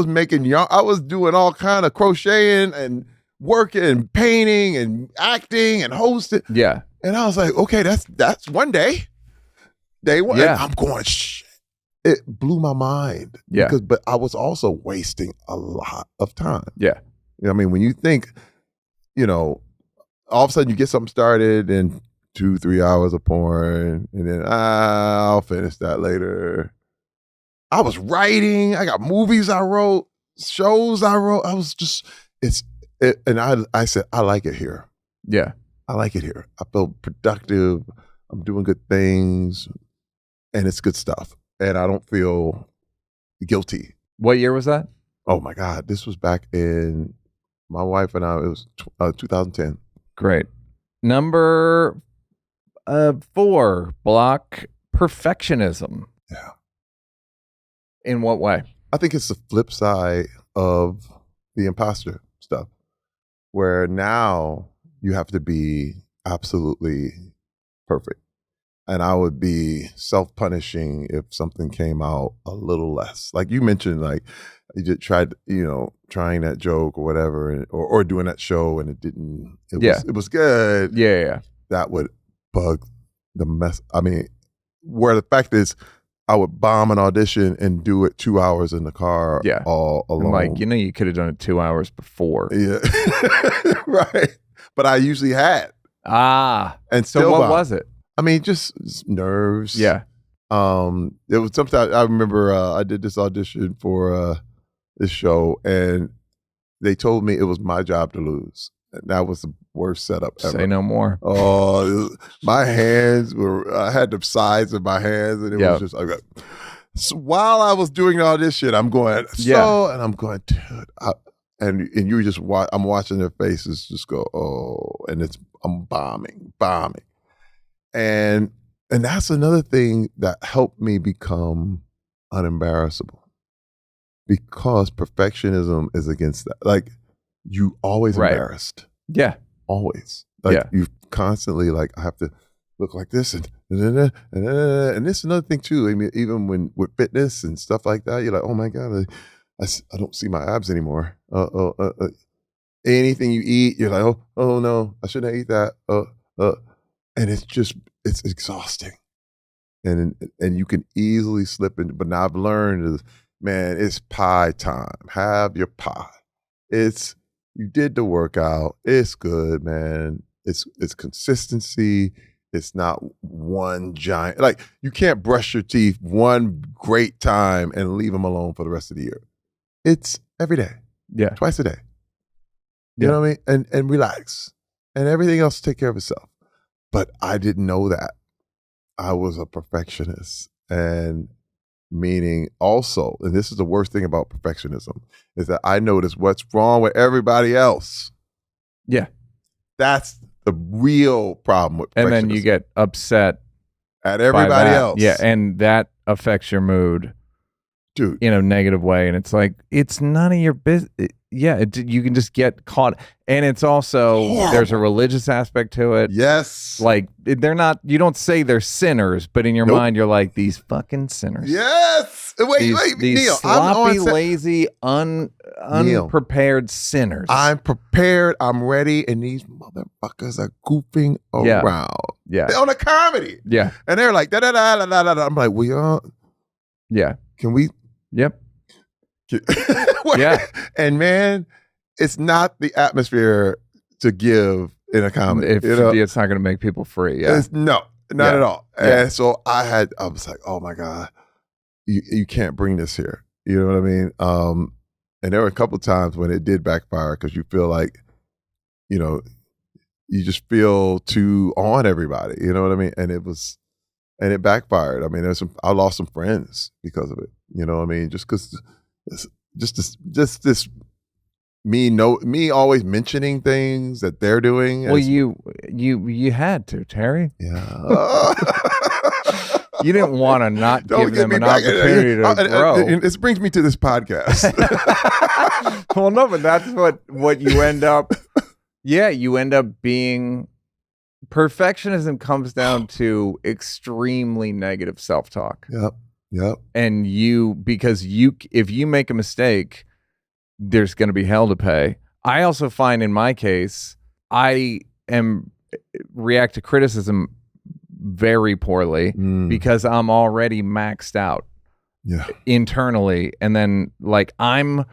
Speaker 2: making yarn. I was doing all kind of crocheting and working and painting and acting and hosting.
Speaker 1: Yeah.
Speaker 2: And I was like, okay, that's one day. Day one.
Speaker 1: Yeah.
Speaker 2: And I'm going, shit. It blew my mind.
Speaker 1: Yeah.
Speaker 2: But I was also wasting a lot of time.
Speaker 1: Yeah.
Speaker 2: You know what I mean? When you think, all of a sudden you get something started and 2-3 hours of porn and then I'll finish that later. I was writing. I got movies I wrote, shows I wrote. I was just, and I said, I like it here.
Speaker 1: Yeah.
Speaker 2: I like it here. I feel productive. I'm doing good things and it's good stuff. And I don't feel guilty.
Speaker 1: What year was that?
Speaker 2: Oh my God. This was back in, my wife and I, it was 2010.
Speaker 1: Great. Number 4, block perfectionism.
Speaker 2: Yeah.
Speaker 1: In what way?
Speaker 2: I think it's the flip side of the imposter stuff, where now you have to be absolutely perfect. And I would be self-punishing if something came out a little less. Like you mentioned, like you just tried, trying that joke or whatever, or doing that show and it didn't. It was good.
Speaker 1: Yeah.
Speaker 2: That would bug the mess. I mean, where the fact is, I would bomb an audition and do it 2 hours in the car all alone.
Speaker 1: Like, you could have done it 2 hours before.
Speaker 2: Yeah. Right. But I usually had.
Speaker 1: And so what was it?
Speaker 2: I mean, just nerves.
Speaker 1: Yeah.
Speaker 2: It was sometimes, I remember I did this audition for this show and they told me it was my job to lose. And that was the worst setup ever.
Speaker 1: Say no more.
Speaker 2: Oh, my hands I had the sides of my hands and it was just like, so while I was doing the audition, I'm going, and I'm going, dude, and you just watch, I'm watching their faces just go, oh, and I'm bombing. And that's another thing that helped me become unembarrassable, because perfectionism is against that. Like, you always embarrassed.
Speaker 1: Yeah.
Speaker 2: Always. Like you constantly like, I have to look like this and this is another thing too. I mean, even when with fitness and stuff like that, you're like, oh my God, I don't see my abs anymore. Anything you eat, you're like, oh no, I shouldn't eat that. And it's exhausting. And you can easily slip into, but now I've learned is, man, it's pie time. Have your pie. You did the workout. It's good, man. It's consistency. It's not one giant, like you can't brush your teeth one great time and leave them alone for the rest of the year. It's every day.
Speaker 1: Yeah.
Speaker 2: Twice a day. You know what I mean? And relax. And everything else take care of itself. But I didn't know that. I was a perfectionist. And meaning also, and this is the worst thing about perfectionism, is that I notice what's wrong with everybody else.
Speaker 1: Yeah.
Speaker 2: That's the real problem with perfectionism.
Speaker 1: And then you get upset
Speaker 2: at everybody else.
Speaker 1: Yeah, and that affects your mood.
Speaker 2: Dude.
Speaker 1: In a negative way. And it's like, it's none of your business. Yeah, you can just get caught. And it's also, horrible. There's a religious aspect to it.
Speaker 2: Yes.
Speaker 1: Like, they're not, you don't say they're sinners, but in your mind, you're like, these fucking sinners.
Speaker 2: Yes. Wait,
Speaker 1: these
Speaker 2: Neal.
Speaker 1: Sloppy, lazy, unprepared sinners.
Speaker 2: I'm prepared. I'm ready. And these motherfuckers are goofing around.
Speaker 1: Yeah.
Speaker 2: They're on a comedy.
Speaker 1: Yeah.
Speaker 2: And they're like, da da da da da da. I'm like, we are.
Speaker 1: Yeah.
Speaker 2: Can we?
Speaker 1: Yep. Yeah.
Speaker 2: And man, it's not the atmosphere to give in a comedy.
Speaker 1: It's not going to make people free. Yeah.
Speaker 2: No, not at all.
Speaker 1: Yeah.
Speaker 2: And so I was like, oh my God, you can't bring this here. You know what I mean? And there were a couple of times when it did backfire because you feel like, you just feel too on everybody. You know what I mean? And it backfired. I mean, I lost some friends because of it. You know what I mean? Just because, just this. Me always mentioning things that they're doing.
Speaker 1: Well, you had to, Terry.
Speaker 2: Yeah.
Speaker 1: You didn't want to not give them an opportunity to grow.
Speaker 2: This brings me to this podcast.
Speaker 1: Well, no, but that's what you end up. Yeah, you end up being. Perfectionism comes down to extremely negative self-talk.
Speaker 2: Yep.
Speaker 1: And if you make a mistake, there's going to be hell to pay. I also find in my case, I react to criticism very poorly because I'm already maxed out internally. And then like I'm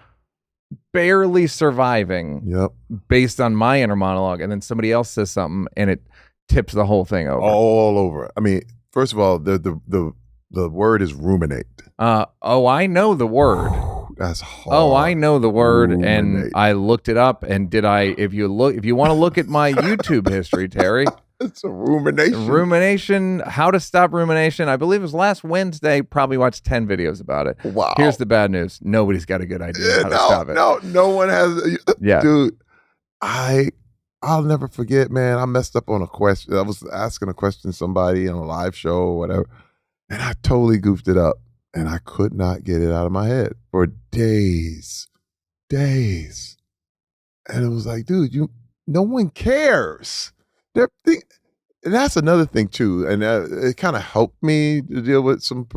Speaker 1: barely surviving based on my inner monologue. And then somebody else says something and it tips the whole thing over.
Speaker 2: All over. I mean, first of all, the word is ruminate.
Speaker 1: I know the word.
Speaker 2: That's hard.
Speaker 1: Oh, I know the word, and I looked it up. And if you want to look at my YouTube history, Terry,
Speaker 2: it's a rumination.
Speaker 1: Rumination. How to stop rumination. I believe it was last Wednesday. Probably watched 10 videos about it.
Speaker 2: Wow.
Speaker 1: Here's the bad news. Nobody's got a good idea how to stop it.
Speaker 2: No one has.
Speaker 1: Yeah,
Speaker 2: dude. I'll never forget, man. I messed up on a question. I was asking a question to somebody on a live show or whatever, and I totally goofed it up. And I could not get it out of my head for days. And it was like, dude, no one cares. And that's another thing too. And it kind of helped me to deal with some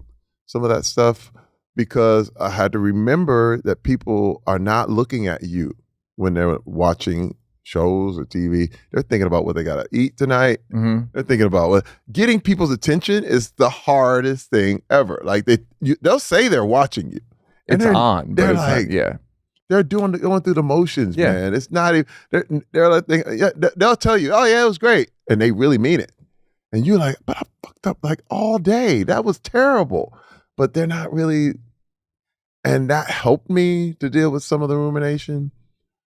Speaker 2: of that stuff because I had to remember that people are not looking at you when they're watching shows or TV. They're thinking about what they got to eat tonight. Mm-hmm. They're thinking about getting people's attention is the hardest thing ever. Like they'll say they're watching you.
Speaker 1: And it's on.
Speaker 2: They're like, they're going through the motions, man. It's not even, they're like, they'll tell you, oh yeah, it was great. And they really mean it. And you're like, but I fucked up like all day. That was terrible. But they're not really, and that helped me to deal with some of the rumination.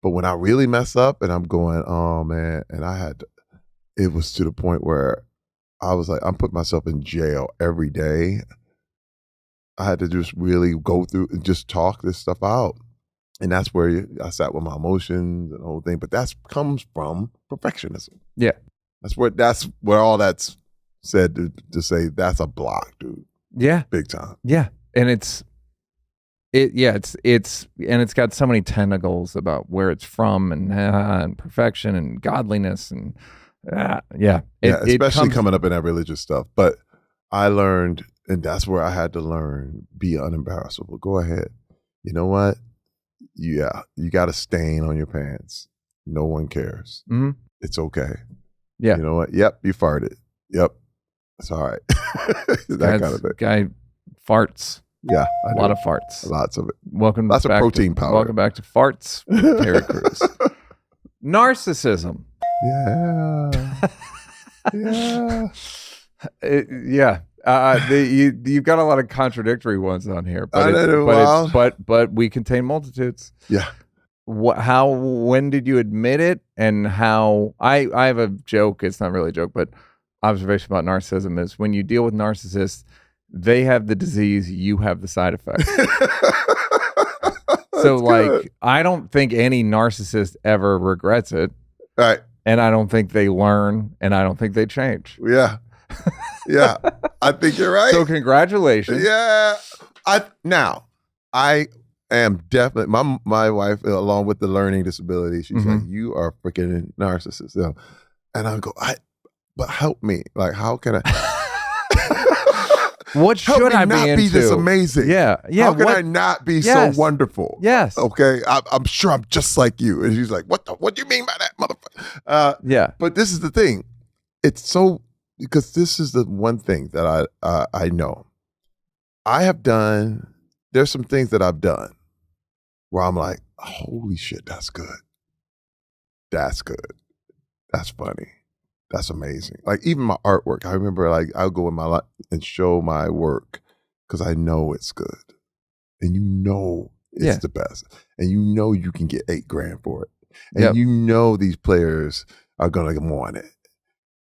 Speaker 2: But when I really mess up and I'm going, oh man, and it was to the point where I was like, I'm putting myself in jail every day. I had to just really go through and just talk this stuff out. And that's where I sat with my emotions and the whole thing. But that comes from perfectionism. Yeah. That's where all that's said to say that's a block, dude. Yeah. Big time.
Speaker 1: Yeah. And it's got so many tentacles about where it's from and perfection and godliness and
Speaker 2: especially coming up in that religious stuff. But I learned, and that's where I had to learn, be unembarrassable. Go ahead. You know what? Yeah, you got a stain on your pants. No one cares. Mm-hmm. It's okay. Yeah. You know what? Yep, you farted. Yep. It's all right. That kind of thing.
Speaker 1: Guy farts.
Speaker 2: Yeah,
Speaker 1: a lot of farts.
Speaker 2: Lots of it.
Speaker 1: Lots of
Speaker 2: protein powder.
Speaker 1: Welcome back to Farts with Terry Crews. Narcissism. You've got a lot of contradictory ones on here, but we contain multitudes.
Speaker 2: Yeah.
Speaker 1: When did you admit it, and how? I have a joke. It's not really a joke, but observation about narcissism is when you deal with narcissists, they have the disease, you have the side effect. So like, I don't think any narcissist ever regrets it.
Speaker 2: Right.
Speaker 1: And I don't think they learn, and I don't think they change.
Speaker 2: Yeah. Yeah. I think you're right.
Speaker 1: So congratulations.
Speaker 2: Yeah. I am definitely, my wife, along with the learning disability, she's like, you are freaking narcissist. You know? And I go, but help me. Like, how can I?
Speaker 1: What
Speaker 2: Help
Speaker 1: should
Speaker 2: me
Speaker 1: I be
Speaker 2: not
Speaker 1: into?
Speaker 2: be this amazing?
Speaker 1: Yeah.
Speaker 2: How can I not be so wonderful?
Speaker 1: Yes.
Speaker 2: Okay. I'm sure I'm just like you. And she's like, what do you mean by that, motherfucker?
Speaker 1: Yeah.
Speaker 2: But this is the thing. It's so, because this is the one thing that I know. There's some things that I've done where I'm like, holy shit, that's good. That's good. That's funny. That's amazing. Like even my artwork, I remember like I'll go in my life and show my work because I know it's good. And you know it's the best. And you know you can get $8,000 for it. And you know these players are gonna want it.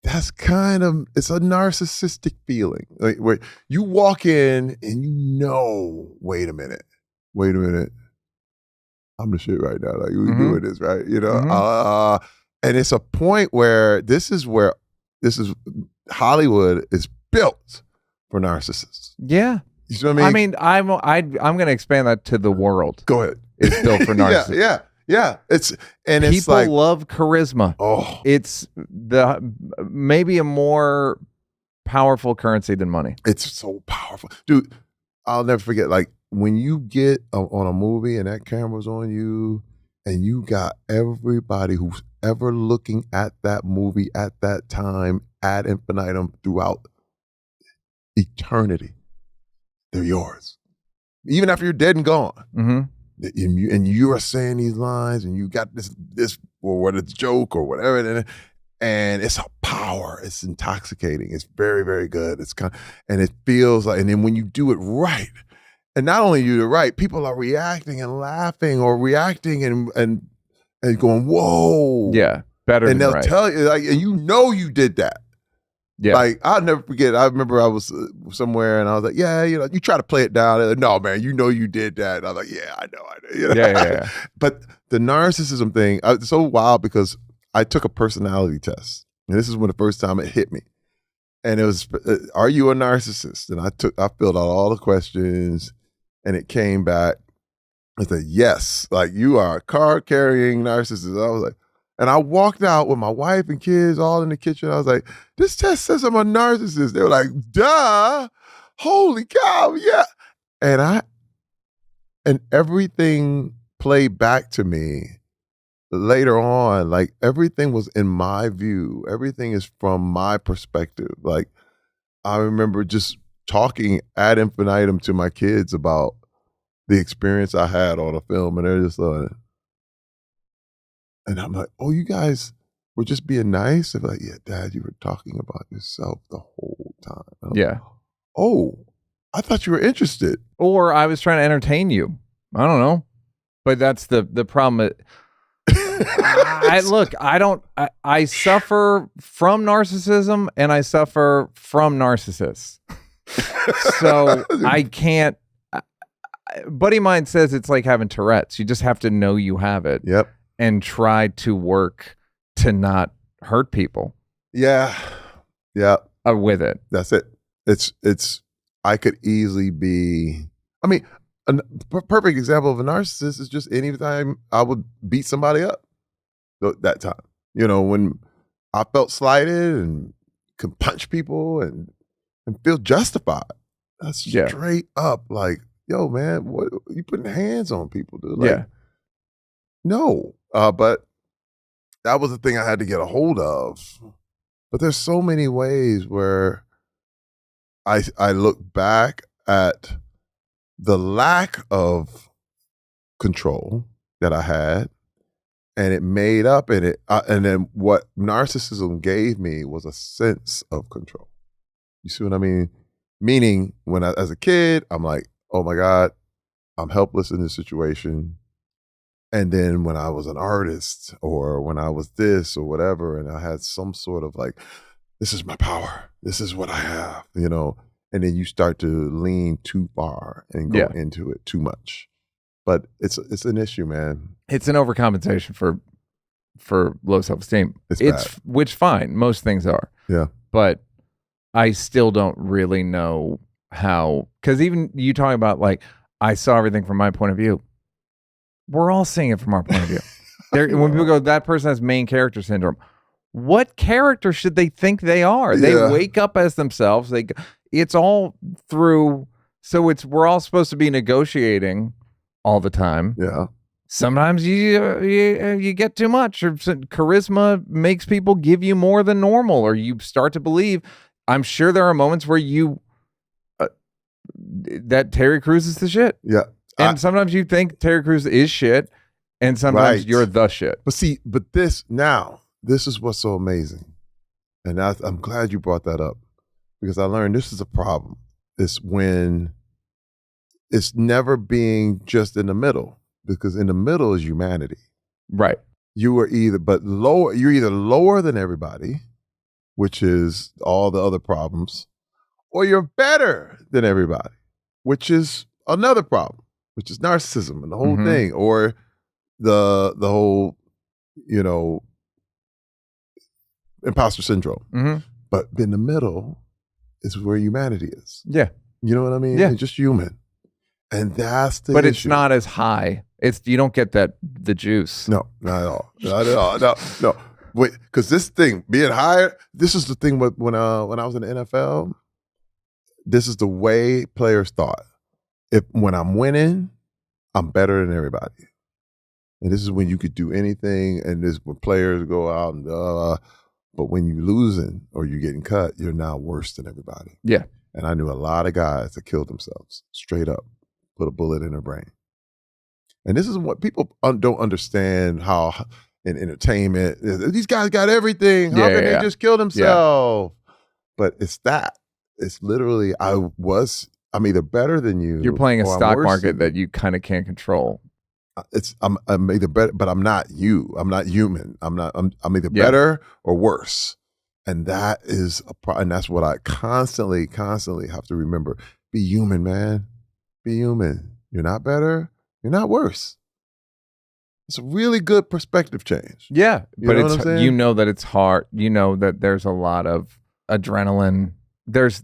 Speaker 2: That's it's a narcissistic feeling. Like where you walk in and you know, wait a minute. I'm the shit right now. Like we doing this, right? You know? And it's a point where this is Hollywood is built for narcissists.
Speaker 1: Yeah.
Speaker 2: You see what I mean?
Speaker 1: I'm going to expand that to the world.
Speaker 2: Go ahead.
Speaker 1: It's built for narcissists.
Speaker 2: Yeah. It's
Speaker 1: people love charisma.
Speaker 2: Oh,
Speaker 1: it's maybe a more powerful currency than money.
Speaker 2: It's so powerful, dude. I'll never forget. Like when you get on a movie and that camera's on you, and you got everybody who's ever looking at that movie at that time ad infinitum throughout eternity, they're yours. Even after you're dead and gone.
Speaker 1: Mm-hmm.
Speaker 2: And you are saying these lines and you got this or what it's a joke or whatever. And it's a power. It's intoxicating. It's very, very good. And it feels like, and then when you do it right, and not only you do it right, people are reacting and laughing or reacting and going, whoa.
Speaker 1: Yeah. Better
Speaker 2: and
Speaker 1: than
Speaker 2: they'll tell you, like, and you know you did that.
Speaker 1: Yeah.
Speaker 2: Like, I'll never forget. I remember I was somewhere and I was like, yeah, you know, you try to play it down. Like, no, man, you know you did that. And I was like, yeah, I know. You know?
Speaker 1: Yeah.
Speaker 2: But the narcissism thing, it's so wild because I took a personality test. And this is when the first time it hit me. And it was, are you a narcissist? And I filled out all the questions and it came back. I said, yes, like you are a card-carrying narcissist. I was like, and I walked out with my wife and kids all in the kitchen. I was like, this test says I'm a narcissist. They were like, duh, holy cow, yeah. And everything played back to me later on. Like everything was in my view. Everything is from my perspective. Like I remember just talking ad infinitum to my kids about the experience I had on a film, and they're just like, and I'm like, oh, you guys were just being nice? They're like, yeah, Dad, you were talking about yourself the whole time.
Speaker 1: Yeah.
Speaker 2: Oh, I thought you were interested.
Speaker 1: Or I was trying to entertain you. I don't know. But that's the problem. I suffer from narcissism and I suffer from narcissists. So I can't. Buddy mine says it's like having Tourette's. You just have to know you have it.
Speaker 2: Yep.
Speaker 1: And try to work to not hurt people.
Speaker 2: Yeah. Yeah.
Speaker 1: With it.
Speaker 2: That's it. It's, I could easily be, I mean, a perfect example of a narcissist is just any time I would beat somebody up that time. You know, when I felt slighted and could punch people and feel justified. That's straight up like, yo, man, what you putting hands on people, dude? Like, no. But that was the thing I had to get a hold of. But there's so many ways where I look back at the lack of control that I had, and it made up in it. And then what narcissism gave me was a sense of control. You see what I mean? Meaning, as a kid, I'm like, oh my God, I'm helpless in this situation. And then when I was an artist or when I was this or whatever, and I had some sort of like, this is my power. This is what I have, you know, and then you start to lean too far and go into it too much. But it's an issue, man.
Speaker 1: It's an overcompensation for low self-esteem.
Speaker 2: It's
Speaker 1: which fine. Most things are.
Speaker 2: Yeah.
Speaker 1: But I still don't really know how, because even you talking about like, I saw everything from my point of view. We're all seeing it from our point of view. When people go, that person has main character syndrome. what character should they think they are? They wake up as themselves. It's all through. So we're all supposed to be negotiating all the time.
Speaker 2: Yeah.
Speaker 1: Sometimes you get too much, or charisma makes people give you more than normal, or you start to believe. I'm sure there are moments where you that Terry Crews is the shit.
Speaker 2: Yeah.
Speaker 1: And sometimes you think Terry Crews is shit, and sometimes you're the shit.
Speaker 2: But this is what's so amazing. And I'm glad you brought that up, because I learned this is a problem. It's when it's never being just in the middle, because in the middle is humanity.
Speaker 1: Right.
Speaker 2: You're either lower than everybody, which is all the other problems, or you're better than everybody, which is another problem, which is narcissism and the whole thing, or the whole, imposter syndrome. But in the middle is where humanity is.
Speaker 1: Yeah.
Speaker 2: You know what I mean?
Speaker 1: Yeah.
Speaker 2: It's just human. And that's the
Speaker 1: But
Speaker 2: issue.
Speaker 1: it's not as high. You don't get the juice.
Speaker 2: No, not at all. Not at all. No. Wait, because this thing, being higher, this is the thing when I was in the NFL, this is the way players thought. When I'm winning, I'm better than everybody. And this is when you could do anything, and this when players go out and but when you're losing or you're getting cut, you're now worse than everybody.
Speaker 1: Yeah.
Speaker 2: And I knew a lot of guys that killed themselves straight up, put a bullet in their brain. And this is what people don't understand, how in entertainment, these guys got everything. How can they just kill themselves? Yeah. But it's that. It's literally, I'm either better than you.
Speaker 1: You're playing a stock market that you kind of can't control.
Speaker 2: I'm either better, but I'm not you. I'm not human. I'm either better or worse. And that is and that's what I constantly have to remember. Be human, man. Be human. You're not better. You're not worse. It's a really good perspective change.
Speaker 1: Yeah, but
Speaker 2: what I'm saying?
Speaker 1: That it's hard. You know that there's a lot of adrenaline. There's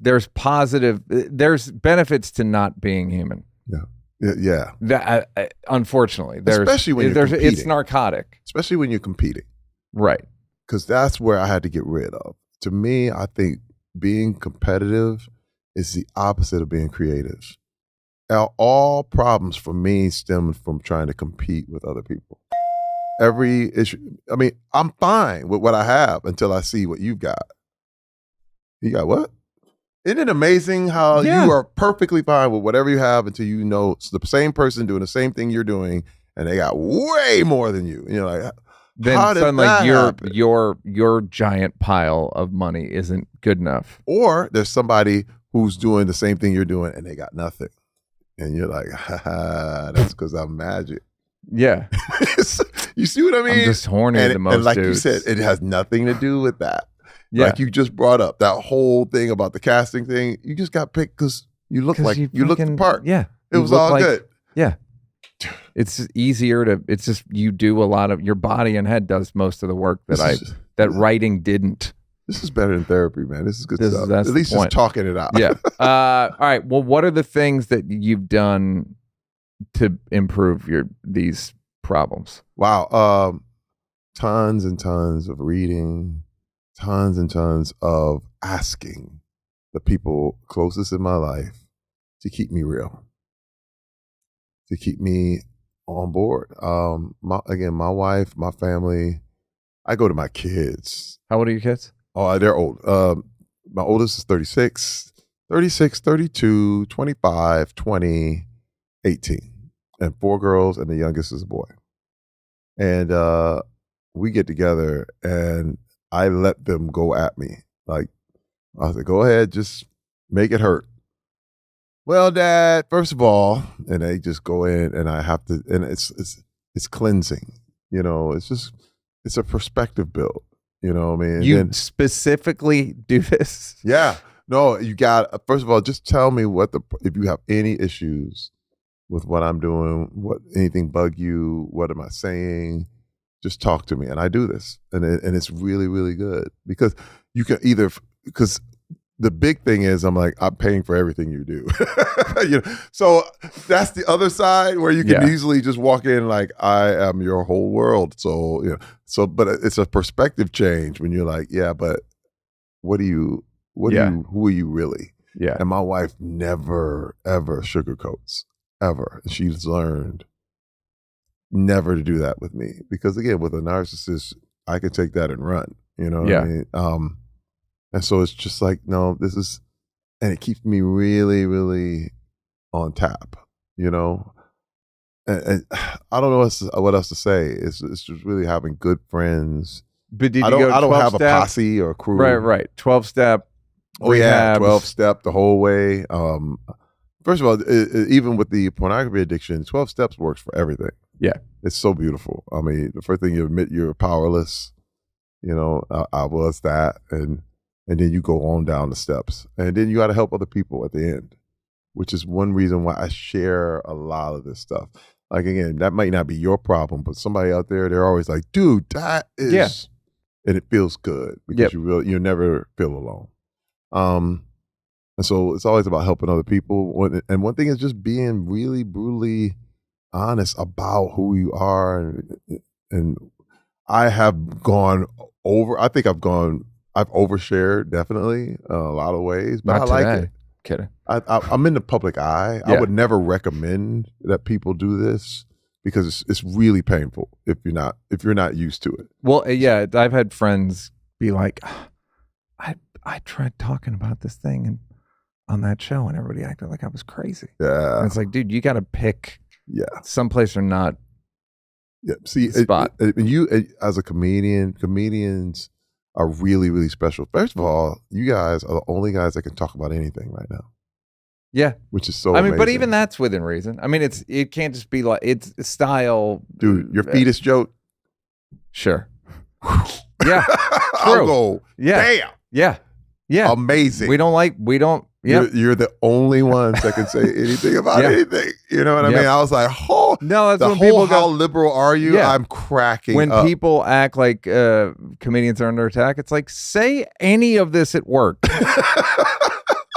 Speaker 1: benefits to not being human.
Speaker 2: Yeah.
Speaker 1: That unfortunately,
Speaker 2: especially when you're competing.
Speaker 1: It's narcotic.
Speaker 2: Especially when you're competing.
Speaker 1: Right.
Speaker 2: Because that's where I had to get rid of. To me, I think being competitive is the opposite of being creative. All problems for me stem from trying to compete with other people. Every issue, I'm fine with what I have until I see what you've got. You got what? Isn't it amazing how you are perfectly fine with whatever you have until you know it's the same person doing the same thing you're doing, and they got way more than you. You're like,
Speaker 1: then
Speaker 2: how did
Speaker 1: suddenly
Speaker 2: that happen?
Speaker 1: your giant pile of money isn't good enough.
Speaker 2: Or there's somebody who's doing the same thing you're doing, and they got nothing. And you're like, that's because I'm magic.
Speaker 1: Yeah.
Speaker 2: You see what I mean?
Speaker 1: I'm just horny the most,
Speaker 2: and like
Speaker 1: dudes.
Speaker 2: you said, it has nothing to do with that.
Speaker 1: Yeah.
Speaker 2: Like you just brought up that whole thing about the casting thing. You just got picked because you look like you looked the part.
Speaker 1: Yeah.
Speaker 2: It was all good.
Speaker 1: Yeah. It's just easier it's just you do a lot of your body and head does most of the work that writing didn't.
Speaker 2: This is better than therapy, man. This is good stuff.
Speaker 1: At
Speaker 2: least just talking it out.
Speaker 1: Yeah. All right. Well, what are the things that you've done to improve these problems?
Speaker 2: Wow. Tons and tons of reading, tons and tons of asking the people closest in my life to keep me real, to keep me on board. My wife, my family, I go to my kids.
Speaker 1: How old are your kids?
Speaker 2: Oh, they're old. My oldest is 36, 32, 25, 20, 18. And 4 girls, and the youngest is a boy. And we get together, and I let them go at me. Like, I said, go ahead, just make it hurt. Well, Dad, first of all, and they just go in, and I have to, and it's cleansing. It's a perspective build. You know what I mean?
Speaker 1: You specifically do this?
Speaker 2: Yeah. No, you got, first of all, just tell me if you have any issues with what I'm doing, anything bug you, what am I saying? Just talk to me. And I do this. And it's really, really good because you can because the big thing is I'm like, I'm paying for everything you do. So that's the other side where you can easily just walk in like, I am your whole world. So, but it's a perspective change when you're like, yeah, but who are you really?
Speaker 1: Yeah.
Speaker 2: And my wife never, ever sugarcoats, ever. She's learned never to do that with me. Because again, with a narcissist, I can take that and run. You know what I mean? And so it's just like, no, and it keeps me really, really on tap, And I don't know what else to say. It's just really having good friends.
Speaker 1: But did
Speaker 2: I don't have a posse or a crew.
Speaker 1: Right. 12-step.
Speaker 2: Oh yeah, 12-step the whole way. First of all, even with the pornography addiction, 12 steps works for everything.
Speaker 1: Yeah.
Speaker 2: It's so beautiful. I mean, the first thing you admit you're powerless. I was that, and then you go on down the steps, and then you got to help other people at the end, which is one reason why I share a lot of this stuff. Like again, that might not be your problem, but somebody out there, they're always like, "Dude, that is," and it feels good because you never feel alone. And so it's always about helping other people. And one thing is just being really brutally honest about who you are. And I have gone over. I think I've overshared definitely a lot of ways, but
Speaker 1: Not
Speaker 2: I
Speaker 1: today.
Speaker 2: like it.
Speaker 1: Kidding.
Speaker 2: I'm in the public eye.
Speaker 1: Yeah.
Speaker 2: I would never recommend that people do this because it's really painful if you're not used to it.
Speaker 1: Well, yeah, I've had friends be like, I tried talking about this thing and on that show, and everybody acted like I was crazy.
Speaker 2: Yeah,
Speaker 1: and it's like, dude, you got to pick someplace or not.
Speaker 2: Yeah, see,
Speaker 1: spot.
Speaker 2: You as a comedian, comedians are really, really special. First of all, you guys are the only guys that can talk about anything right now.
Speaker 1: Yeah,
Speaker 2: which is so.
Speaker 1: But
Speaker 2: amazing.
Speaker 1: even that's within reason. I mean, it can't just be like it's style.
Speaker 2: Dude, your fetus joke.
Speaker 1: Sure. Yeah.
Speaker 2: I'll go.
Speaker 1: Yeah.
Speaker 2: Damn.
Speaker 1: Yeah.
Speaker 2: Amazing.
Speaker 1: We don't. Yeah.
Speaker 2: You're the only ones that can say anything about anything. You know what I mean? I was like, oh
Speaker 1: no, that's when
Speaker 2: people
Speaker 1: go,
Speaker 2: how liberal are you?
Speaker 1: Yeah.
Speaker 2: I'm cracking
Speaker 1: when
Speaker 2: up.
Speaker 1: People act like comedians are under attack. It's like, say any of this at work.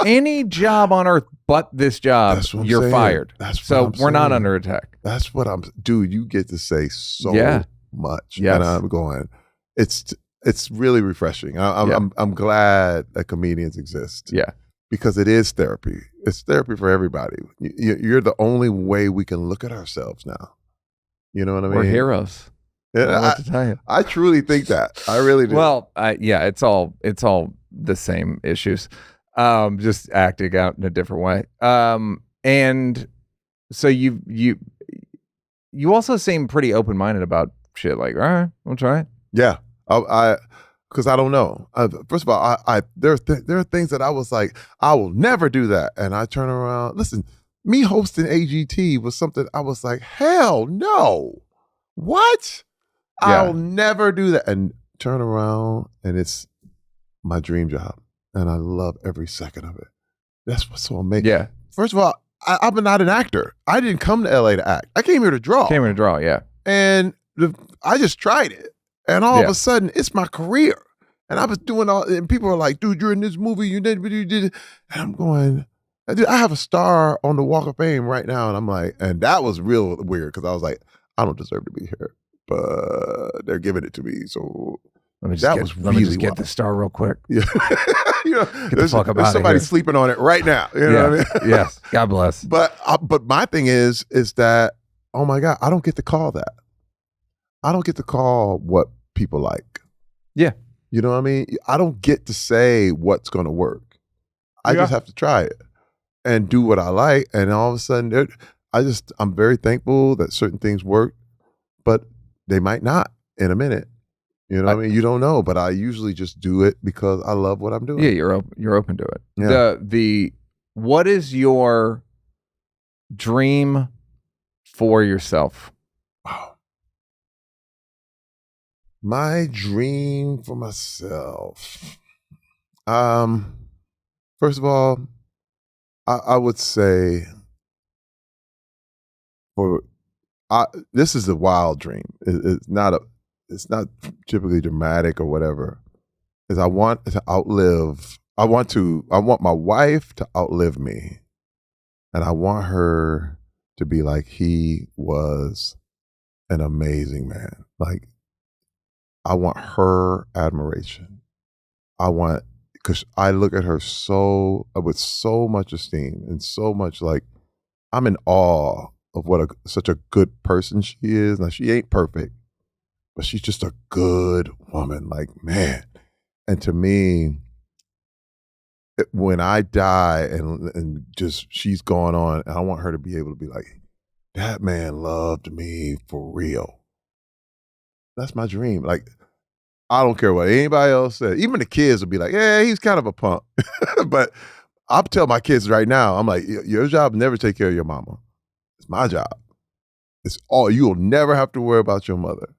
Speaker 1: Any job on earth but this job, you're fired. So we're not under attack.
Speaker 2: That's what dude, you get to say so much.
Speaker 1: Yes.
Speaker 2: And I'm going, it's really refreshing. I'm glad that comedians exist.
Speaker 1: Yeah.
Speaker 2: Because it is therapy. It's therapy for everybody. You're the only way we can look at ourselves now. You know what I mean?
Speaker 1: We're heroes.
Speaker 2: I truly think that. I really do.
Speaker 1: Well, it's all the same issues, just acting out in a different way. And so you also seem pretty open-minded about shit. Like, all right, we'll try it.
Speaker 2: Yeah, because I don't know. First of all, there are things that I was like, I will never do that, and I turn around. Listen, me hosting AGT was something I was like, hell no, what?
Speaker 1: Yeah.
Speaker 2: I'll never do that, and turn around, and it's my dream job, and I love every second of it. That's what's so amazing.
Speaker 1: Yeah.
Speaker 2: First of all, I'm not an actor. I didn't come to LA to act. I came here to draw.
Speaker 1: Yeah.
Speaker 2: And I just tried it. And all of a sudden, it's my career. And I was doing and people are like, dude, you're in this movie, you did. And I'm going, dude, I have a star on the Walk of Fame right now. And I'm like, and that was real weird because I was like, I don't deserve to be here, but they're giving it to me. So
Speaker 1: let me just get the star real quick.
Speaker 2: Yeah.
Speaker 1: Get the fuck
Speaker 2: there's somebody sleeping on it right now. You know what I mean?
Speaker 1: Yes. God bless.
Speaker 2: But my thing is that, oh my God, I don't get to call that. I don't get to call what people like.
Speaker 1: Yeah.
Speaker 2: You know what I mean? I don't get to say what's going to work. I just have to try it and do what I like. And all of a sudden, I'm very thankful that certain things work, but they might not in a minute. You know what I mean? You don't know, but I usually just do it because I love what I'm doing.
Speaker 1: Yeah, you're open to it.
Speaker 2: Yeah.
Speaker 1: What is your dream for yourself?
Speaker 2: Wow. My dream for myself. First of all, I would say this is a wild dream. It's not typically dramatic or whatever. Is I want to outlive I want my wife to outlive me. And I want her to be like, he was an amazing man. Like, I want her admiration. Because I look at her with so much esteem and so much, like, I'm in awe of what such a good person she is. Now, she ain't perfect, but she's just a good woman. Like, man. And to me, when I die and just she's gone on, I want her to be able to be like, that man loved me for real. That's my dream. Like, I don't care what anybody else says. Even the kids will be like, yeah, he's kind of a punk. But I'll tell my kids right now, I'm like, your job is never take care of your mama. It's my job. It's all, you'll never have to worry about your mother.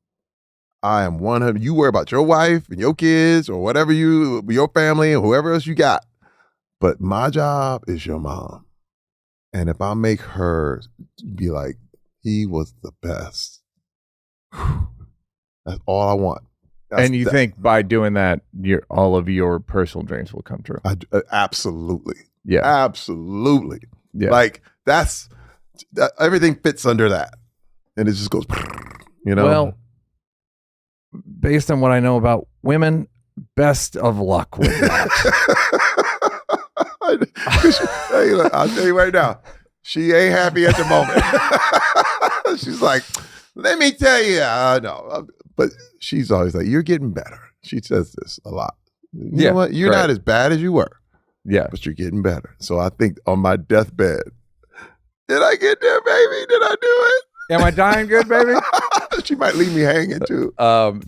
Speaker 2: I am 100. You worry about your wife and your kids or whatever your family and whoever else you got. But my job is your mom. And if I make her be like, he was the best, that's all I want.
Speaker 1: And you think by doing that, all of your personal dreams will come true?
Speaker 2: Absolutely.
Speaker 1: Yeah.
Speaker 2: Absolutely.
Speaker 1: Yeah.
Speaker 2: Like, everything fits under that. And it just goes, you know?
Speaker 1: Well, based on what I know about women, best of luck with that.
Speaker 2: I'll tell you right now, she ain't happy at the moment. She's like, let me tell you, no. But she's always like, you're getting better. She says this a lot. You know what? You're not as bad as you were.
Speaker 1: Yeah.
Speaker 2: But you're getting better. So I think on my deathbed, did I get there, baby? Did I do it?
Speaker 1: Am I dying good, baby?
Speaker 2: She might leave me hanging too.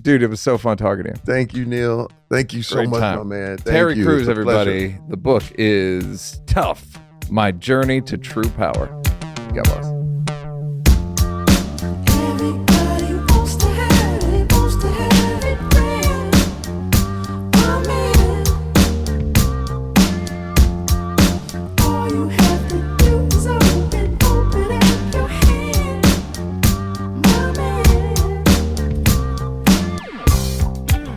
Speaker 1: Dude, it was so fun talking to you.
Speaker 2: Thank you, Neal. Thank you so
Speaker 1: Great
Speaker 2: much,
Speaker 1: time.
Speaker 2: my man. Thank
Speaker 1: Terry
Speaker 2: you.
Speaker 1: Crews,
Speaker 2: It's a
Speaker 1: everybody.
Speaker 2: pleasure.
Speaker 1: The book is Tough, My Journey to True Power. God bless.